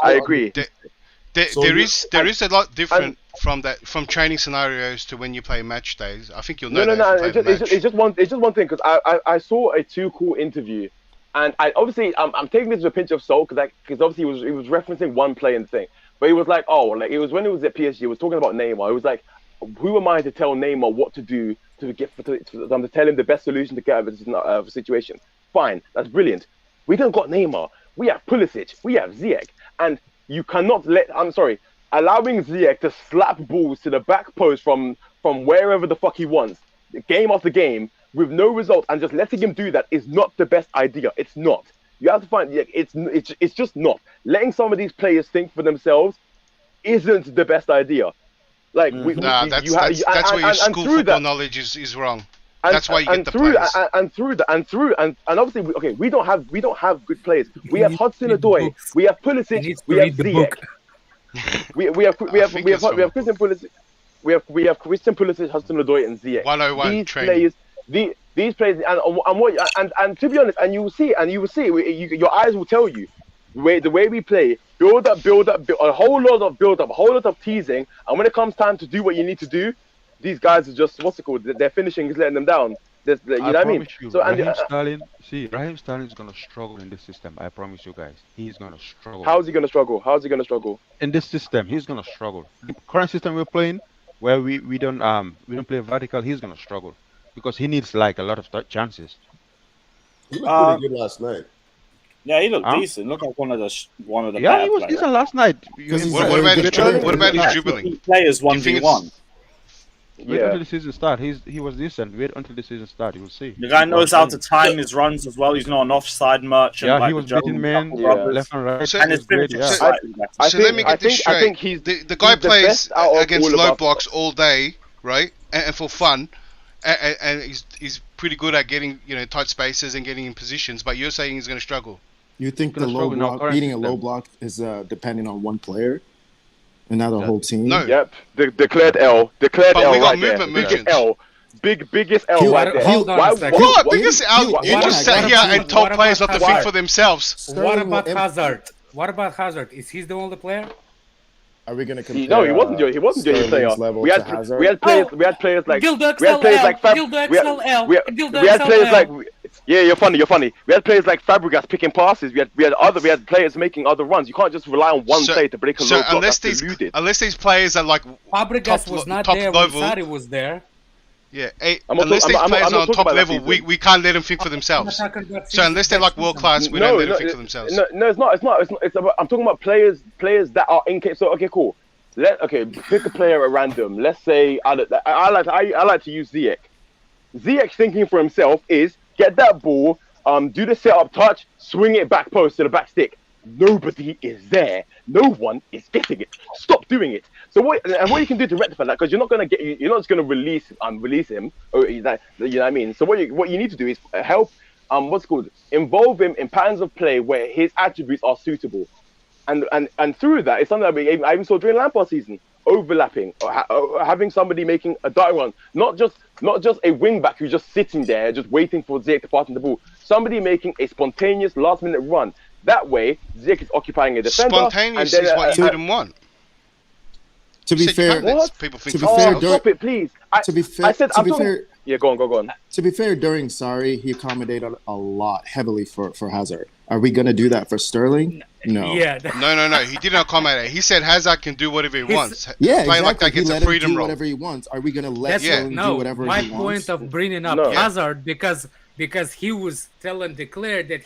[SPEAKER 4] There is a lot different from training scenarios to when you play match days. I think you'll know.
[SPEAKER 5] It's just one thing, because I saw a Too Cool interview, and I'm taking this with a pinch of salt, because obviously he was referencing one play and thing, but he was like, it was when he was at PSG, he was talking about Neymar. He was like, who am I to tell Neymar what to do to tell him the best solution to get out of a situation? Fine, that's brilliant. We don't got Neymar. We have Pulisic. We have Ziyech, and you cannot allowing Ziyech to slap balls to the back post from wherever the fuck he wants, game after game, with no result, and just letting him do that is not the best idea. It's not. You have to find, it's just not. Letting some of these players think for themselves isn't the best idea. Like,
[SPEAKER 4] that's where your school football knowledge is wrong. That's why you get the players.
[SPEAKER 5] And obviously, we don't have good players. We have Hudson-Odoi, we have Pulisic, we have Ziyech. We have Christian Pulisic. We have Christian Pulisic, Hudson-Odoi, and Ziyech.
[SPEAKER 4] 101 training.
[SPEAKER 5] These players, and to be honest, and you will see, your eyes will tell you, the way we play, build up, a whole lot of teasing, and when it comes time to do what you need to do, these guys are just, what's it called? Their finishing is letting them down. You know what I mean?
[SPEAKER 8] Raheem Sterling is gonna struggle in this system. I promise you guys, he's gonna struggle.
[SPEAKER 5] How's he gonna struggle?
[SPEAKER 8] In this system, he's gonna struggle. The current system we're playing, where we don't play vertical, he's gonna struggle because he needs, like, a lot of chances.
[SPEAKER 10] He looked pretty good last night.
[SPEAKER 2] Yeah, he looked
[SPEAKER 8] Huh?
[SPEAKER 2] decent. Looked like one of the
[SPEAKER 8] Yeah,
[SPEAKER 2] better
[SPEAKER 8] he was
[SPEAKER 2] players.
[SPEAKER 8] decent last night.
[SPEAKER 4] What about his dribbling? What about his dribbling?
[SPEAKER 2] Players
[SPEAKER 4] Do you think
[SPEAKER 2] 1v1.
[SPEAKER 8] Wait
[SPEAKER 5] Yeah.
[SPEAKER 8] until the season start. He was decent. Wait until the season start. You'll see.
[SPEAKER 2] The guy knows how to time his runs as well. He's not an offside merchant.
[SPEAKER 8] Yeah,
[SPEAKER 2] like
[SPEAKER 8] he was
[SPEAKER 2] the
[SPEAKER 8] beating
[SPEAKER 2] German
[SPEAKER 8] men
[SPEAKER 2] couple
[SPEAKER 5] Yeah.
[SPEAKER 2] brothers.
[SPEAKER 8] left and right.
[SPEAKER 4] So-
[SPEAKER 2] And
[SPEAKER 8] He
[SPEAKER 2] his
[SPEAKER 8] was great.
[SPEAKER 2] finish is
[SPEAKER 8] Yeah.
[SPEAKER 2] slightly better.
[SPEAKER 5] I
[SPEAKER 4] So
[SPEAKER 5] think,
[SPEAKER 4] let me get this
[SPEAKER 5] I think
[SPEAKER 4] straight.
[SPEAKER 5] he's
[SPEAKER 4] The guy
[SPEAKER 5] he's the
[SPEAKER 4] plays
[SPEAKER 5] best out of
[SPEAKER 4] against
[SPEAKER 5] all of
[SPEAKER 4] low
[SPEAKER 5] us.
[SPEAKER 4] blocks all day, right? And for fun, and he's pretty good at getting tight spaces and getting in positions. But you're saying he's going to struggle.
[SPEAKER 7] You think the
[SPEAKER 8] Gonna
[SPEAKER 7] low
[SPEAKER 8] struggle in our
[SPEAKER 7] block,
[SPEAKER 8] current
[SPEAKER 7] beating a low
[SPEAKER 8] system.
[SPEAKER 7] block is depending on one player and not the whole team?
[SPEAKER 4] No.
[SPEAKER 5] Yep, declared L. Declared
[SPEAKER 4] But
[SPEAKER 5] L
[SPEAKER 4] we got
[SPEAKER 5] right there.
[SPEAKER 4] movement
[SPEAKER 5] Biggest
[SPEAKER 4] merchants.
[SPEAKER 5] L. Biggest L
[SPEAKER 7] He'll-
[SPEAKER 5] right there.
[SPEAKER 7] hold
[SPEAKER 11] on
[SPEAKER 5] Why-
[SPEAKER 11] a second.
[SPEAKER 4] What?
[SPEAKER 7] He'll-
[SPEAKER 4] Because
[SPEAKER 7] he'll-
[SPEAKER 4] you
[SPEAKER 7] why
[SPEAKER 4] just
[SPEAKER 7] not?
[SPEAKER 4] sat here and told
[SPEAKER 11] What
[SPEAKER 4] players not
[SPEAKER 11] about
[SPEAKER 4] to think
[SPEAKER 5] Hazard?
[SPEAKER 4] for themselves.
[SPEAKER 7] Sterling
[SPEAKER 11] What
[SPEAKER 7] will
[SPEAKER 11] about
[SPEAKER 7] imp-
[SPEAKER 11] Hazard? What about Hazard? Is he the only player?
[SPEAKER 7] Are we gonna compare?
[SPEAKER 5] No, he wasn't your
[SPEAKER 7] Sterling's
[SPEAKER 5] player.
[SPEAKER 7] level
[SPEAKER 5] We had
[SPEAKER 7] to Hazard?
[SPEAKER 5] we had players like
[SPEAKER 11] Dildo
[SPEAKER 5] we had players
[SPEAKER 11] XLL,
[SPEAKER 5] like Fab.
[SPEAKER 11] Dildo
[SPEAKER 5] We had,
[SPEAKER 11] XLL,
[SPEAKER 5] we had,
[SPEAKER 11] Dildo
[SPEAKER 5] we had players
[SPEAKER 11] XLL.
[SPEAKER 5] like yeah, you're funny. We had players like Fabregas picking passes. We had players making other runs. You can't just rely on one player to break a
[SPEAKER 4] So
[SPEAKER 5] low block.
[SPEAKER 4] unless
[SPEAKER 5] That's
[SPEAKER 4] these
[SPEAKER 5] deluded.
[SPEAKER 4] players are like
[SPEAKER 11] Fabregas
[SPEAKER 4] top
[SPEAKER 11] was
[SPEAKER 4] lo-
[SPEAKER 11] not
[SPEAKER 4] top
[SPEAKER 11] there
[SPEAKER 4] level.
[SPEAKER 11] when Sari was there.
[SPEAKER 4] Yeah,
[SPEAKER 5] I'm not
[SPEAKER 4] unless
[SPEAKER 5] talk-
[SPEAKER 4] these
[SPEAKER 5] I'm-
[SPEAKER 4] players
[SPEAKER 5] I'm
[SPEAKER 4] are
[SPEAKER 5] not
[SPEAKER 4] on
[SPEAKER 5] talking
[SPEAKER 4] top
[SPEAKER 5] about that
[SPEAKER 4] level,
[SPEAKER 5] season.
[SPEAKER 4] we can't let them think for themselves. So unless they're like world class, we don't let them think for themselves.
[SPEAKER 5] No, it's not. It's about, I'm talking about players that are incapable. So okay, cool. Pick a player at random. Let's say I like to use Ziyech. Ziyech thinking for himself is get that ball, do the setup touch, swing it back post to the back stick. Nobody is there. No one is getting it. Stop doing it. So what you can do to rectify that? Because you're not just gonna release him. Or you know what I mean. So what you need to do is help. Involve him in patterns of play where his attributes are suitable. And through that, it's something that I even saw during Lampard's season. Overlapping, or having somebody making a dart run, not just a wing back who's just sitting there, just waiting for Ziyech to pass on the ball. Somebody making a spontaneous last-minute run. That way, Ziyech is occupying a defender.
[SPEAKER 4] Spontaneous
[SPEAKER 5] and
[SPEAKER 4] is
[SPEAKER 5] then,
[SPEAKER 4] what you didn't want.
[SPEAKER 7] To be
[SPEAKER 4] You said you
[SPEAKER 7] fair,
[SPEAKER 4] can't let
[SPEAKER 5] What?
[SPEAKER 4] people think
[SPEAKER 7] To
[SPEAKER 4] for
[SPEAKER 7] be fair,
[SPEAKER 4] themselves.
[SPEAKER 5] Stop it, please.
[SPEAKER 7] to be fair,
[SPEAKER 5] I said
[SPEAKER 7] to
[SPEAKER 5] I'm
[SPEAKER 7] be
[SPEAKER 5] talking.
[SPEAKER 7] fair,
[SPEAKER 5] Yeah, go on.
[SPEAKER 7] to be fair, during Sari, he accommodated a lot heavily for Hazard. Are we gonna do that for Sterling? No.
[SPEAKER 11] Yeah.
[SPEAKER 4] No. He didn't accommodate. He said Hazard can do whatever he wants.
[SPEAKER 7] Yeah,
[SPEAKER 4] Play
[SPEAKER 7] exactly.
[SPEAKER 4] like that
[SPEAKER 7] He
[SPEAKER 4] gets a
[SPEAKER 7] let him
[SPEAKER 4] freedom
[SPEAKER 7] do
[SPEAKER 4] role.
[SPEAKER 7] whatever he wants. Are we gonna let
[SPEAKER 11] That's
[SPEAKER 4] Yeah.
[SPEAKER 7] Sterling do
[SPEAKER 11] no.
[SPEAKER 7] whatever
[SPEAKER 11] My
[SPEAKER 7] he wants?
[SPEAKER 11] point of bringing up
[SPEAKER 5] No.
[SPEAKER 11] Hazard because he was telling Declare that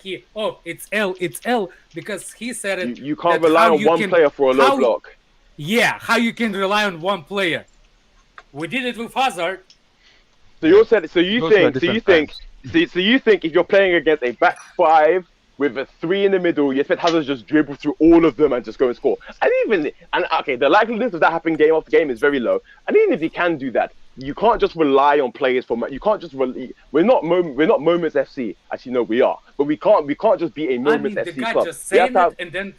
[SPEAKER 11] it's L because he said it.
[SPEAKER 5] You can't
[SPEAKER 11] that
[SPEAKER 5] rely
[SPEAKER 11] how
[SPEAKER 5] on
[SPEAKER 11] you
[SPEAKER 5] one
[SPEAKER 11] can-
[SPEAKER 5] player for a low
[SPEAKER 11] how-
[SPEAKER 5] block.
[SPEAKER 11] Yeah, how you can rely on one player? We did it with Hazard.
[SPEAKER 5] So you think if you're playing against a back five with a 3 in the middle, you expect Hazard to just dribble through all of them and just go and score. The likeliness of that happening game after game is very low. And even if he can do that, you can't just rely on players for. You can't just. We're not Moments FC. Actually, no, we are. But we can't just be a
[SPEAKER 11] I
[SPEAKER 5] Moments
[SPEAKER 11] mean, the
[SPEAKER 5] FC
[SPEAKER 11] guy
[SPEAKER 5] club.
[SPEAKER 11] just
[SPEAKER 5] We have
[SPEAKER 11] saying
[SPEAKER 5] to have-
[SPEAKER 11] it and then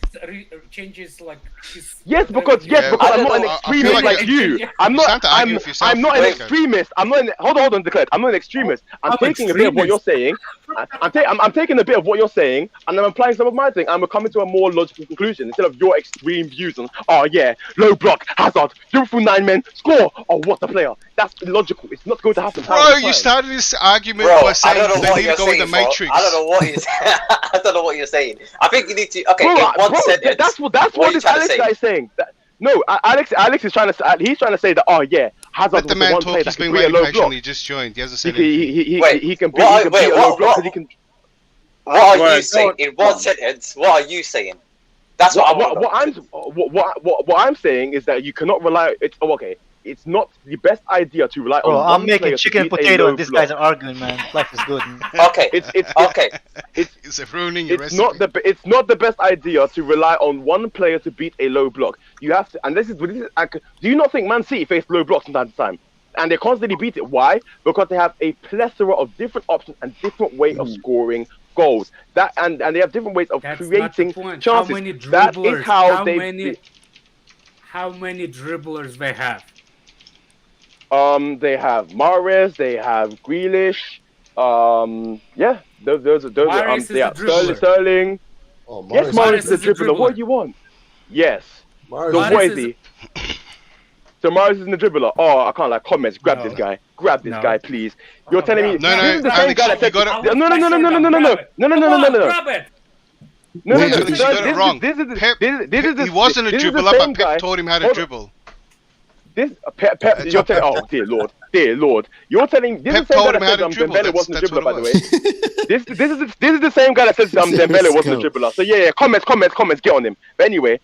[SPEAKER 11] changes like his.
[SPEAKER 5] Yes, because
[SPEAKER 4] Yeah,
[SPEAKER 5] I'm not an
[SPEAKER 4] I feel
[SPEAKER 5] extremist
[SPEAKER 4] like
[SPEAKER 5] like
[SPEAKER 4] you-
[SPEAKER 5] you. I'm not.
[SPEAKER 4] have to argue with yourself
[SPEAKER 5] I'm not
[SPEAKER 4] for
[SPEAKER 5] an
[SPEAKER 4] a second.
[SPEAKER 5] extremist. Hold on, Declared. I'm not an extremist. I'm
[SPEAKER 11] I'm
[SPEAKER 5] taking a bit of what you're saying. I'm taking a bit of what you're saying, and I'm applying some of my thing. I'm coming to a more logical conclusion instead of your extreme views on. Oh yeah, low block, Hazard, dribble through 9 men, score. Oh, what a player! That's illogical. It's not going to happen.
[SPEAKER 4] Bro, you started this argument by saying
[SPEAKER 13] I don't know
[SPEAKER 4] they
[SPEAKER 13] what
[SPEAKER 4] need
[SPEAKER 13] you're
[SPEAKER 4] to go in
[SPEAKER 13] saying.
[SPEAKER 4] the Matrix.
[SPEAKER 13] I don't know what you're saying. I don't know what you're saying. I think you need to. Okay,
[SPEAKER 5] Bro,
[SPEAKER 13] in one
[SPEAKER 5] bro,
[SPEAKER 13] sentence.
[SPEAKER 5] that's what
[SPEAKER 13] are you
[SPEAKER 5] this
[SPEAKER 13] trying to
[SPEAKER 5] Alex
[SPEAKER 13] say?
[SPEAKER 5] guy is saying. No, Alex is trying to. He's trying to say that. Oh yeah, Hazard
[SPEAKER 4] Let
[SPEAKER 5] was
[SPEAKER 4] the
[SPEAKER 5] the
[SPEAKER 4] man
[SPEAKER 5] one
[SPEAKER 4] talk.
[SPEAKER 5] player
[SPEAKER 4] He's
[SPEAKER 5] that can
[SPEAKER 4] been
[SPEAKER 5] beat a
[SPEAKER 4] waiting
[SPEAKER 5] low block.
[SPEAKER 4] patiently. He just joined. He hasn't said
[SPEAKER 5] He
[SPEAKER 4] anything.
[SPEAKER 5] can beat a low block because he can.
[SPEAKER 13] What are you saying? In one sentence, what are you saying? That's what I want.
[SPEAKER 5] What I'm saying is that you cannot rely. It's not the best idea to rely
[SPEAKER 12] Bro,
[SPEAKER 5] on.
[SPEAKER 12] I'm
[SPEAKER 5] one
[SPEAKER 12] making
[SPEAKER 5] player to
[SPEAKER 12] chicken
[SPEAKER 5] beat a
[SPEAKER 12] potato
[SPEAKER 5] low
[SPEAKER 12] and these
[SPEAKER 5] block.
[SPEAKER 12] guys are arguing, man. Life is good.
[SPEAKER 13] Okay.
[SPEAKER 4] It's ruining your
[SPEAKER 5] It's
[SPEAKER 4] recipe.
[SPEAKER 5] it's not the best idea to rely on one player to beat a low block. You have to, and this is. Do you not think Man City face low blocks from time to time? And they constantly beat it. Why? Because they have a plethora of different options and different way of scoring goals. And they have different ways of
[SPEAKER 11] That's not
[SPEAKER 5] creating
[SPEAKER 11] the point.
[SPEAKER 5] chances.
[SPEAKER 11] How many
[SPEAKER 5] That
[SPEAKER 11] dribblers?
[SPEAKER 5] is how they.
[SPEAKER 11] How many dribblers they have?
[SPEAKER 5] They have Mahrez, they have Grealish. Yeah, those are
[SPEAKER 11] Mahrez is
[SPEAKER 5] they
[SPEAKER 11] a
[SPEAKER 5] are
[SPEAKER 11] dribbler.
[SPEAKER 5] Sterling.
[SPEAKER 10] Oh,
[SPEAKER 5] Yes, Mahrez is a dribbler.
[SPEAKER 11] dribbler.
[SPEAKER 5] What do you want? Yes.
[SPEAKER 10] Mahrez
[SPEAKER 5] So
[SPEAKER 11] Mahrez
[SPEAKER 5] what is
[SPEAKER 11] is-
[SPEAKER 5] he? So Mahrez isn't a dribbler. Oh, I can't like comments. Grab
[SPEAKER 11] No.
[SPEAKER 5] this guy. Grab this
[SPEAKER 11] No.
[SPEAKER 5] guy, please. You're telling me
[SPEAKER 4] No,
[SPEAKER 5] this is the same
[SPEAKER 4] Alex,
[SPEAKER 5] guy that
[SPEAKER 4] you
[SPEAKER 5] said
[SPEAKER 4] got it.
[SPEAKER 5] no.
[SPEAKER 11] Grab it.
[SPEAKER 5] No.
[SPEAKER 4] Alex, you got it wrong.
[SPEAKER 5] This is
[SPEAKER 4] Pep,
[SPEAKER 5] the
[SPEAKER 4] he wasn't a
[SPEAKER 5] this is the
[SPEAKER 4] dribbler,
[SPEAKER 5] same
[SPEAKER 4] but Pep
[SPEAKER 5] guy.
[SPEAKER 4] taught him how to
[SPEAKER 5] Hold on.
[SPEAKER 4] dribble.
[SPEAKER 5] Pep, you're telling. Oh dear Lord, you're telling. This is the same guy that says Dembele wasn't a dribbler, by the way. this is the same guy that says Dembele wasn't a dribbler. So yeah, comments, get on him. But anyway,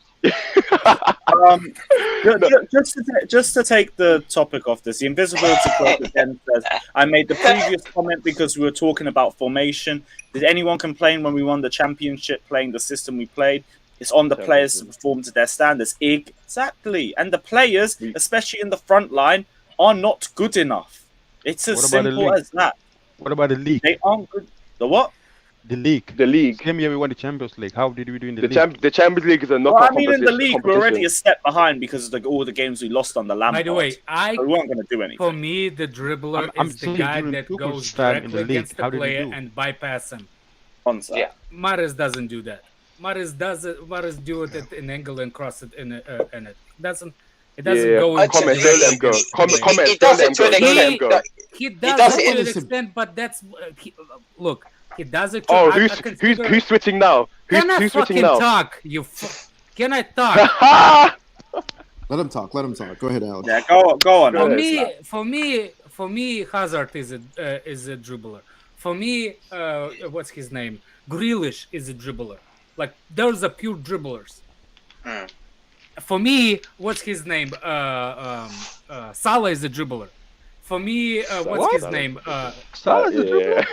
[SPEAKER 2] just to take the topic off this, the invisibility clause again says, I made the previous comment because we were talking about formation. Did anyone complain when we won the championship playing the system we played? It's on the players to perform to their standards. Exactly. And the players, especially in the front line, are not good enough. It's as simple as that.
[SPEAKER 8] What about the league?
[SPEAKER 2] They aren't good. The what?
[SPEAKER 8] The league.
[SPEAKER 5] The league.
[SPEAKER 8] Same year we won the Champions League. How did we do in the league?
[SPEAKER 5] The Champions League is a knockout competition.
[SPEAKER 2] In the league, we're already a step behind because of all the games we lost on the Lampard.
[SPEAKER 11] By the way,
[SPEAKER 2] we weren't going to do anything.
[SPEAKER 11] For me, the dribbler is the guy that goes directly against the player and bypass him.
[SPEAKER 2] Yeah.
[SPEAKER 11] Mahrez doesn't do that. Mahrez do it in angle and cross it in it. It doesn't go.
[SPEAKER 5] Let him go. He does it to an extent.
[SPEAKER 11] He does it to an extent, but that's look. He does it.
[SPEAKER 5] Oh, who's switching now? Who's switching now?
[SPEAKER 11] Talk. Can I talk?
[SPEAKER 7] Let him talk. Go ahead, Alex.
[SPEAKER 2] Yeah, go on.
[SPEAKER 11] For me, Hazard is a dribbler. For me, what's his name? Grealish is a dribbler. Like those are pure dribblers. For me, what's his name? Salah is a dribbler. For me, what's his name?
[SPEAKER 8] Salah is a dribbler.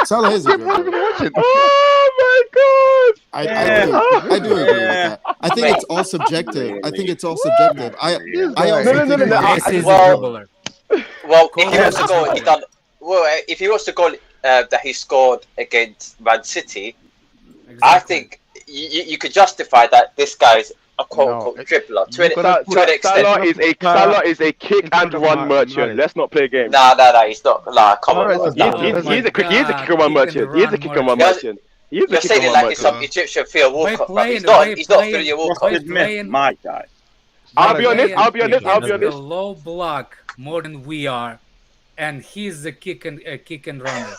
[SPEAKER 7] Salah is a dribbler.
[SPEAKER 5] Oh my God!
[SPEAKER 7] I do agree with that. I think it's all subjective. I also think
[SPEAKER 13] well, if he wants to go, he done. Well, if he wants to go that he scored against Man City, I think you could justify that this guy's a quote-unquote dribbler. To an extent.
[SPEAKER 5] Salah is a kick and run merchant. Let's not play games.
[SPEAKER 13] Nah, he's not. Come on.
[SPEAKER 5] He's a kick and run merchant.
[SPEAKER 13] You're saying it like it's some Egyptian Theo Walcott. He's not Theo Walcott.
[SPEAKER 2] My guy.
[SPEAKER 5] I'll be honest.
[SPEAKER 11] The low block more than we are, and he's a kick and runner.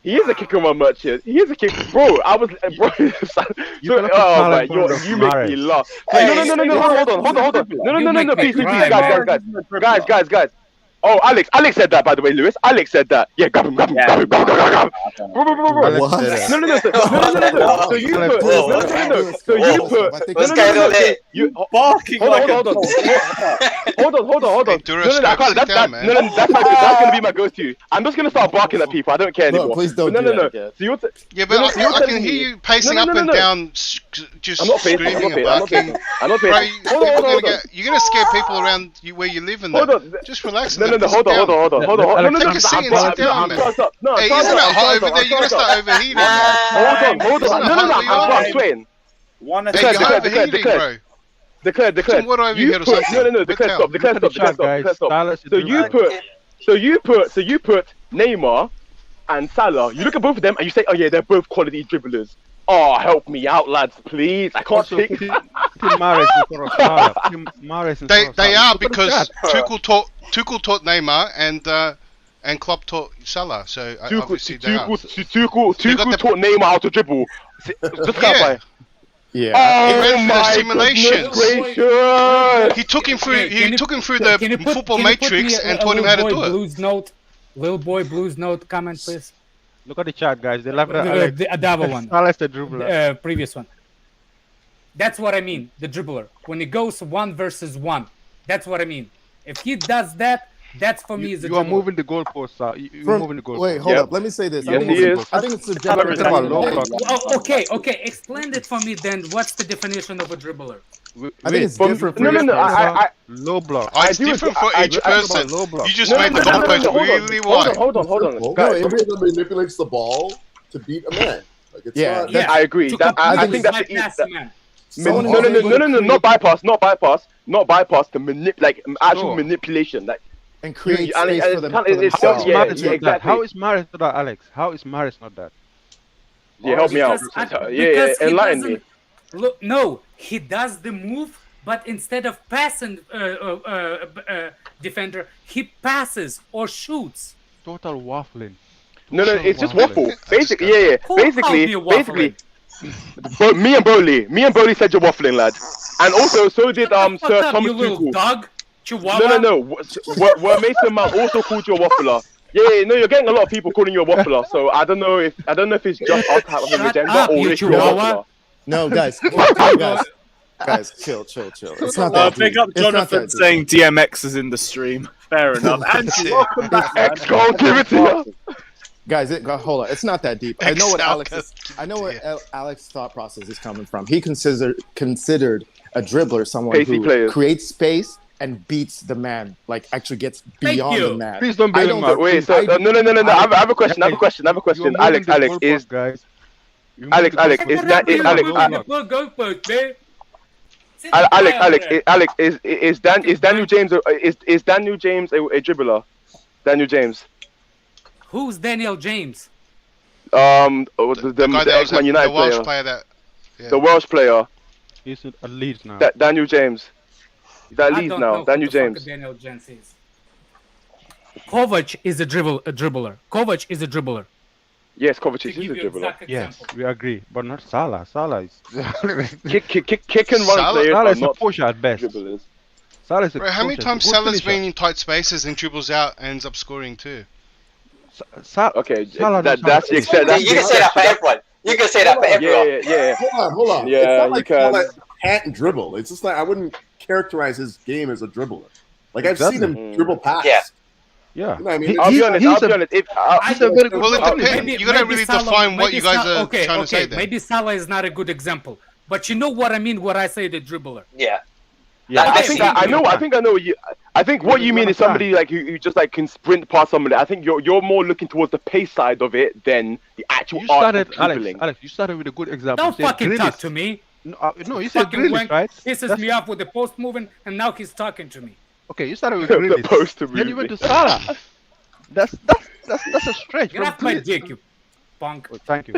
[SPEAKER 5] He is a kick and run merchant. He is a kick, bro. I was, bro. You make me laugh. No. Hold on. No. Please, guys. Oh, Alex said that, by the way, Lewis. Alex said that. Yeah, grab him. Bro. No. So you put.
[SPEAKER 13] What's going on there?
[SPEAKER 2] You barking like a dog.
[SPEAKER 5] Hold on. No, that's gonna be my go-to. I'm just gonna start barking at people. I don't care anymore.
[SPEAKER 7] No, please don't.
[SPEAKER 5] No.
[SPEAKER 7] So
[SPEAKER 4] yeah, but I can hear you pacing up and down, just screaming and barking.
[SPEAKER 5] I'm not pacing.
[SPEAKER 4] You're gonna scare people around where you live and that. Just relax.
[SPEAKER 5] No, hold on.
[SPEAKER 4] Take a seat and sit down, man. Hey, isn't it hot over there? You're gonna start overheating.
[SPEAKER 5] Hold on. I'm sweating. Declare.
[SPEAKER 4] Some water over here or something.
[SPEAKER 5] No. Declare. Stop. So you put Neymar and Salah. You look at both of them and you say, oh yeah, they're both quality dribblers. Oh, help me out, lads, please. I can't think.
[SPEAKER 8] They
[SPEAKER 4] are because Tuchel taught Neymar and Klopp taught Salah. So obviously
[SPEAKER 5] Tuchel taught Neymar how to dribble. Just clarify.
[SPEAKER 8] Yeah.
[SPEAKER 5] Oh my
[SPEAKER 4] simulations.
[SPEAKER 5] Gracious.
[SPEAKER 4] He took him through the football matrix and taught him how to do it.
[SPEAKER 11] Little boy blues note comment, please.
[SPEAKER 8] Look at the chat, guys. They love the
[SPEAKER 11] other one.
[SPEAKER 8] Alex the dribbler.
[SPEAKER 11] Previous one. That's what I mean. The dribbler. When it goes 1 versus 1, that's what I mean. If he does that, that's for me.
[SPEAKER 8] You are moving the goalposts out. You're moving the goalposts.
[SPEAKER 7] Wait, hold up. Let me say this.
[SPEAKER 5] Yes, he is.
[SPEAKER 7] I think it's subjective.
[SPEAKER 11] Okay. Explain it for me then. What's the definition of a dribbler?
[SPEAKER 7] I think it's different for
[SPEAKER 8] low block.
[SPEAKER 4] It's different for each person. You just made the goalpost really wide.
[SPEAKER 5] Hold on.
[SPEAKER 10] Guys, everyone manipulates the ball to beat a man. Like it's not.
[SPEAKER 5] I agree. I think that's the easy. No, not bypass. To actual manipulation, like
[SPEAKER 7] and create space for them.
[SPEAKER 8] How is Mahrez not that, Alex? How is Mahrez not that?
[SPEAKER 5] Yeah, help me out. Enlighten me.
[SPEAKER 11] Look, no, he does the move, but instead of passing defender, he passes or shoots.
[SPEAKER 8] Total waffling.
[SPEAKER 5] No, it's just waffle. Basically. But me and Broly said you're waffling, lad. And also, so did Sir Thomas
[SPEAKER 11] you little
[SPEAKER 5] Tuchel.
[SPEAKER 11] dog. Chihuahua.
[SPEAKER 5] No. Where Mason Mount also called you a waffler. Yeah, no, you're getting a lot of people calling you a waffler. So I don't know if it's just us having an agenda or if you're a waffler.
[SPEAKER 7] No, guys, guys, chill. It's not that
[SPEAKER 2] Big
[SPEAKER 7] deep.
[SPEAKER 2] up Jonathan saying DMX is in the stream. Fair enough. Andrew, welcome back, man.
[SPEAKER 7] Guys, hold on. It's not that deep. I know what Alex's thought process is coming from. He considered a dribbler someone who creates space and beats the man, like actually gets beyond the man.
[SPEAKER 5] Please don't beat him up. Wait, no. I have a question. Alex, is Alex, is that Alex, is Daniel James is Daniel James a dribbler? Daniel James.
[SPEAKER 11] Who's Daniel James?
[SPEAKER 5] The ex-Man United player. The Welsh player.
[SPEAKER 8] He's at Leeds now.
[SPEAKER 5] Daniel James. He's at Leeds now. Daniel James.
[SPEAKER 11] Daniel James is. Kovac is a dribbler. Kovac is a dribbler.
[SPEAKER 5] Yes, Kovac is a dribbler.
[SPEAKER 8] Yes, we agree, but not Salah. Salah is
[SPEAKER 5] kick and run players.
[SPEAKER 8] Salah is a pusher at best.
[SPEAKER 5] Dribblers.
[SPEAKER 8] Salah is a
[SPEAKER 4] Bro, how many
[SPEAKER 8] pusher.
[SPEAKER 4] times Salah's been in tight spaces and dribbles out and ends up scoring too?
[SPEAKER 5] Okay, that's the extent.
[SPEAKER 13] You can say that for everyone. You can say that for everyone.
[SPEAKER 5] Yeah.
[SPEAKER 10] Hold on.
[SPEAKER 5] Yeah,
[SPEAKER 10] it's not like
[SPEAKER 5] you can.
[SPEAKER 10] Salah can't dribble. It's just like I wouldn't characterize his game as a dribbler. Like I've seen him dribble past.
[SPEAKER 5] Yeah.
[SPEAKER 8] Yeah.
[SPEAKER 10] You know what I mean?
[SPEAKER 5] I'll be honest.
[SPEAKER 8] He's a very good.
[SPEAKER 4] Well, it depends. You gotta really define what you guys are trying to say there.
[SPEAKER 11] Maybe Salah is not a good example, but you know what I mean when I say the dribbler.
[SPEAKER 13] Yeah.
[SPEAKER 5] I think I know what you. I think what you mean is somebody like who just like can sprint past somebody. I think you're more looking towards the pace side of it than the actual art of dribbling.
[SPEAKER 8] Alex, you started with a good example.
[SPEAKER 11] Don't fucking talk to me.
[SPEAKER 8] No, you said Grealish, right?
[SPEAKER 11] Pisses me off with the post moving, and now he's talking to me.
[SPEAKER 8] Okay, you started with Grealish.
[SPEAKER 5] The post
[SPEAKER 8] Then you went to Salah. That's a stretch.
[SPEAKER 11] Get off my dick, you punk.
[SPEAKER 8] Oh, thank you.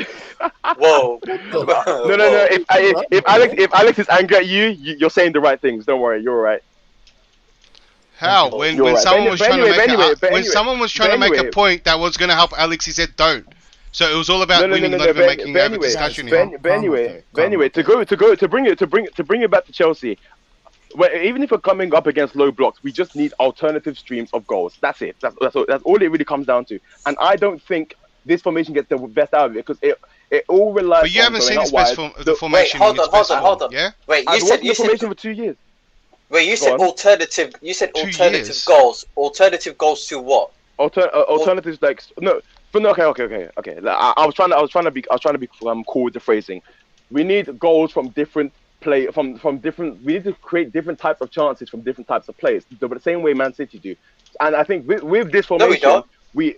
[SPEAKER 13] Whoa.
[SPEAKER 5] No. If Alex is angry at you, you're saying the right things. Don't worry, you're all right.
[SPEAKER 4] How? When someone was trying to make a point that was going to help Alex, he said don't. So it was all about winning, not even making a discussion here.
[SPEAKER 5] Anyway, to bring it back to Chelsea. Well, even if we're coming up against low blocks, we just need alternative streams of goals. That's it. That's all it really comes down to. And I don't think this formation gets the best out of it because it all relies.
[SPEAKER 4] But you haven't seen the formation.
[SPEAKER 13] Wait, hold on.
[SPEAKER 4] Yeah.
[SPEAKER 13] Wait, you said
[SPEAKER 5] formation for 2 years.
[SPEAKER 13] Wait, you said alternative. You said alternative goals. Alternative goals to what?
[SPEAKER 5] Alternatives like no. But no, okay. Like, I was trying to be cool with the phrasing. We need goals from different from different. We need to create different types of chances from different types of players, the same way Man City do. And I think with this formation, we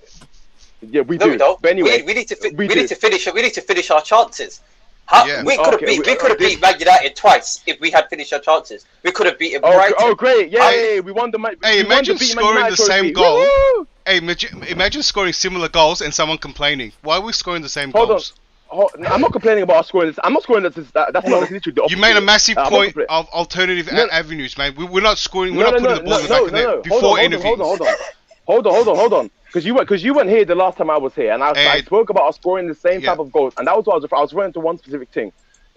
[SPEAKER 5] do. But anyway,
[SPEAKER 13] we need to finish our chances. We could have beat Man United twice if we had finished our chances. We could have beaten Brighton.
[SPEAKER 5] Oh, great! Yeah, we won the match.
[SPEAKER 4] Hey, imagine scoring the same goal. Woo! Hey, imagine scoring similar goals and someone complaining. Why are we scoring the same goals?
[SPEAKER 5] I'm not complaining about scoring this. I'm not scoring this. That's not literally the opposite.
[SPEAKER 4] You made a massive point of alternative avenues, man. We're not scoring. We're not putting the ball in the back of the net before anything.
[SPEAKER 5] Hold on. Because you weren't here the last time I was here, and I spoke about us scoring the same type of goals, and that was what I was referring to one specific thing.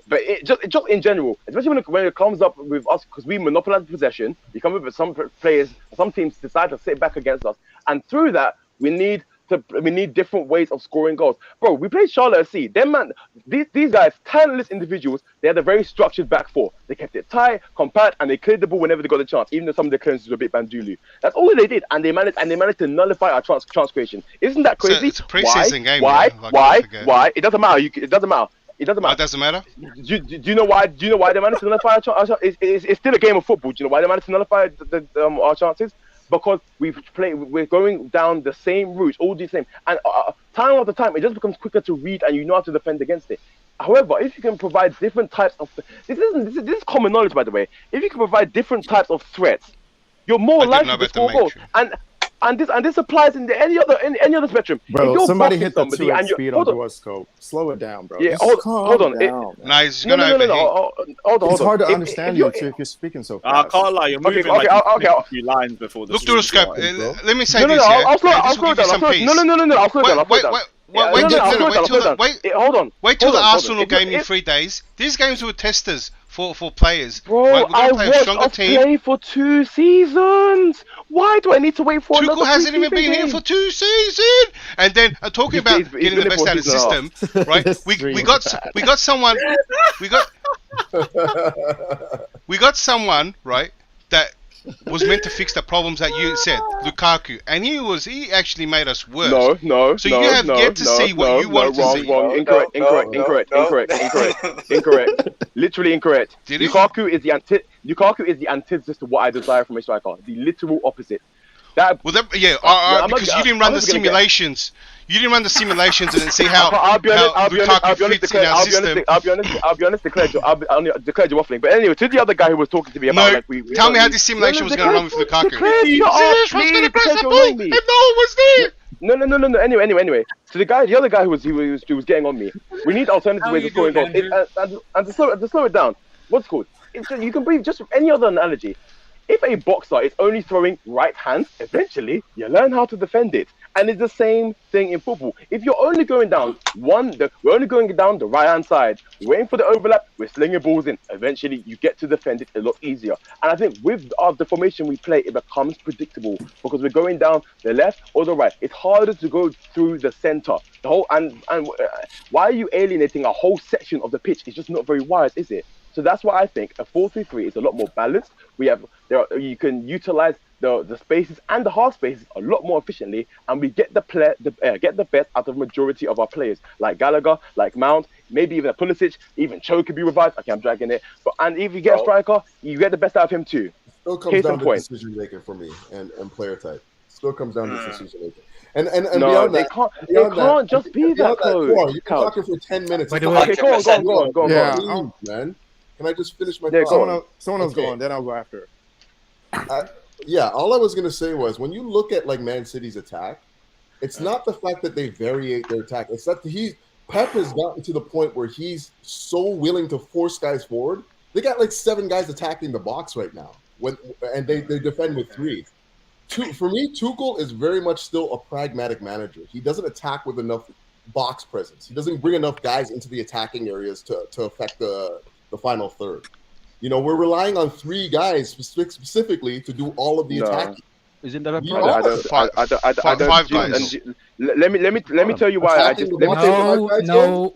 [SPEAKER 5] But just in general, especially when it comes up with us, because we monopolize possession, we come up with some players, some teams decide to sit back against us, and through that we need different ways of scoring goals. Bro, we played Charlotte SC. These guys, talentless individuals, they had a very structured back four. They kept it tight, compact, and they cleared the ball whenever they got the chance, even though some of the clearances were a bit bandulu. That's all they did, and they managed to nullify our chance creation. Isn't that crazy?
[SPEAKER 4] It's a pre-season game.
[SPEAKER 5] Why? It doesn't matter. It doesn't matter. It doesn't matter.
[SPEAKER 4] It doesn't matter.
[SPEAKER 5] Do you know why? Do you know why they managed to nullify our chances? It's still a game of football. Do you know why they managed to nullify our chances? Because we're going down the same route, all the same, and time after time, it just becomes quicker to read, and you know how to defend against it. However, if you can provide different types of this is common knowledge, by the way. If you can provide different types of threats, you're more likely to score goals. And this applies in any other spectrum.
[SPEAKER 7] Bro, somebody hit the 2x speed on the scope. Slow it down, bro.
[SPEAKER 5] Yeah, hold on.
[SPEAKER 4] Nice.
[SPEAKER 5] No. Hold on.
[SPEAKER 7] It's hard to understand you too if you're speaking so fast.
[SPEAKER 2] I can't lie. You're moving a few lines before the.
[SPEAKER 4] Look through the scope. Let me say
[SPEAKER 5] this. I'll slow down. No. I'll slow down. Wait
[SPEAKER 4] till the Arsenal
[SPEAKER 5] hold on.
[SPEAKER 4] game in 3 days. These games were testers for players.
[SPEAKER 5] Bro,
[SPEAKER 4] right?
[SPEAKER 5] I watched us play for 2 seasons. Why do I need to wait for another
[SPEAKER 4] Tuchel hasn't even been here for 2 seasons. And then talking about getting the best out of the system, right? we got someone, right, that was meant to fix the problems that you said, Lukaku, and he actually made us worse. So you have yet to see what you want to see.
[SPEAKER 5] Wrong, incorrect. Literally incorrect. Lukaku is the antithesis to what I desire from a striker. The literal opposite.
[SPEAKER 4] Because you didn't run the simulations. You didn't run the simulations and then see how Lukaku fits in our system.
[SPEAKER 5] I'll be honest, declared you're waffling. But anyway, to the other guy who was talking to me about
[SPEAKER 4] tell me how this simulation was going to run with Lukaku.
[SPEAKER 5] Serious was going to press the ball if no one was there. No. Anyway. So the other guy who was getting on me. We need alternative ways of scoring goals. And to slow it down, what's called? You can breathe just any other analogy. If a boxer is only throwing right hands, eventually you learn how to defend it. And it's the same thing in football. If you're only going down we're only going down the right hand side, waiting for the overlap, we're slinging balls in. Eventually you get to defend it a lot easier. And I think with the formation we play, it becomes predictable because we're going down the left or the right. It's harder to go through the center. Why are you alienating a whole section of the pitch? It's just not very wide, is it? So that's why I think a 4-3-3 is a lot more balanced. You can utilize the spaces and the half spaces a lot more efficiently, and we get the best out of the majority of our players, like Gallagher, like Mount, maybe even Pulisic, even Cho could be revived. Okay, I'm dragging it, and if you get a striker, you get the best out of him too.
[SPEAKER 10] Still comes down to decision making for me and player type. Still comes down to decision making. And
[SPEAKER 5] no,
[SPEAKER 10] beyond
[SPEAKER 5] they
[SPEAKER 10] that,
[SPEAKER 5] can't just be that close.
[SPEAKER 10] You're talking for 10 minutes.
[SPEAKER 5] Okay, go on.
[SPEAKER 10] Yeah, man. Can I just finish my
[SPEAKER 7] thought? Someone else go on, then I'll go after.
[SPEAKER 10] All I was going to say was when you look at like Man City's attack, it's not the fact that they variate their attack. It's that Pep has gotten to the point where he's so willing to force guys forward. They got like 7 guys attacking the box right now, and they defend with 3. For me, Tuchel is very much still a pragmatic manager. He doesn't attack with enough box presence. He doesn't bring enough guys into the attacking areas to affect the final third. We're relying on 3 guys specifically to do all of the attacking.
[SPEAKER 8] Isn't that a problem?
[SPEAKER 4] 5 guys.
[SPEAKER 5] Let me tell you why.
[SPEAKER 11] No.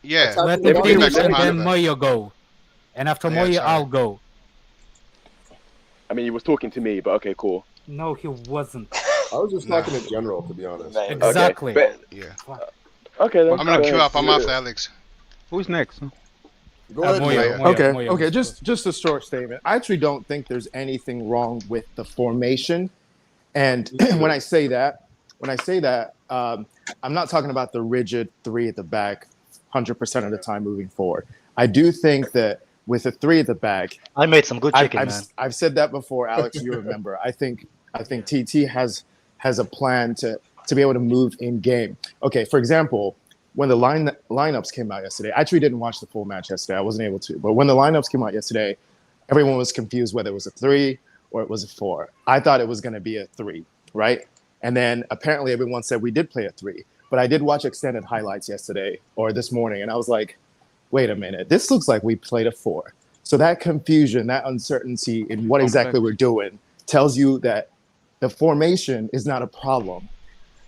[SPEAKER 4] Yeah.
[SPEAKER 11] Let me finish and then Moyo go. And after Moyo, I'll go.
[SPEAKER 5] I mean, he was talking to me, but okay, cool.
[SPEAKER 11] No, he wasn't.
[SPEAKER 10] I was just talking in general, to be honest.
[SPEAKER 11] Exactly.
[SPEAKER 5] Okay,
[SPEAKER 4] Okay, then. I'm going to queue up. I'm after Alex.
[SPEAKER 8] Who's next?
[SPEAKER 10] Go ahead.
[SPEAKER 7] Okay. Just a short statement. I actually don't think there's anything wrong with the formation. And when I say that, I'm not talking about the rigid 3 at the back 100% of the time moving forward. I do think that with a 3 at the back,
[SPEAKER 12] I made some good chicken, man.
[SPEAKER 7] I've said that before, Alex. You remember? I think TT has a plan to be able to move in game. Okay, for example, when the lineups came out yesterday, I actually didn't watch the full match yesterday. I wasn't able to. But when the lineups came out yesterday, everyone was confused whether it was a 3 or it was a 4. I thought it was going to be a 3, right? And then apparently everyone said we did play a 3. But I did watch extended highlights yesterday or this morning, and I was like, wait a minute, this looks like we played a 4. So that confusion, that uncertainty in what exactly we're doing tells you that the formation is not a problem.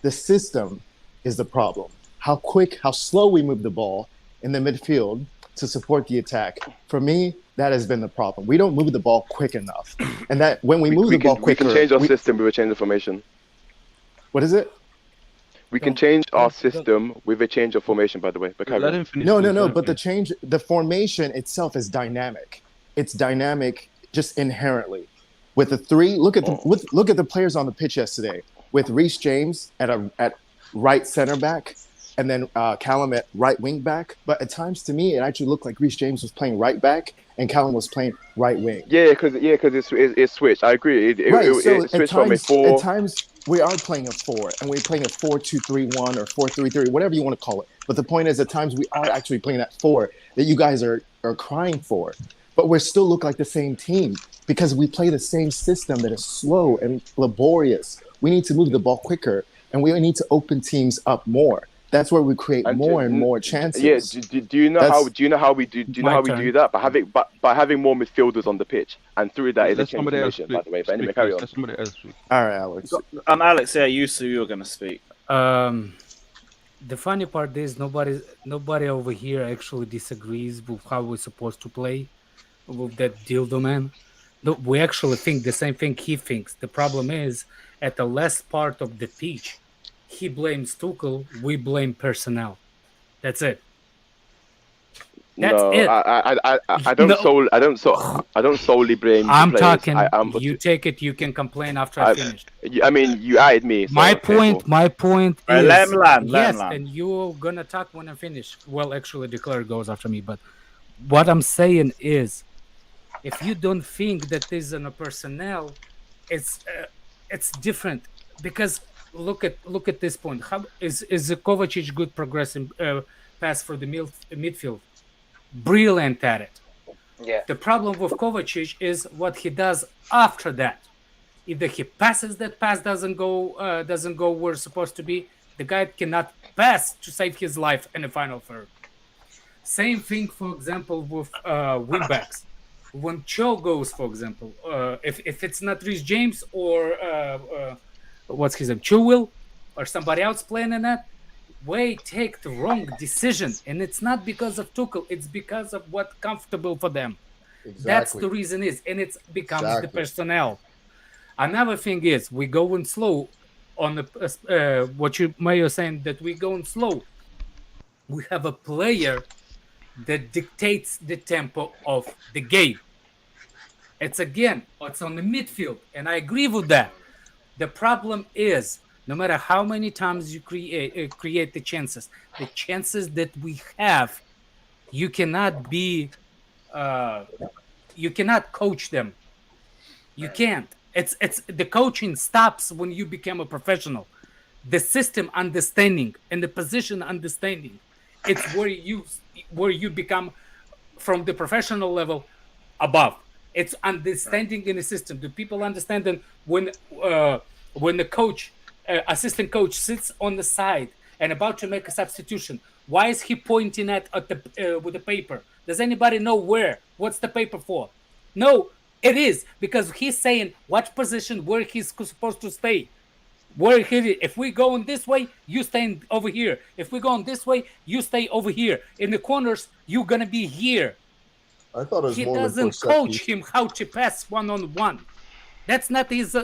[SPEAKER 7] The system is the problem. How quick, how slow we move the ball in the midfield to support the attack. For me, that has been the problem. We don't move the ball quick enough. And that when we move the ball quicker...
[SPEAKER 5] We can change our system, we will change the formation.
[SPEAKER 7] What is it?
[SPEAKER 5] We can change our system with a change of formation, by the way. But
[SPEAKER 7] No, but the formation itself is dynamic. It's dynamic just inherently. With the 3, look at the players on the pitch yesterday. With Reece James at right center back, and then Callum at right wing back. But at times, to me, it actually looked like Reece James was playing right back and Callum was playing right wing.
[SPEAKER 5] Yeah, because it switched. I agree. It switched from a 4.
[SPEAKER 7] At times, we are playing a 4, and we're playing a 4-2-3-1 or 4-3-3, whatever you want to call it. But the point is, at times, we are actually playing that 4 that you guys are crying for. But we still look like the same team because we play the same system that is slow and laborious. We need to move the ball quicker, and we need to open teams up more. that's where we create more and more chances.
[SPEAKER 5] Yeah. Do you know how we do that? By having more midfielders on the pitch, and through that is a change formation. By the way, but anyway, carry on.
[SPEAKER 8] Somebody else speak.
[SPEAKER 7] All right, Alex.
[SPEAKER 2] Alex, yeah, you were gonna speak.
[SPEAKER 11] The funny part is nobody over here actually disagrees with how we're supposed to play with that dildo man. No, we actually think the same thing he thinks. The problem is at the last part of the pitch, he blames Tuchel, we blame personnel. That's it. That's it.
[SPEAKER 5] I don't solely blame.
[SPEAKER 11] I'm
[SPEAKER 5] the players.
[SPEAKER 11] talking. You take it. You can complain after I finish.
[SPEAKER 5] I mean, you added me. So
[SPEAKER 11] my point is
[SPEAKER 2] let him land.
[SPEAKER 11] and you're gonna talk when I finish. Well, actually, Declare goes after me. But what I'm saying is, if you don't think that there's a personnel, it's different because look at this point. How is Kovacic good progressing pass for the midfield? Brilliant at it.
[SPEAKER 13] Yeah.
[SPEAKER 11] The problem with Kovacic is what he does after that. Either he passes that pass doesn't go where it's supposed to be. The guy cannot pass to save his life in the final third. Same thing, for example, with wingbacks. When Cho goes, for example, if it's not Reece James or what's his name, Chilwell or somebody else playing in that, we take the wrong decision, and it's not because of Tuchel. It's because of what's comfortable for them.
[SPEAKER 3] Exactly.
[SPEAKER 11] That's the reason and it becomes the personnel. Another thing is we going slow on the what you may have saying that we going slow. We have a player that dictates the tempo of the game. It's on the midfield, and I agree with that. The problem is, no matter how many times you create the chances that we have, you cannot coach them. You can't. It's the coaching stops when you become a professional. The system understanding and the position understanding, it's where you become from the professional level above. It's understanding in the system. Do people understand that when the coach, assistant coach, sits on the side and about to make a substitution, why is he pointing at the with the paper? Does anybody know where? What's the paper for? No, it is because he's saying what position where he's supposed to stay. If we go in this way, you stay over here. If we go in this way, you stay over here. In the corners, you're gonna be here.
[SPEAKER 10] I thought it was
[SPEAKER 11] he
[SPEAKER 10] more
[SPEAKER 11] doesn't coach him how to pass one-on-one. That's not his.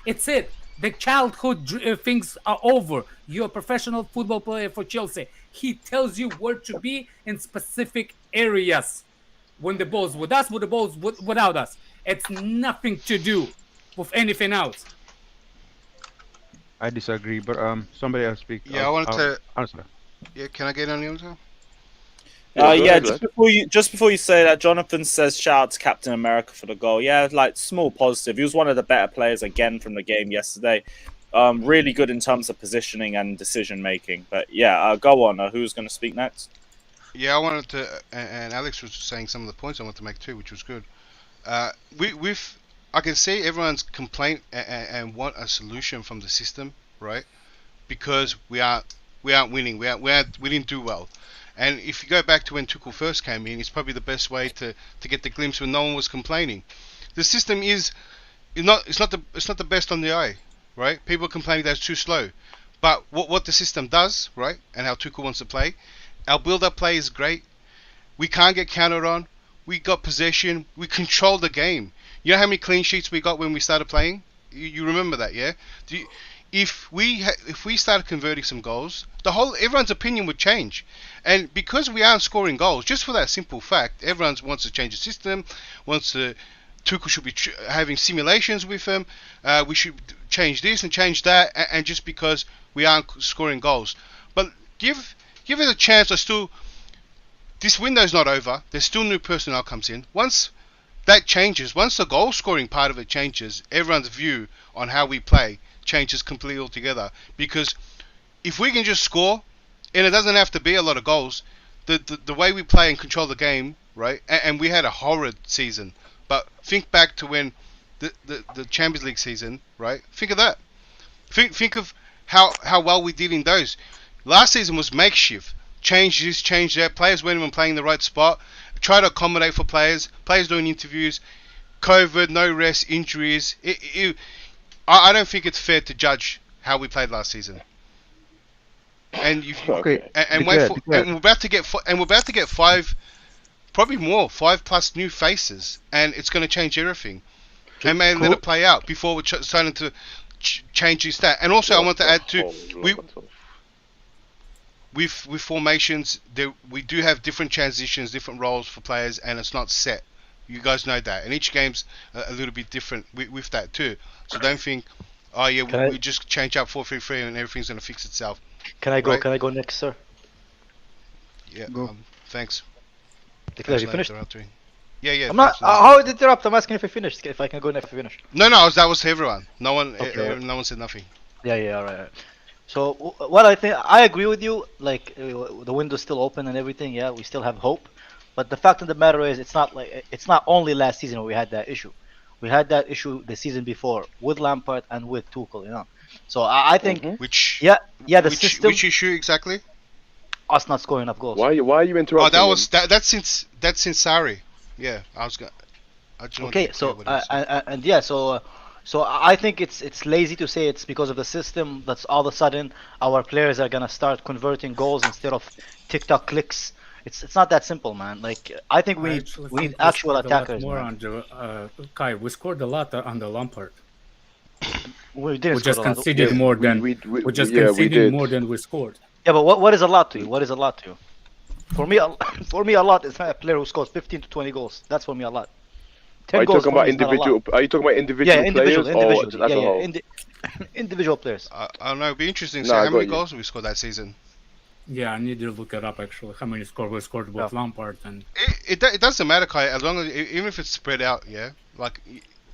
[SPEAKER 11] It's it. The childhood things are over. You're a professional football player for Chelsea. He tells you where to be in specific areas. When the ball's with us, with the ball's without us. It's nothing to do with anything else.
[SPEAKER 8] I disagree, but somebody else speak.
[SPEAKER 4] Yeah, I wanted to
[SPEAKER 8] answer.
[SPEAKER 4] Yeah, can I get on the answer?
[SPEAKER 2] Just before you say that, Jonathan says shout out to Captain America for the goal. Yeah, like small positive. He was one of the better players again from the game yesterday. Really good in terms of positioning and decision making. But yeah, go on. Who's going to speak next?
[SPEAKER 4] Yeah, I wanted to, and Alex was saying some of the points I wanted to make too, which was good. I can see everyone's complaint and want a solution from the system, right? Because we aren't winning. We didn't do well. And if you go back to when Tuchel first came in, it's probably the best way to get the glimpse when no one was complaining. The system it's not the best on the eye, right? People are complaining that it's too slow. But what the system does, right, and how Tuchel wants to play, our build-up play is great. We can't get counted on. We got possession. We control the game. You know how many clean sheets we got when we started playing? You remember that, yeah? If we started converting some goals, everyone's opinion would change. And because we aren't scoring goals, just for that simple fact, everyone wants to change the system, Tuchel should be having simulations with him, we should change this and change that, and just because we aren't scoring goals. But give it a chance. This window's not over. There's still new personnel comes in. Once that changes, once the goal scoring part of it changes, everyone's view on how we play changes completely altogether. Because if we can just score, and it doesn't have to be a lot of goals, the way we play and control the game, right? And we had a horrid season, but think back to when the Champions League season, right? Think of that. Think of how well we did in those. Last season was makeshift. Change this, change that. Players weren't even playing the right spot. Try to accommodate for players. Players doing interviews. COVID, no rest, injuries. I don't think it's fair to judge how we played last season. And we're about to get five, probably more, 5+ new faces, and it's going to change everything. And man, let it play out before we're starting to change this that. And also, I want to add to with formations, we do have different transitions, different roles for players, and it's not set. You guys know that, and each game's a little bit different with that too. So don't think, oh yeah, we just change up 4-3-3 and everything's gonna fix itself.
[SPEAKER 12] Can I go? Right? Can I go next, sir?
[SPEAKER 4] Yeah. Thanks.
[SPEAKER 12] Declare, you finished?
[SPEAKER 4] Yeah.
[SPEAKER 12] I'm not. How did you interrupt? I'm asking if I finished. If I can go next, finish.
[SPEAKER 4] No. That was to everyone. No one. Okay. No one said nothing.
[SPEAKER 12] Yeah. All right. So what I think, I agree with you. Like the window's still open and everything. Yeah, we still have hope. But the fact of the matter is, it's not only last season where we had that issue. We had that issue the season before with Lampard and with Tuchel. You know. So I think the system.
[SPEAKER 4] Which issue exactly?
[SPEAKER 12] Us not scoring enough goals.
[SPEAKER 5] Why are you interrupting?
[SPEAKER 4] Oh, that's since Sarri. Yeah, I was gonna.
[SPEAKER 12] Okay, so so I think it's lazy to say it's because of the system. That's all of a sudden our players are gonna start converting goals instead of TikTok clicks. It's not that simple, man. Like I think we need actual attackers.
[SPEAKER 11] More on Kai, we scored a lot under Lampard.
[SPEAKER 12] We didn't.
[SPEAKER 11] We just conceded more than we conceded more than we scored.
[SPEAKER 12] Yeah, but what is a lot to you? What is a lot to you? For me, a lot is a player who scores 15 to 20 goals. That's for me a lot. 10
[SPEAKER 5] are you talking about individual? Are you talking about individual players or just as a whole?
[SPEAKER 12] Individual players.
[SPEAKER 4] I don't know. It'd be interesting to see how many goals we scored that season.
[SPEAKER 11] Yeah, I need to look it up actually. How many scores we scored with Lampard and.
[SPEAKER 4] It doesn't matter, Kai. As long as even if it's spread out, yeah, like.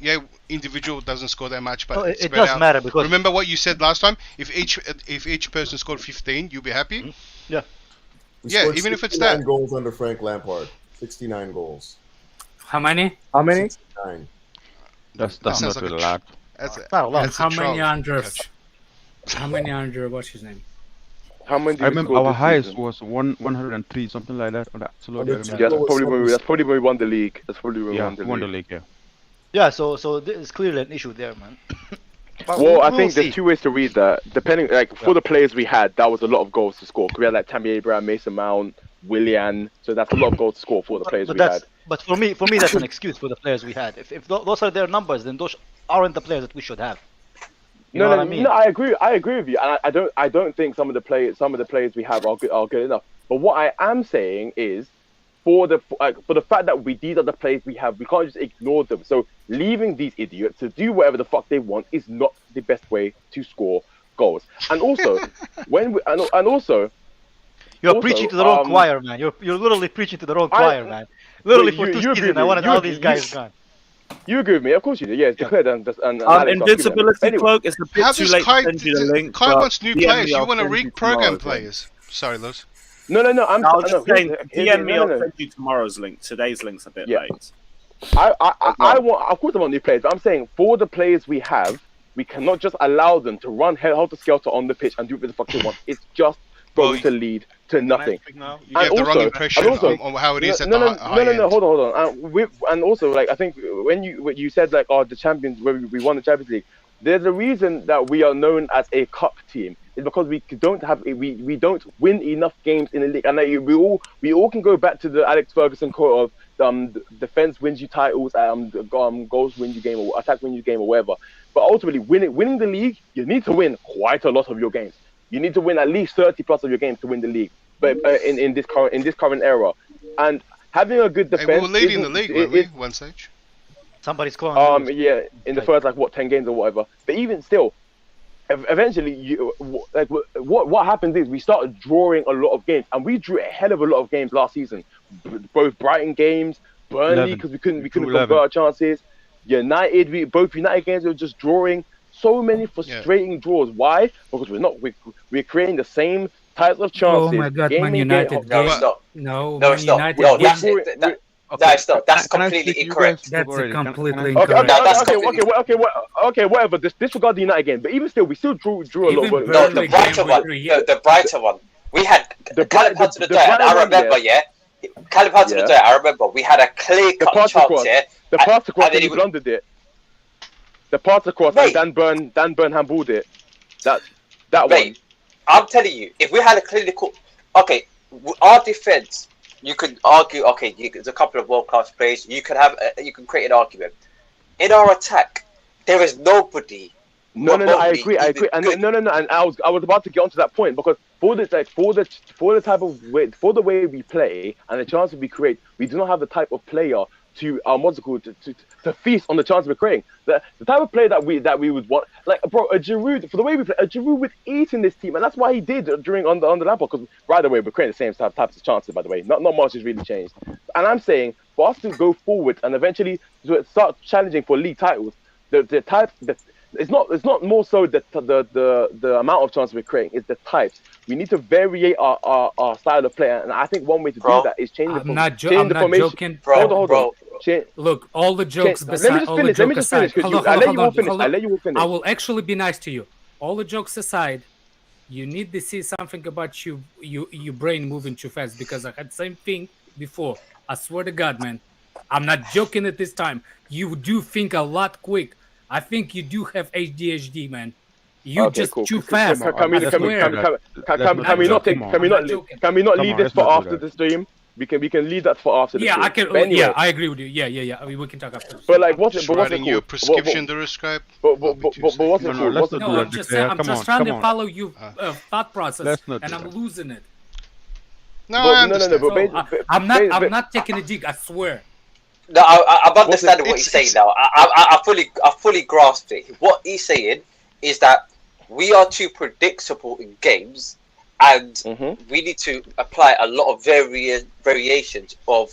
[SPEAKER 4] Yeah, individual doesn't score that much, but
[SPEAKER 12] it does matter because
[SPEAKER 4] remember what you said last time. If each person scored 15, you'll be happy.
[SPEAKER 12] Mm-hmm. Yeah.
[SPEAKER 4] Yeah, even if it's that.
[SPEAKER 10] 69 goals under Frank Lampard. 69 goals.
[SPEAKER 11] How many?
[SPEAKER 10] 69.
[SPEAKER 8] That's not a lot.
[SPEAKER 4] That's
[SPEAKER 11] how many under? How many under? What's his name?
[SPEAKER 5] How many?
[SPEAKER 8] I remember our highest was 103, something like that. Absolutely.
[SPEAKER 5] Yeah, that's probably when we won the league. That's probably when we won the league.
[SPEAKER 8] Yeah.
[SPEAKER 12] Yeah, so there's clearly an issue there, man.
[SPEAKER 5] Well, I think there's two ways to read that. Depending, like for the players we had, that was a lot of goals to score. We had like Tammy Abraham, Mason Mount, Willian. So that's a lot of goals to score for the players we had.
[SPEAKER 12] But for me, that's an excuse for the players we had. If those are their numbers, then those aren't the players that we should have. You know what I mean?
[SPEAKER 5] No, I agree with you, and I don't think some of the players we have are good enough. But what I am saying is, for the fact that these are the players we have, we can't just ignore them. So leaving these idiots to do whatever the fuck they want is not the best way to score goals. And also,
[SPEAKER 12] you're preaching to the wrong choir, man. You're literally preaching to the wrong choir, man. Literally for 2 seasons, I wanted all these guys gone.
[SPEAKER 5] You agree with me? Of course you do. Yeah, it's declared and
[SPEAKER 2] Invincibility Cloak is a bit too late to send you the link.
[SPEAKER 4] Kai wants new players. You want to reprogram players. Sorry, Luz.
[SPEAKER 5] No.
[SPEAKER 2] I'm just saying, DM me, I'll send you tomorrow's link. Today's link's a bit late.
[SPEAKER 5] I want, of course I want new players, but I'm saying for the players we have, we cannot just allow them to run helter-skelter on the pitch and do whatever the fuck they want. It's just going to lead to nothing.
[SPEAKER 4] You have the wrong impression on how it is at the high end.
[SPEAKER 5] Hold on. And also, like, I think when you said, like, the champions, when we won the Champions League, there's a reason that we are known as a cup team. It's because we don't win enough games in the league, and we all can go back to the Alex Ferguson quote of defense wins you titles, goals win you game, or attack win you game, or whatever. But ultimately, winning the league, you need to win quite a lot of your games. You need to win at least 30+ of your games to win the league. But in this current era, and having a good defense,
[SPEAKER 4] we were leading the league, weren't we? One stage.
[SPEAKER 12] Somebody's calling.
[SPEAKER 5] Yeah, in the first 10 games or whatever. But even still, eventually, what happens is we started drawing a lot of games, and we drew a hell of a lot of games last season. Both Brighton games, Burnley, because we couldn't convert our chances. Both United games we were just drawing. So many frustrating draws. Why? Because we're creating the same types of chances.
[SPEAKER 11] Oh my God, Man United.
[SPEAKER 13] No, it's not. No, it's not. No, No, it's not. That's completely incorrect.
[SPEAKER 11] That's completely
[SPEAKER 5] Okay,
[SPEAKER 11] incorrect.
[SPEAKER 5] okay, whatever. Disregard the United game, but even still, we still drew a lot.
[SPEAKER 13] No, the brighter one. No, the brighter one. We had Callum Hudson-Odoi, and I remember, Callum Hudson-Odoi, I remember we had a clear-cut chance here.
[SPEAKER 5] The pass across, and he blundered it. The pass across, and Dan Burn handballed it. That one.
[SPEAKER 13] I'm telling you, if we had a clinical, our defense, you could argue, there's a couple of world-class players. You can create an argument. In our attack, there is nobody.
[SPEAKER 5] No, I agree. And I was about to get onto that point because for the type of way, for the way we play and the chances we create, we do not have the type of player to to feast on the chance we're creating. The type of player that we would want, like bro, a Giroud, for the way we play, a Giroud would eat in this team, and that's why he did during on the Lampard. Because by the way, we're creating the same types of chances. By the way, not much has really changed. And I'm saying for us to go forward and eventually start challenging for league titles, it's not more so the amount of chances we're creating. It's the types. We need to vary our style of play, and I think one way to do that is change the formation. I'm not joking,
[SPEAKER 11] bro. Look, all the jokes aside. Let me just finish. I'll let you all finish. I will actually be nice to you. All the jokes aside, you need to see something about your brain moving too fast, because I had the same thing before. I swear to God, man. I'm not joking at this time. You do think a lot quick. I think you do have ADHD, man. You just too fast.
[SPEAKER 5] Can we not leave this for after the stream? We can leave that for after the stream.
[SPEAKER 11] I can. Anyway, I agree with you. Yeah. We can talk after.
[SPEAKER 5] But like, what's it called?
[SPEAKER 4] Your prescription to prescribe.
[SPEAKER 5] But what's it called?
[SPEAKER 11] No, I'm just trying to follow your thought process, and I'm losing it.
[SPEAKER 4] No,
[SPEAKER 11] I'm not taking a dig. I swear.
[SPEAKER 13] No, I'm understanding what he's saying now. I fully grasped it. What he's saying is that we are too predictable in games, and we need to apply a lot of variations of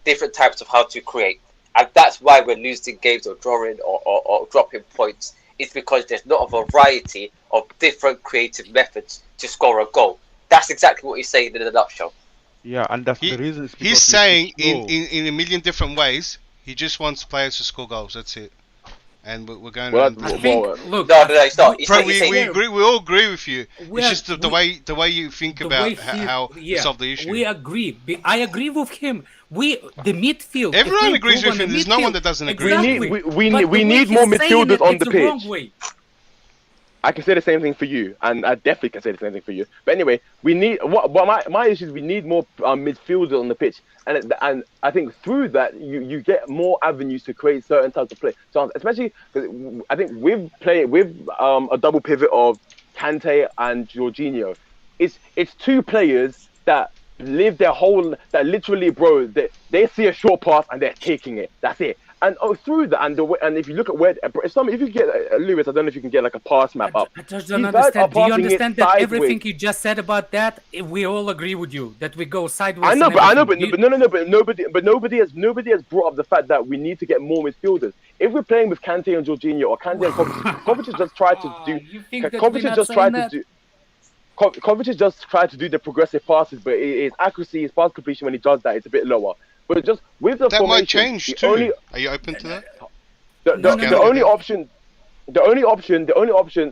[SPEAKER 13] different types of how to create, and that's why we're losing games or drawing or dropping points. It's because there's not a variety of different creative methods to score a goal. That's exactly what he's saying in a nutshell.
[SPEAKER 8] Yeah, and that's the reason.
[SPEAKER 4] He's saying in a million different ways, he just wants players to score goals. That's it. And we're going.
[SPEAKER 11] Look,
[SPEAKER 13] no, it's not.
[SPEAKER 4] Bro, we agree. We all agree with you. It's just the way you think about how to solve the issue.
[SPEAKER 11] We agree. I agree with him. The midfield.
[SPEAKER 4] Everyone agrees with him. There's no one that doesn't agree.
[SPEAKER 5] We need more midfielders on the pitch. I can say the same thing for you, and I definitely can say the same thing for you. But anyway, we need my issue is we need more midfielders on the pitch, and I think through that you get more avenues to create certain types of play. So especially, I think with a double pivot of Kante and Jorginho, it's two players that live their whole literally, bro. They see a short pass and they're taking it. That's it. And through that, and if you look at where, if you get Lewis, I don't know if you can get like a pass map up.
[SPEAKER 11] I just don't understand. Do you understand that everything you just said about that, we all agree with you that we go sideways?
[SPEAKER 5] I know, but nobody has brought up the fact that we need to get more midfielders. If we're playing with Kante and Jorginho or Kante and Kovacic has just tried to do. Kovacic has just tried to do the progressive passes, but his accuracy, his pass completion when he does that, it's a bit lower. But just with the formation,
[SPEAKER 4] might change too. Are you open to that?
[SPEAKER 5] The only option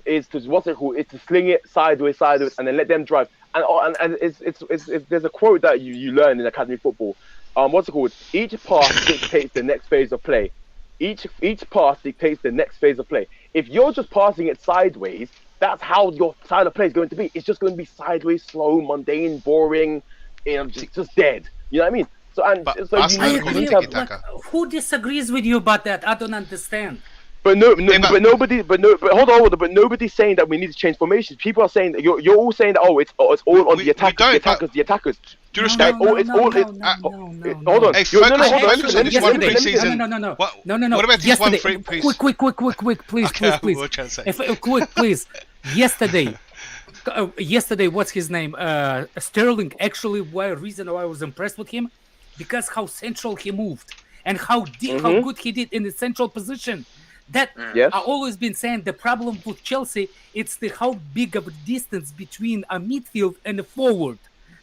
[SPEAKER 5] is to sling it sideways, and then let them drive. And there's a quote that you learn in academy football. Each pass dictates the next phase of play. Each pass dictates the next phase of play. If you're just passing it sideways, that's how your style of play is going to be. It's just going to be sideways, slow, mundane, boring, just dead. You know what I mean?
[SPEAKER 11] Who disagrees with you about that? I don't understand.
[SPEAKER 5] But nobody's saying that we need to change formations. People are saying that you're all saying that it's all on the attackers. Hold on.
[SPEAKER 11] No.
[SPEAKER 4] What about this one free piece?
[SPEAKER 11] Quick, please. Yesterday, what's his name? Sterling. Actually, reason why I was impressed with him, because how central he moved and how good he did in the central position. I've always been saying the problem with Chelsea, it's how big of a distance between a midfield and a forward.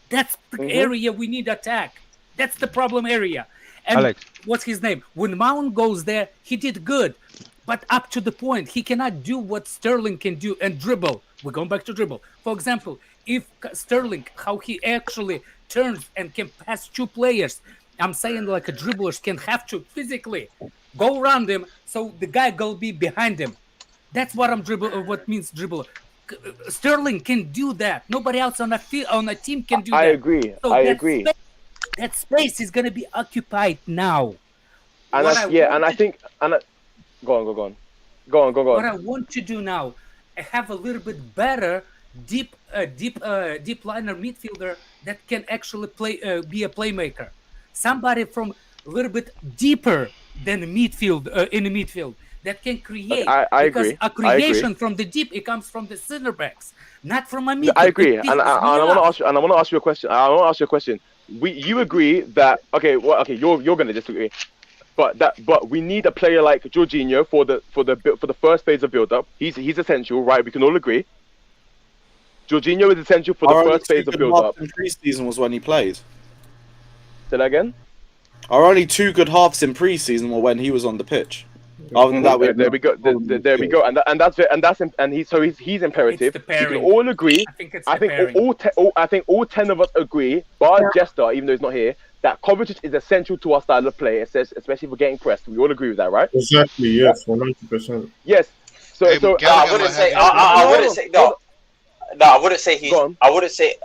[SPEAKER 11] That's the area we need attack. That's the problem area. And
[SPEAKER 8] Alex.
[SPEAKER 11] what's his name? When Mount goes there, he did good, but up to the point. He cannot do what Sterling can do and dribble. We're going back to dribble. For example, if Sterling, how he actually turns and can pass two players, I'm saying like a dribbler can have to physically go around him, so the guy will be behind him. That's what what means dribble. Sterling can do that. Nobody else on a team can do that.
[SPEAKER 5] I agree.
[SPEAKER 11] So
[SPEAKER 5] I agree.
[SPEAKER 11] That space is going to be occupied now.
[SPEAKER 5] And go on.
[SPEAKER 11] What I want to do now, I have a little bit better deep liner midfielder that can actually be a playmaker. Somebody from a little bit deeper than midfield in the midfield that can create.
[SPEAKER 5] I
[SPEAKER 11] because
[SPEAKER 5] agree.
[SPEAKER 11] a creation from the deep, it comes from the center backs, not from a midfield.
[SPEAKER 5] I agree, and I want to ask you a question. You agree that you're going to disagree, but we need a player like Jorginho for the first phase of build up. He's essential, right? We can all agree. Jorginho is essential for the first phase of build up.
[SPEAKER 2] In pre-season was when he played.
[SPEAKER 5] Say that again.
[SPEAKER 2] Our only 2 good halves in pre-season were when he was on the pitch. Other than that,
[SPEAKER 5] there we go. There we go. And he's imperative. We can all agree. I think all 10 of us agree, bar Jester, even though he's not here, that Kovacic is essential to our style of play, especially for getting pressed. We all agree with that, right?
[SPEAKER 14] Exactly. Yes, 100%.
[SPEAKER 5] Yes.
[SPEAKER 13] I wouldn't say. I wouldn't say no. No, I wouldn't say he's. I wouldn't say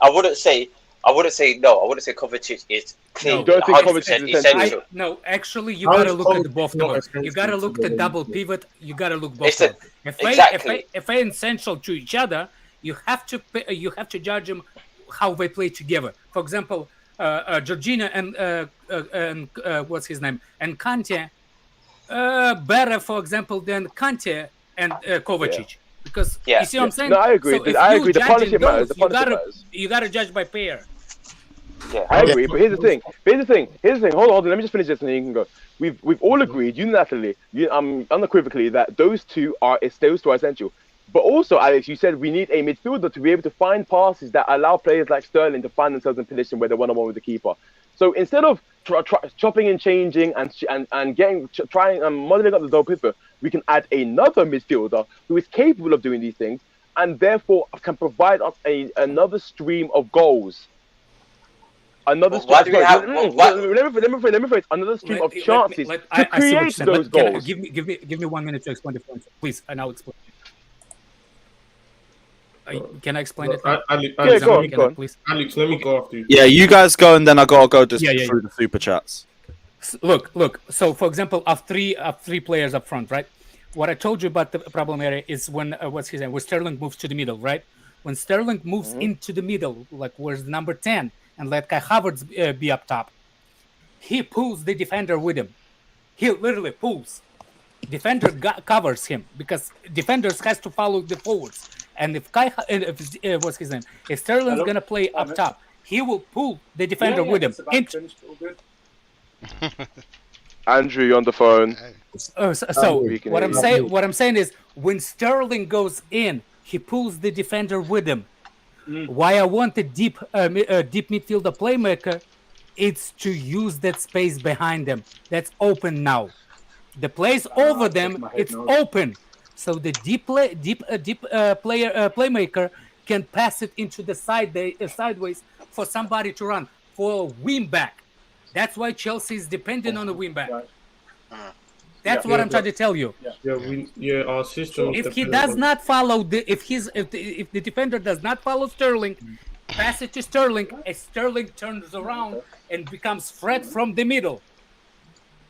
[SPEAKER 13] no. I wouldn't say Kovacic is clean.
[SPEAKER 5] You don't think Kovacic is essential?
[SPEAKER 11] No, actually, you gotta look at both of them. You gotta look at the double pivot. You gotta look both of them. If they're essential to each other, you have to judge them how they play together. For example, Jorginho and what's his name, and Kounde, better, for example, than Kounde and Kovacic.
[SPEAKER 5] Yeah.
[SPEAKER 11] Because you see what I'm saying?
[SPEAKER 5] No, I agree.
[SPEAKER 11] So
[SPEAKER 5] I agree. The partnership matters.
[SPEAKER 11] You gotta judge by pair.
[SPEAKER 5] Yeah, I agree. But here's the thing. Hold on. Let me just finish this and then you can go. We've all agreed unilaterally, unequivocally, that those two are essential. But also, Alex, you said we need a midfielder to be able to find passes that allow players like Sterling to find themselves in position where they're one-on-one with the keeper. So instead of chopping and changing and trying and modeling up the double pivot, we can add another midfielder who is capable of doing these things and therefore can provide us another stream of goals. Another stream of chances to create those goals.
[SPEAKER 11] Give me 1 minute to explain the point, please, and I'll explain. Can I explain it?
[SPEAKER 14] Go on. Please. Alex, let me go after you.
[SPEAKER 2] Yeah, you guys go, and then I gotta go through the super chats.
[SPEAKER 11] Look. So, for example, of three players up front, right? What I told you about the problem area is when when Sterling moves to the middle, right? When Sterling moves into the middle, like where's number 10, and let Kai Havertz be up top, he pulls the defender with him. He literally pulls. Defender covers him because defenders has to follow the forwards. And if what's his name? If Sterling's gonna play up top, he will pull the defender with him.
[SPEAKER 5] Andrew, you're on the phone.
[SPEAKER 11] What I'm saying is, when Sterling goes in, he pulls the defender with him. Why I want a deep midfielder playmaker, it's to use that space behind them. That's open now. The place over them, it's open. So the playmaker can pass it into the sideways for somebody to run, for a wing back. That's why Chelsea is dependent on the wing back. That's what I'm trying to tell you.
[SPEAKER 14] Our system.
[SPEAKER 11] If he does not follow if the defender does not follow Sterling, pass it to Sterling, as Sterling turns around and becomes threat from the middle.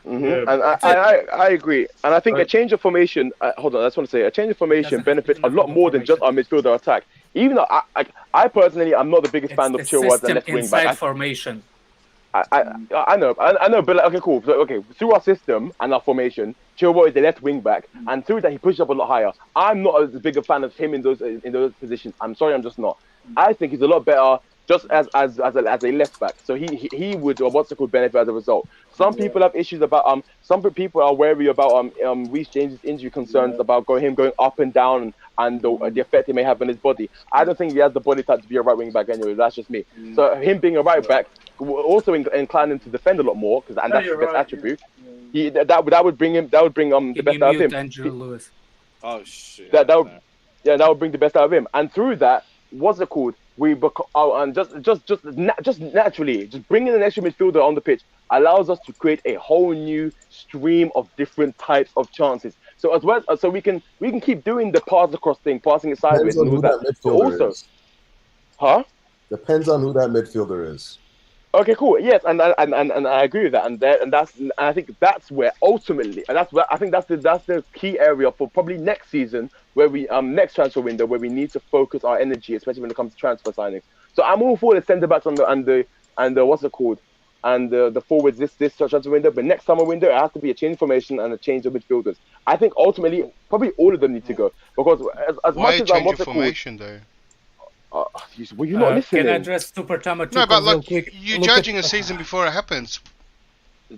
[SPEAKER 5] And I agree, and I think a change of formation. Hold on, I just want to say a change of formation benefits a lot more than just our midfielder attack. Even though I personally, I'm not the biggest fan of Chilwell as the left wing back.
[SPEAKER 11] Formation.
[SPEAKER 5] I know, but okay, cool. So, okay, through our system and our formation, Chilwell is the left wing back, and through that he pushes up a lot higher. I'm not as big a fan of him in those positions. I'm sorry, I'm just not. I think he's a lot better just as a left back. So he would benefit as a result. Some people have issues about some people are wary about Reece James' injury concerns about him going up and down and the effect it may have on his body. I don't think he has the body type to be a right wing back anyway. That's just me. So him being a right back also inclining to defend a lot more and that's his best attribute. That would bring the best out of him.
[SPEAKER 2] Oh shit.
[SPEAKER 5] That would bring the best out of him. And through that, what's it called? We and just naturally, just bringing an extra midfielder on the pitch allows us to create a whole new stream of different types of chances. So as well, so we can keep doing the pass across thing, passing it sideways, and all that. But also,
[SPEAKER 10] Depends on who that midfielder is.
[SPEAKER 5] Okay, cool. Yes, and I agree with that, and I think that's where ultimately, and I think that's the key area for probably next season, where we next transfer window, where we need to focus our energy, especially when it comes to transfer signings. So I'm all for the centre backs and the what's it called, and the forwards this transfer window, but next summer window it has to be a change formation and a change of midfielders. I think ultimately probably all of them need to go because as
[SPEAKER 4] why
[SPEAKER 5] much as
[SPEAKER 4] change of formation though?
[SPEAKER 5] Were you not listening?
[SPEAKER 11] Can I address SUPERCHAT?
[SPEAKER 4] No, but
[SPEAKER 11] real
[SPEAKER 4] like
[SPEAKER 11] quick?
[SPEAKER 4] you're judging a season before it happens.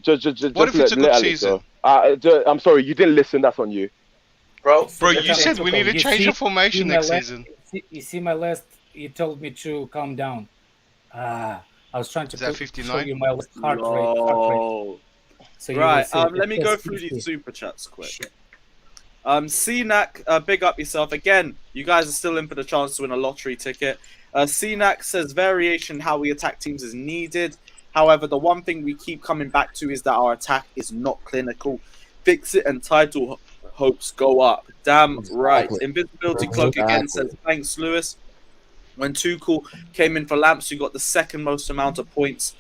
[SPEAKER 5] Just
[SPEAKER 4] what if it's a good season?
[SPEAKER 5] I'm sorry, you didn't listen. That's on you,
[SPEAKER 4] bro. You said we need to change of formation next season.
[SPEAKER 11] You see my list. You told me to calm down. I was trying to show you my list heart rate.
[SPEAKER 2] So right, let me go through these super chats quick. CNAC, big up yourself. Again, you guys are still in for the chance to win a lottery ticket. CNAC says variation how we attack teams is needed. However, the one thing we keep coming back to is that our attack is not clinical. Fix it and title hopes go up. Damn right. Invisibility Cloak again says, thanks, Lewis. When Tuchel came in for Lamps, we got the second most amount of points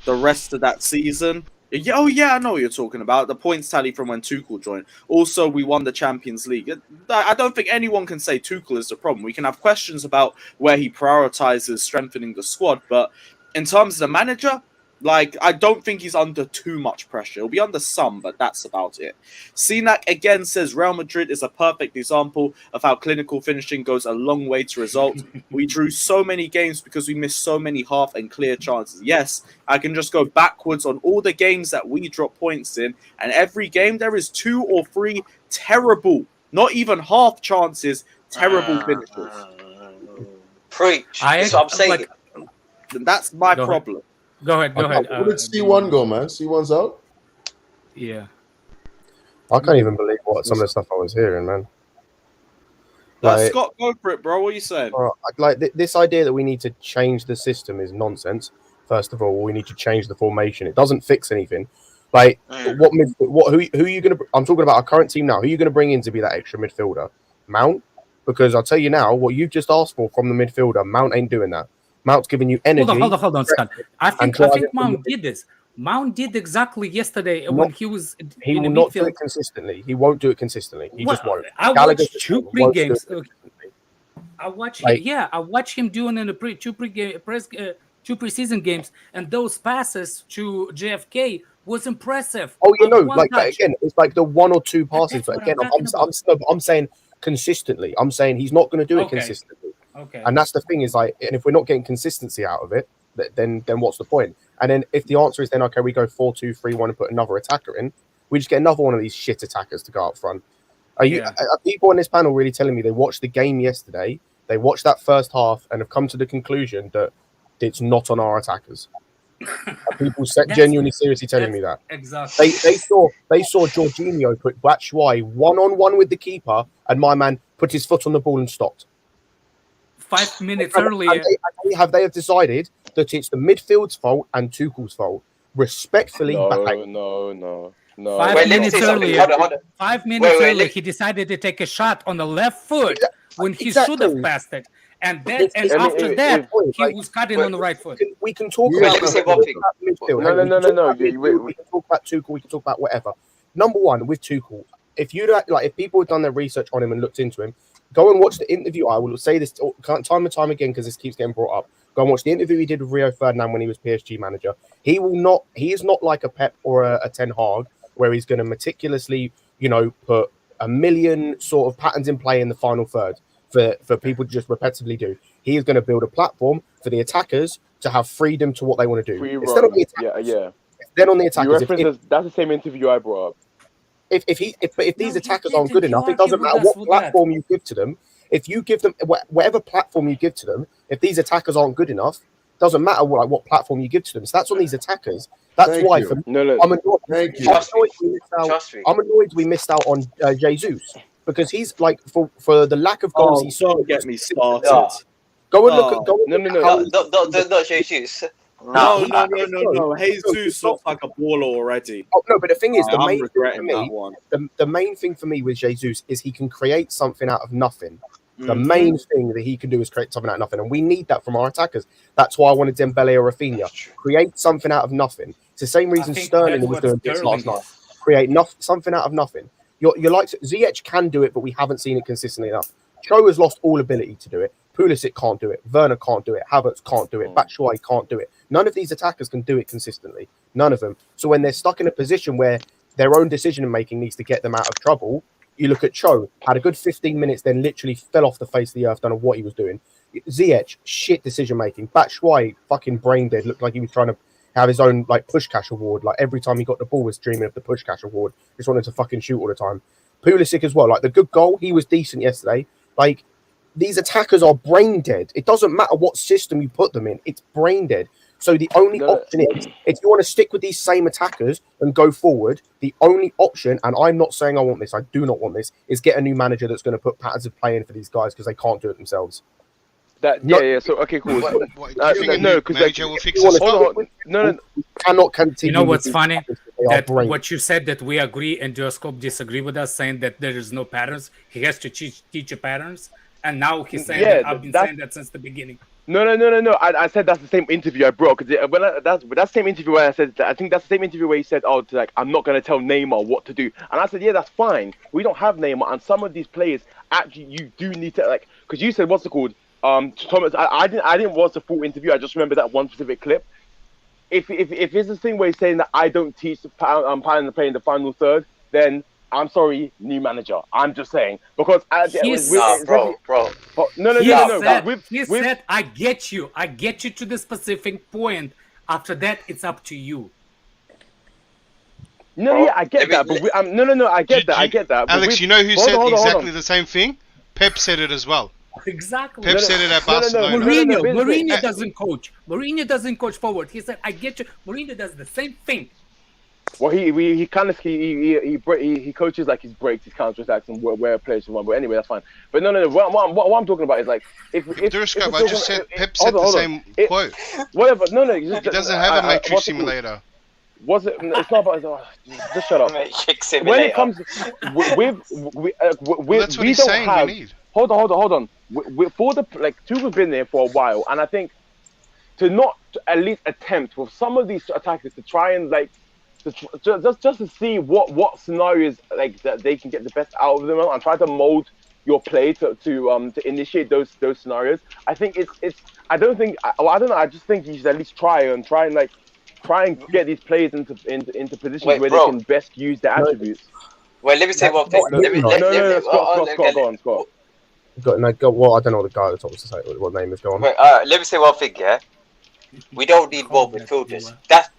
[SPEAKER 2] the rest of that season. Oh, yeah, I know what you're talking about. The points tally from when Tuchel joined. Also, we won the Champions League. I don't think anyone can say Tuchel is the problem. We can have questions about where he prioritizes strengthening the squad. But in terms of the manager, like, I don't think he's under too much pressure. He'll be under some, but that's about it. CNAC again says Real Madrid is a perfect example of how clinical finishing goes a long way to result. We drew so many games because we missed so many half and clear chances. Yes, I can just go backwards on all the games that we drop points in, and every game there is 2 or 3 terrible, not even half chances, terrible finishes.
[SPEAKER 13] Preach. That's what I'm saying.
[SPEAKER 2] That's my problem.
[SPEAKER 11] Go ahead.
[SPEAKER 10] Where did C1 go, man? C1's out?
[SPEAKER 11] Yeah.
[SPEAKER 15] I can't even believe what some of the stuff I was hearing, man.
[SPEAKER 2] Like, Scott, go for it, bro. What are you saying?
[SPEAKER 15] Like this idea that we need to change the system is nonsense. First of all, we need to change the formation. It doesn't fix anything. Like, who are you going to... I'm talking about our current team now. Who are you going to bring in to be that extra midfielder? Mount? Because I'll tell you now, what you've just asked for from the midfielder, Mount ain't doing that. Mount's giving you energy.
[SPEAKER 11] Hold on, Scott. I think Mount did this. Mount did exactly yesterday when he was.
[SPEAKER 15] He will not do it consistently. He won't do it consistently. He just won't.
[SPEAKER 11] I watched 2 pre-games. I watched him doing in the 2 preseason games, and those passes to JFK was impressive.
[SPEAKER 15] Oh, again, it's like the 1 or 2 passes, but again, I'm saying consistently. I'm saying he's not going to do it consistently.
[SPEAKER 11] Okay.
[SPEAKER 15] And that's the thing is like, and if we're not getting consistency out of it, then what's the point? And then if the answer is then, okay, we go 4-2-3-1 and put another attacker in, we just get another one of these shit attackers to go up front. Are people on this panel really telling me they watched the game yesterday, they watched that first half and have come to the conclusion that it's not on our attackers? Are people genuinely seriously telling me that?
[SPEAKER 11] Exactly.
[SPEAKER 15] They saw Jorginho put Batshuayi 1-on-1 with the keeper, and my man put his foot on the ball and stopped.
[SPEAKER 11] 5 minutes earlier.
[SPEAKER 15] They have decided that it's the midfield's fault and Tuchel's fault. Respectfully,
[SPEAKER 5] no.
[SPEAKER 11] 5 minutes earlier. 5 minutes earlier, he decided to take a shot on the left foot when he should have passed it. And then, after that, he was cutting on the right foot.
[SPEAKER 15] We can talk about midfield.
[SPEAKER 5] No.
[SPEAKER 15] We can talk about Tuchel. We can talk about whatever. Number one, with Tuchel, if people had done their research on him and looked into him, go and watch the interview. I will say this time and time again because this keeps getting brought up. Go and watch the interview he did with Rio Ferdinand when he was PSG manager. He is not like a Pep or a Ten Hag where he's going to meticulously, put a million sort of patterns in play in the final third for people to just repetitively do. He is going to build a platform for the attackers to have freedom to what they want to do. Then on the attackers,
[SPEAKER 5] that's the same interview I brought up.
[SPEAKER 15] If these attackers aren't good enough, it doesn't matter what platform you give to them. If you give them whatever platform you give to them, if these attackers aren't good enough, doesn't matter what platform you give to them. So that's on these attackers. That's why for me, I'm annoyed we missed out on Jesus because he's like for the lack of goals. He's
[SPEAKER 2] don't get me started.
[SPEAKER 15] Yeah. Go and look at
[SPEAKER 13] not Jesus.
[SPEAKER 2] No. Jesus looks like a baller already.
[SPEAKER 15] Oh no, but the thing is, the main thing for me with Jesus is he can create something out of nothing. The main thing that he can do is create something out of nothing, and we need that from our attackers. That's why I wanted Dembele or Rafinha. Create something out of nothing. It's the same reason Sterling was doing this last night. Create something out of nothing. You're like Ziyech can do it, but we haven't seen it consistently enough. Cho has lost all ability to do it. Pulisic can't do it. Werner can't do it. Havertz can't do it. Batshuayi can't do it. None of these attackers can do it consistently. None of them. So when they're stuck in a position where their own decision making needs to get them out of trouble, you look at Cho, had a good 15 minutes, then literally fell off the face of the earth, don't know what he was doing. Ziyech, shit decision making. Batshuayi, fucking brain dead, looked like he was trying to have his own like push cash award. Like every time he got the ball was dreaming of the push cash award. Just wanted to fucking shoot all the time. Pulisic as well. Like the good goal, he was decent yesterday. Like these attackers are brain dead. It doesn't matter what system you put them in, it's brain dead. So the only option is, if you want to stick with these same attackers and go forward, the only option, and I'm not saying I want this, I do not want this, is get a new manager that's going to put patterns of play in for these guys because they can't do it themselves.
[SPEAKER 5] So okay, cool.
[SPEAKER 4] No, because manager will fix this.
[SPEAKER 15] No, cannot continue.
[SPEAKER 11] You know what's funny? That what you said that we agree and Dioscope disagree with us, saying that there is no patterns. He has to teach the patterns, and now he's saying that I've been saying that since the beginning.
[SPEAKER 5] No. I said that's the same interview I brought. Because that's same interview where I said I think that's the same interview where he said, "Oh, like I'm not gonna tell Neymar what to do." And I said, "Yeah, that's fine. We don't have Neymar, and some of these players actually you do need to like." Because you said what's it called? Thomas. I didn't watch the full interview. I just remember that one specific clip. If it's this thing where he's saying that I don't teach pattern to play in the final third, then I'm sorry, new manager. I'm just saying because bro.
[SPEAKER 11] He said, "I get you to the specific point. After that, it's up to you."
[SPEAKER 5] I get that, but I get that.
[SPEAKER 4] Alex, you know who said exactly the same thing? Pep said it as well.
[SPEAKER 11] Exactly.
[SPEAKER 4] Pep said it at Barcelona.
[SPEAKER 11] Mourinho doesn't coach. Mourinho doesn't coach forward. He said, "I get you." Mourinho does the same thing.
[SPEAKER 5] Well, he coaches like his breaks, his counter attacks, and where players run. But anyway, that's fine. But no. What I'm talking about is like if
[SPEAKER 4] I just said Pep said the same quote.
[SPEAKER 5] Whatever. No.
[SPEAKER 4] He doesn't have a matrix simulator.
[SPEAKER 5] Was it? It's not about. Just shut up. When it comes
[SPEAKER 4] that's what he's saying. We need.
[SPEAKER 5] Hold on. For the Tuchel's have been there for a while, and I think to not at least attempt with some of these attackers to try and just to see what scenarios like that they can get the best out of them and try to mold your play to initiate those scenarios. I think it's I don't know. I just think you should at least try and get these players into positions where they can best use their attributes.
[SPEAKER 13] Well, let me say one thing.
[SPEAKER 5] Scott.
[SPEAKER 15] Well, I don't know what the guy at the top was to say. What name is going?
[SPEAKER 13] Let me say one thing. Yeah, we don't need more midfielders. That's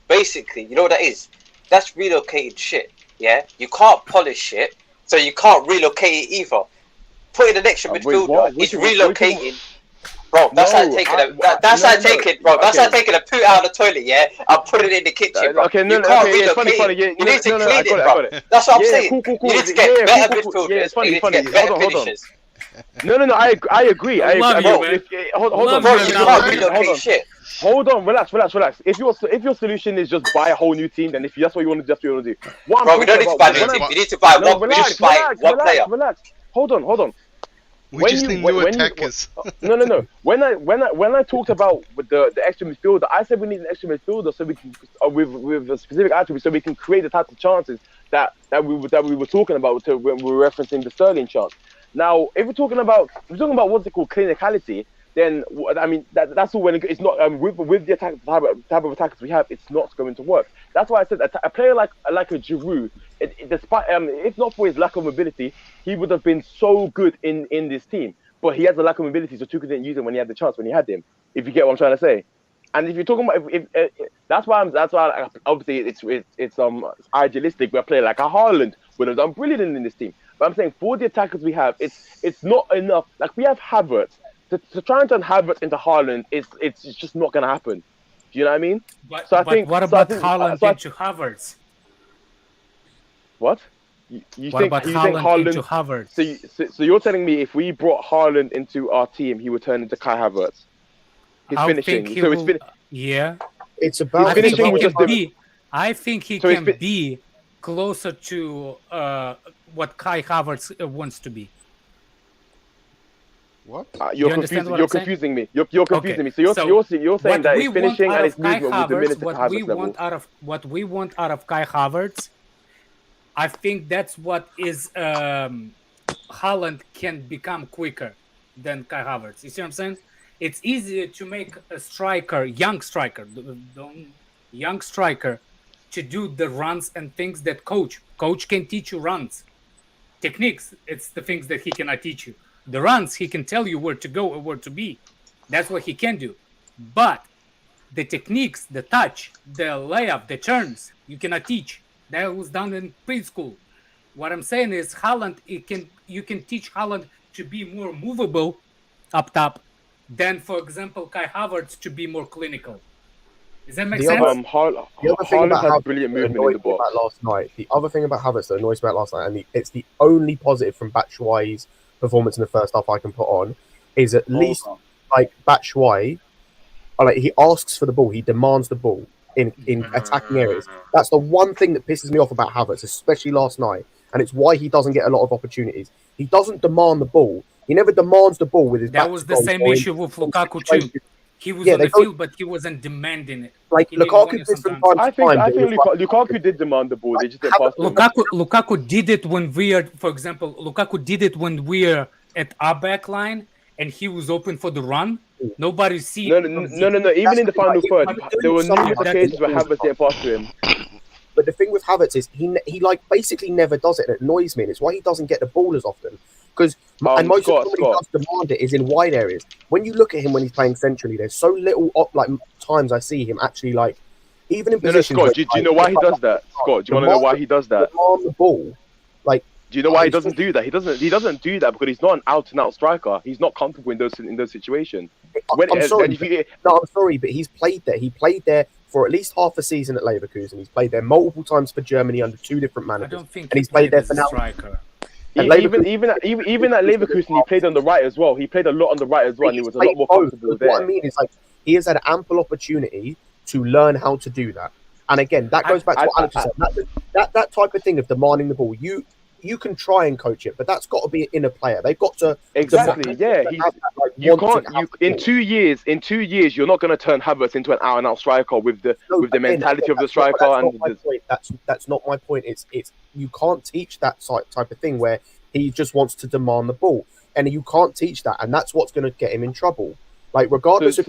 [SPEAKER 13] basically, you know what that is? That's relocated shit. Yeah, you can't polish it, so you can't relocate it either. Putting an extra midfielder is relocating. Bro, that's like taking a poo out of the toilet, yeah, and put it in the kitchen, bro. You can't relocate it. You need to clean it, bro. That's what I'm saying. You need to get better midfielders. You need to get better finishers.
[SPEAKER 5] No, I agree.
[SPEAKER 11] Hold on,
[SPEAKER 13] bro. You can't relocate shit.
[SPEAKER 5] Hold on, relax. If your solution is just buy a whole new team, then if that's what you want to do, that's what you want to do.
[SPEAKER 13] Bro, we don't need to buy a new team. We need to buy one. We need to buy one player.
[SPEAKER 5] Relax. Hold on.
[SPEAKER 4] We just need new attackers.
[SPEAKER 5] No. When I talked about with the extra midfielder, I said we need an extra midfielder so we can with a specific attribute so we can create the types of chances that we were talking about when we were referencing the Sterling chance. Now, if we're talking about what's it called, clinicality, then I mean that's all when it's not with the type of attackers we have, it's not going to work. That's why I said a player like a Giroud, despite if not for his lack of mobility, he would have been so good in this team. But he has a lack of mobility, so Tuchel didn't use him when he had the chance, when he had him. If you get what I'm trying to say. And if you're talking about, that's why obviously it's idealistic. We're playing like a Haaland would have done brilliant in this team. But I'm saying for the attackers we have, it's not enough. Like we have Havertz to try and turn Havertz into Haaland. It's just not going to happen. Do you know what I mean?
[SPEAKER 11] But what about Haaland into Havertz?
[SPEAKER 5] What? You think Haaland
[SPEAKER 11] into Havertz?
[SPEAKER 5] So you're telling me if we brought Haaland into our team, he would turn into Kai Havertz? His finishing.
[SPEAKER 11] Yeah.
[SPEAKER 15] It's about
[SPEAKER 11] finishing. I think he can be closer to what Kai Havertz wants to be.
[SPEAKER 4] What?
[SPEAKER 5] You're confusing me. You're confusing me. So you're saying that his finishing and his movement will diminish at Havertz level.
[SPEAKER 11] What we want out of Kai Havertz, I think that's what is Haaland can become quicker than Kai Havertz. You see what I'm saying? It's easier to make a striker, young striker, to do the runs and things that coach can teach you runs. Techniques, it's the things that he cannot teach you. The runs, he can tell you where to go or where to be. That's what he can do. But the techniques, the touch, the layup, the turns, you cannot teach. That was done in preschool. What I'm saying is Haaland, you can teach Haaland to be more movable up top than, for example, Kai Havertz to be more clinical. Does that make sense?
[SPEAKER 5] Haaland has brilliant movement in the box.
[SPEAKER 15] Last night, the other thing about Havertz that annoys me about last night, and it's the only positive from Batshuayi's performance in the first half I can put on, is at least like Batshuayi, like he asks for the ball, he demands the ball in attacking areas. That's the one thing that pisses me off about Havertz, especially last night, and it's why he doesn't get a lot of opportunities. He doesn't demand the ball. He never demands the ball with his back.
[SPEAKER 11] That was the same issue with Lukaku too. He was on the field, but he wasn't demanding it.
[SPEAKER 15] Like Lukaku did from time to time.
[SPEAKER 5] I think Lukaku did demand the ball. They just didn't pass the ball.
[SPEAKER 11] Lukaku did it when for example, Lukaku did it when we're at our back line and he was open for the run. Nobody see.
[SPEAKER 5] No. Even in the final third, there were numerous occasions where Havertz didn't pass to him.
[SPEAKER 15] But the thing with Havertz is he like basically never does it. It annoys me, and it's why he doesn't get the ball as often. Because most of the time when he does demand it is in wide areas. When you look at him when he's playing centrally, there's so little times I see him actually like even in positions.
[SPEAKER 5] Scott, do you know why he does that? Scott, do you want to know why he does that?
[SPEAKER 15] Demand the ball, like.
[SPEAKER 5] Do you know why he doesn't do that? He doesn't do that because he's not an out-and-out striker. He's not comfortable in those situations.
[SPEAKER 15] I'm sorry, but he's played there. He played there for at least half a season at Leverkusen. He's played there multiple times for Germany under two different managers.
[SPEAKER 11] I don't think
[SPEAKER 15] and he's played there for now.
[SPEAKER 5] Even at Leverkusen, he played on the right as well. He played a lot on the right as well, and he was a lot more comfortable there.
[SPEAKER 15] What I mean is, like, he has had ample opportunity to learn how to do that. And again, that goes back to what Alex said. That type of thing of demanding the ball, you can try and coach it, but that's got to be an inner player. They've got to
[SPEAKER 5] exactly. Yeah, you can't. In 2 years, you're not going to turn Havertz into an out-and-out striker with the mentality of the striker.
[SPEAKER 15] That's not my point. It's you can't teach that type of thing where he just wants to demand the ball, and you can't teach that, and that's what's going to get him in trouble. Like regardless,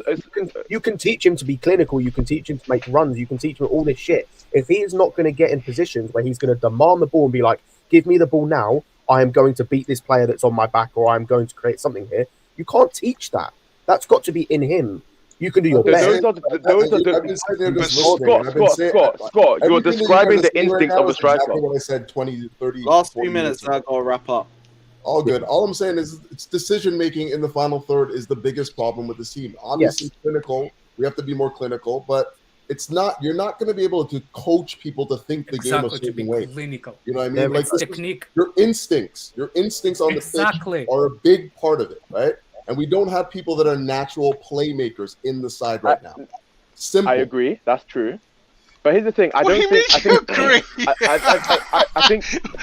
[SPEAKER 15] you can teach him to be clinical, you can teach him to make runs, you can teach him all this shit. If he is not going to get in positions where he's going to demand the ball and be like, give me the ball now, I am going to beat this player that's on my back, or I'm going to create something here. You can't teach that. That's got to be in him. You can do your best.
[SPEAKER 5] Scott, you're describing the instincts of a striker.
[SPEAKER 10] Exactly what I said 20, 30,
[SPEAKER 2] last few minutes, I got to wrap up.
[SPEAKER 10] All good. All I'm saying is it's decision making in the final third is the biggest problem with this team. Obviously, clinical. We have to be more clinical, but it's not. You're not going to be able to coach people to think the game a certain way.
[SPEAKER 11] Clinical.
[SPEAKER 10] You know what I mean? Like
[SPEAKER 11] technique.
[SPEAKER 10] Your instincts on the pitch are a big part of it, right? And we don't have people that are natural playmakers in the side right now. Simple.
[SPEAKER 5] I agree. That's true. But here's the thing. I think.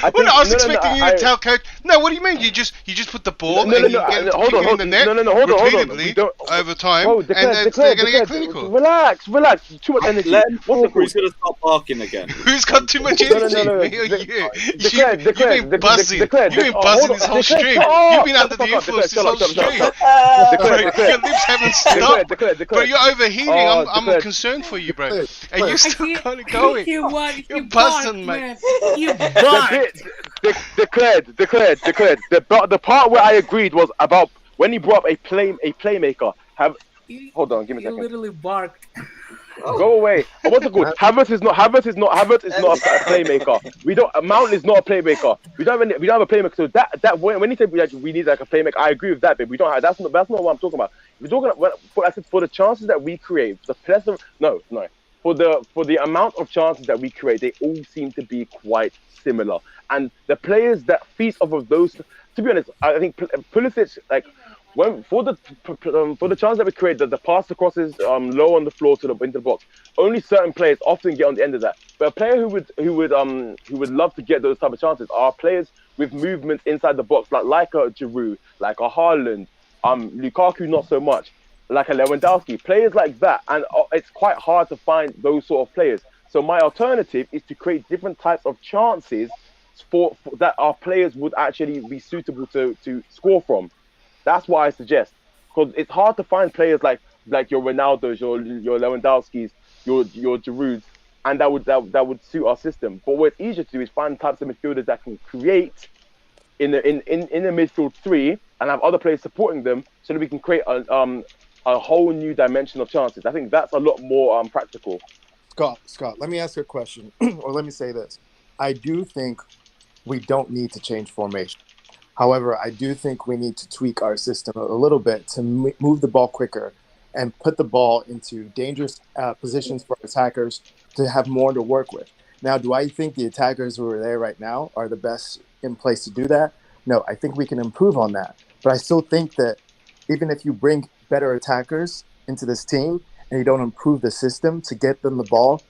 [SPEAKER 4] Well, I was expecting you to tell coach. No, what do you mean? You just put the ball and you get it in the net repeatedly over time, and they're going to get clinical.
[SPEAKER 5] Relax. Too much energy.
[SPEAKER 2] Who's going to stop barking again?
[SPEAKER 4] Who's got too much energy? Me or you? You've been buzzing. You've been buzzing this whole stream. You've been under the influence this whole stream. Your lips haven't stopped. Bro, you're overheating. I'm concerned for you, bro. And you still got it going. You're buzzing, mate.
[SPEAKER 11] You buzzed.
[SPEAKER 5] Declared. The part where I agreed was about when he brought up a playmaker. Hold on, give me a
[SPEAKER 11] You
[SPEAKER 5] second.
[SPEAKER 11] literally barked.
[SPEAKER 5] Go away. What's it called? Havertz is not a playmaker. Mount is not a playmaker. We don't have a playmaker. So that when he said we need like a playmaker, I agree with that. But we don't have. That's not what I'm talking about. We're talking about for the chances that we create. For the amount of chances that we create, they all seem to be quite similar. And the players that feast off of those, to be honest, I think Pulisic, like, for the chance that we create, the pass across is low on the floor into the box. Only certain players often get on the end of that. But a player who would love to get those type of chances are players with movement inside the box, like a Giroud, like a Haaland, Lukaku not so much, like a Lewandowski, players like that. And it's quite hard to find those sort of players. So my alternative is to create different types of chances for that our players would actually be suitable to score from. That's what I suggest, because it's hard to find players like your Ronaldos, your Lewandowskis, your Girouds, and that would suit our system. But what it's easier to do is find types of midfielders that can create in the midfield three and have other players supporting them, so that we can create a whole new dimension of chances. I think that's a lot more practical.
[SPEAKER 7] Scott, let me ask you a question, or let me say this: I do think we don't need to change formation. However, I do think we need to tweak our system a little bit to move the ball quicker and put the ball into dangerous positions for attackers to have more to work with. Now, do I think the attackers who are there right now are the best in place to do that? No, I think we can improve on that. But I still think that even if you bring better attackers into this team and you don't improve the system to get them the ball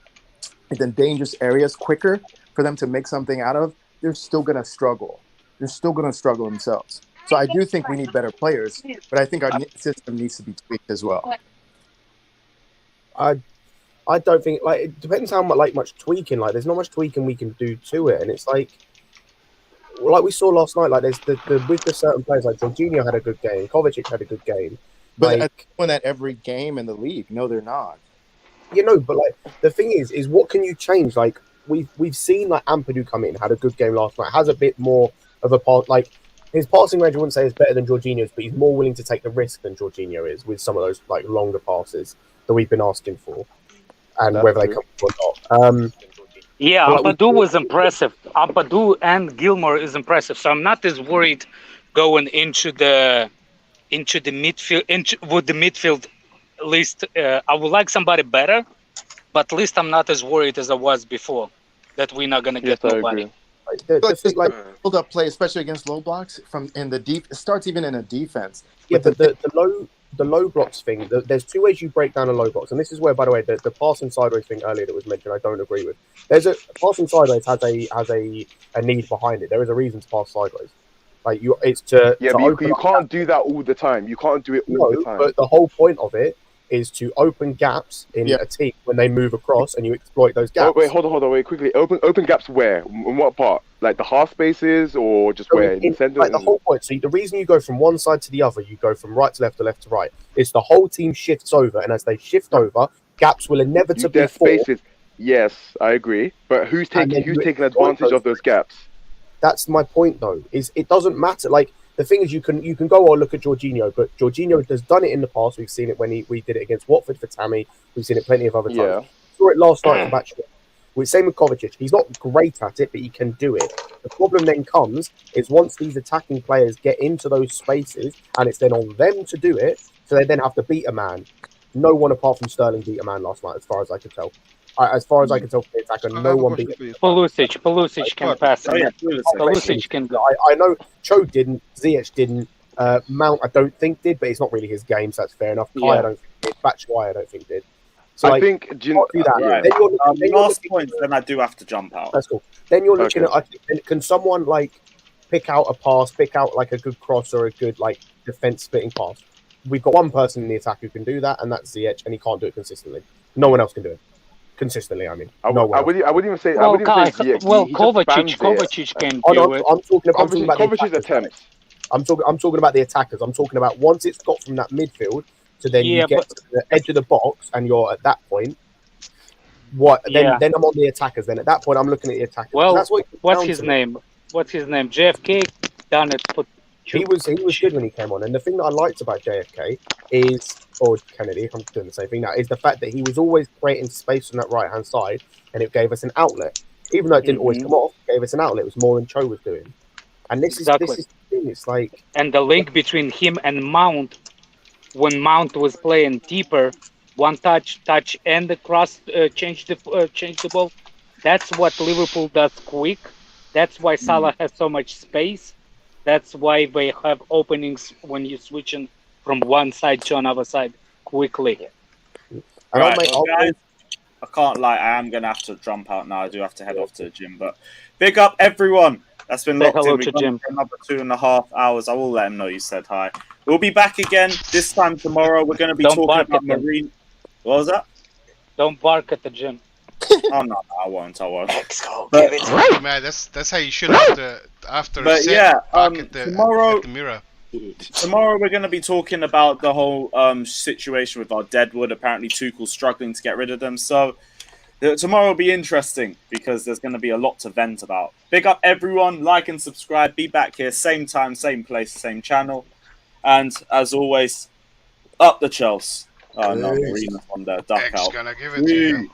[SPEAKER 7] in the dangerous areas quicker for them to make something out of, they're still going to struggle. They're still going to struggle themselves. So I do think we need better players, but I think our system needs to be tweaked as well.
[SPEAKER 15] I don't think, like, it depends how much tweaking. Like, there's not much tweaking we can do to it, and it's like we saw last night. Like, there's with the certain players, like Jorginho had a good game, Kovacic had a good game,
[SPEAKER 7] but they're doing that every game in the league. No, they're not.
[SPEAKER 15] But like the thing is what can you change? Like we've seen like Ampadu come in, had a good game last night, has a bit more of a part, like his passing range I wouldn't say is better than Jorginho's, but he's more willing to take the risk than Jorginho is with some of those like longer passes that we've been asking for, and whether they come or not.
[SPEAKER 11] Yeah, Ampadu was impressive. Ampadu and Gilmore is impressive, so I'm not as worried going into the midfield with the midfield list. I would like somebody better, but at least I'm not as worried as I was before that we're not gonna get nobody.
[SPEAKER 7] Like hold up play, especially against low blocks from in the deep. It starts even in a defense.
[SPEAKER 15] Yeah, but the low blocks thing. There's two ways you break down a low blocks, and this is where, by the way, the passing sideways thing earlier that was mentioned, I don't agree with. There's a passing sideways has a need behind it. There is a reason to pass sideways. Like it's to
[SPEAKER 5] but you can't do that all the time. You can't do it all the time.
[SPEAKER 15] But the whole point of it is to open gaps in a team when they move across, and you exploit those gaps.
[SPEAKER 5] Wait, hold on, wait, quickly. Open gaps where? In what part? Like the half spaces, or just where? In the center?
[SPEAKER 15] Like the whole point. So the reason you go from one side to the other, you go from right to left to right. It's the whole team shifts over, and as they shift over, gaps will inevitably form.
[SPEAKER 5] Spaces. Yes, I agree. But who's taking advantage of those gaps?
[SPEAKER 15] That's my point, though. Is it doesn't matter. Like the thing is, you can go or look at Jorginho, but Jorginho has done it in the past. We've seen it when we did it against Watford for Tammy. We've seen it plenty of other times.
[SPEAKER 5] Yeah.
[SPEAKER 15] We saw it last night for Batshuayi. Same with Kovacic. He's not great at it, but he can do it. The problem then comes is once these attacking players get into those spaces, and it's then on them to do it, so they then have to beat a man. No one apart from Sterling beat a man last night, as far as I could tell. As far as I can tell from the attacker, no one beat him.
[SPEAKER 11] Pulisic can pass. Pulisic can go.
[SPEAKER 15] I know Cho didn't, Ziyech didn't, Mount I don't think did, but it's not really his game, so that's fair enough. Kai I don't think did. Batshuayi I don't think did. So
[SPEAKER 5] I think
[SPEAKER 15] do that.
[SPEAKER 2] Right.
[SPEAKER 15] Then
[SPEAKER 2] last point, then I do have to jump out.
[SPEAKER 15] That's cool. Then you're looking at can someone like pick out a pass, pick out like a good cross or a good like defense splitting pass? We've got one person in the attack who can do that, and that's Ziyech, and he can't do it consistently. No one else can do it consistently. I mean,
[SPEAKER 5] I wouldn't even say.
[SPEAKER 11] Well,
[SPEAKER 5] Ziyech.
[SPEAKER 11] Kovacic can do it.
[SPEAKER 15] I'm talking about
[SPEAKER 5] Kovacic's attempts.
[SPEAKER 15] I'm talking about the attackers. I'm talking about once it's got from that midfield to then you get to the edge of the box, and you're at that point. Then I'm on the attackers. Then at that point, I'm looking at the attackers.
[SPEAKER 11] Well, that's what's his name? What's his name? JFK done it.
[SPEAKER 15] He was good when he came on, and the thing that I liked about JFK is or Kennedy, I'm doing the same thing now, is the fact that he was always creating space on that right hand side, and it gave us an outlet. Even though it didn't always come off, it gave us an outlet. It was more than Cho was doing. And this is the thing. It's like,
[SPEAKER 11] and the link between him and Mount, when Mount was playing deeper, one touch, and the cross change the ball. That's what Liverpool does quick. That's why Salah has so much space. That's why they have openings when you're switching from one side to another side quickly.
[SPEAKER 2] Right, well, guys, I can't lie. I am going to have to jump out now. I do have to head off to the gym. But big up everyone that's been locked in. We've gone for another 2.5 hours. I will let him know you said hi. We'll be back again this time tomorrow. We're going to be talking about marine. What was that?
[SPEAKER 11] Don't bark at the gym.
[SPEAKER 2] Oh no, I won't.
[SPEAKER 4] Man, that's how you should after.
[SPEAKER 2] But
[SPEAKER 4] set,
[SPEAKER 2] yeah,
[SPEAKER 4] at
[SPEAKER 2] tomorrow.
[SPEAKER 4] At the mirror.
[SPEAKER 2] Tomorrow we're going to be talking about the whole situation with our Deadwood. Apparently Tuchel's struggling to get rid of them. So tomorrow will be interesting because there's going to be a lot to vent about. Big up everyone. Like and subscribe. Be back here. Same time, same place, same channel. And as always, up the Chelsea. Oh no, Marina on the duck out.
[SPEAKER 4] Gonna give it to you.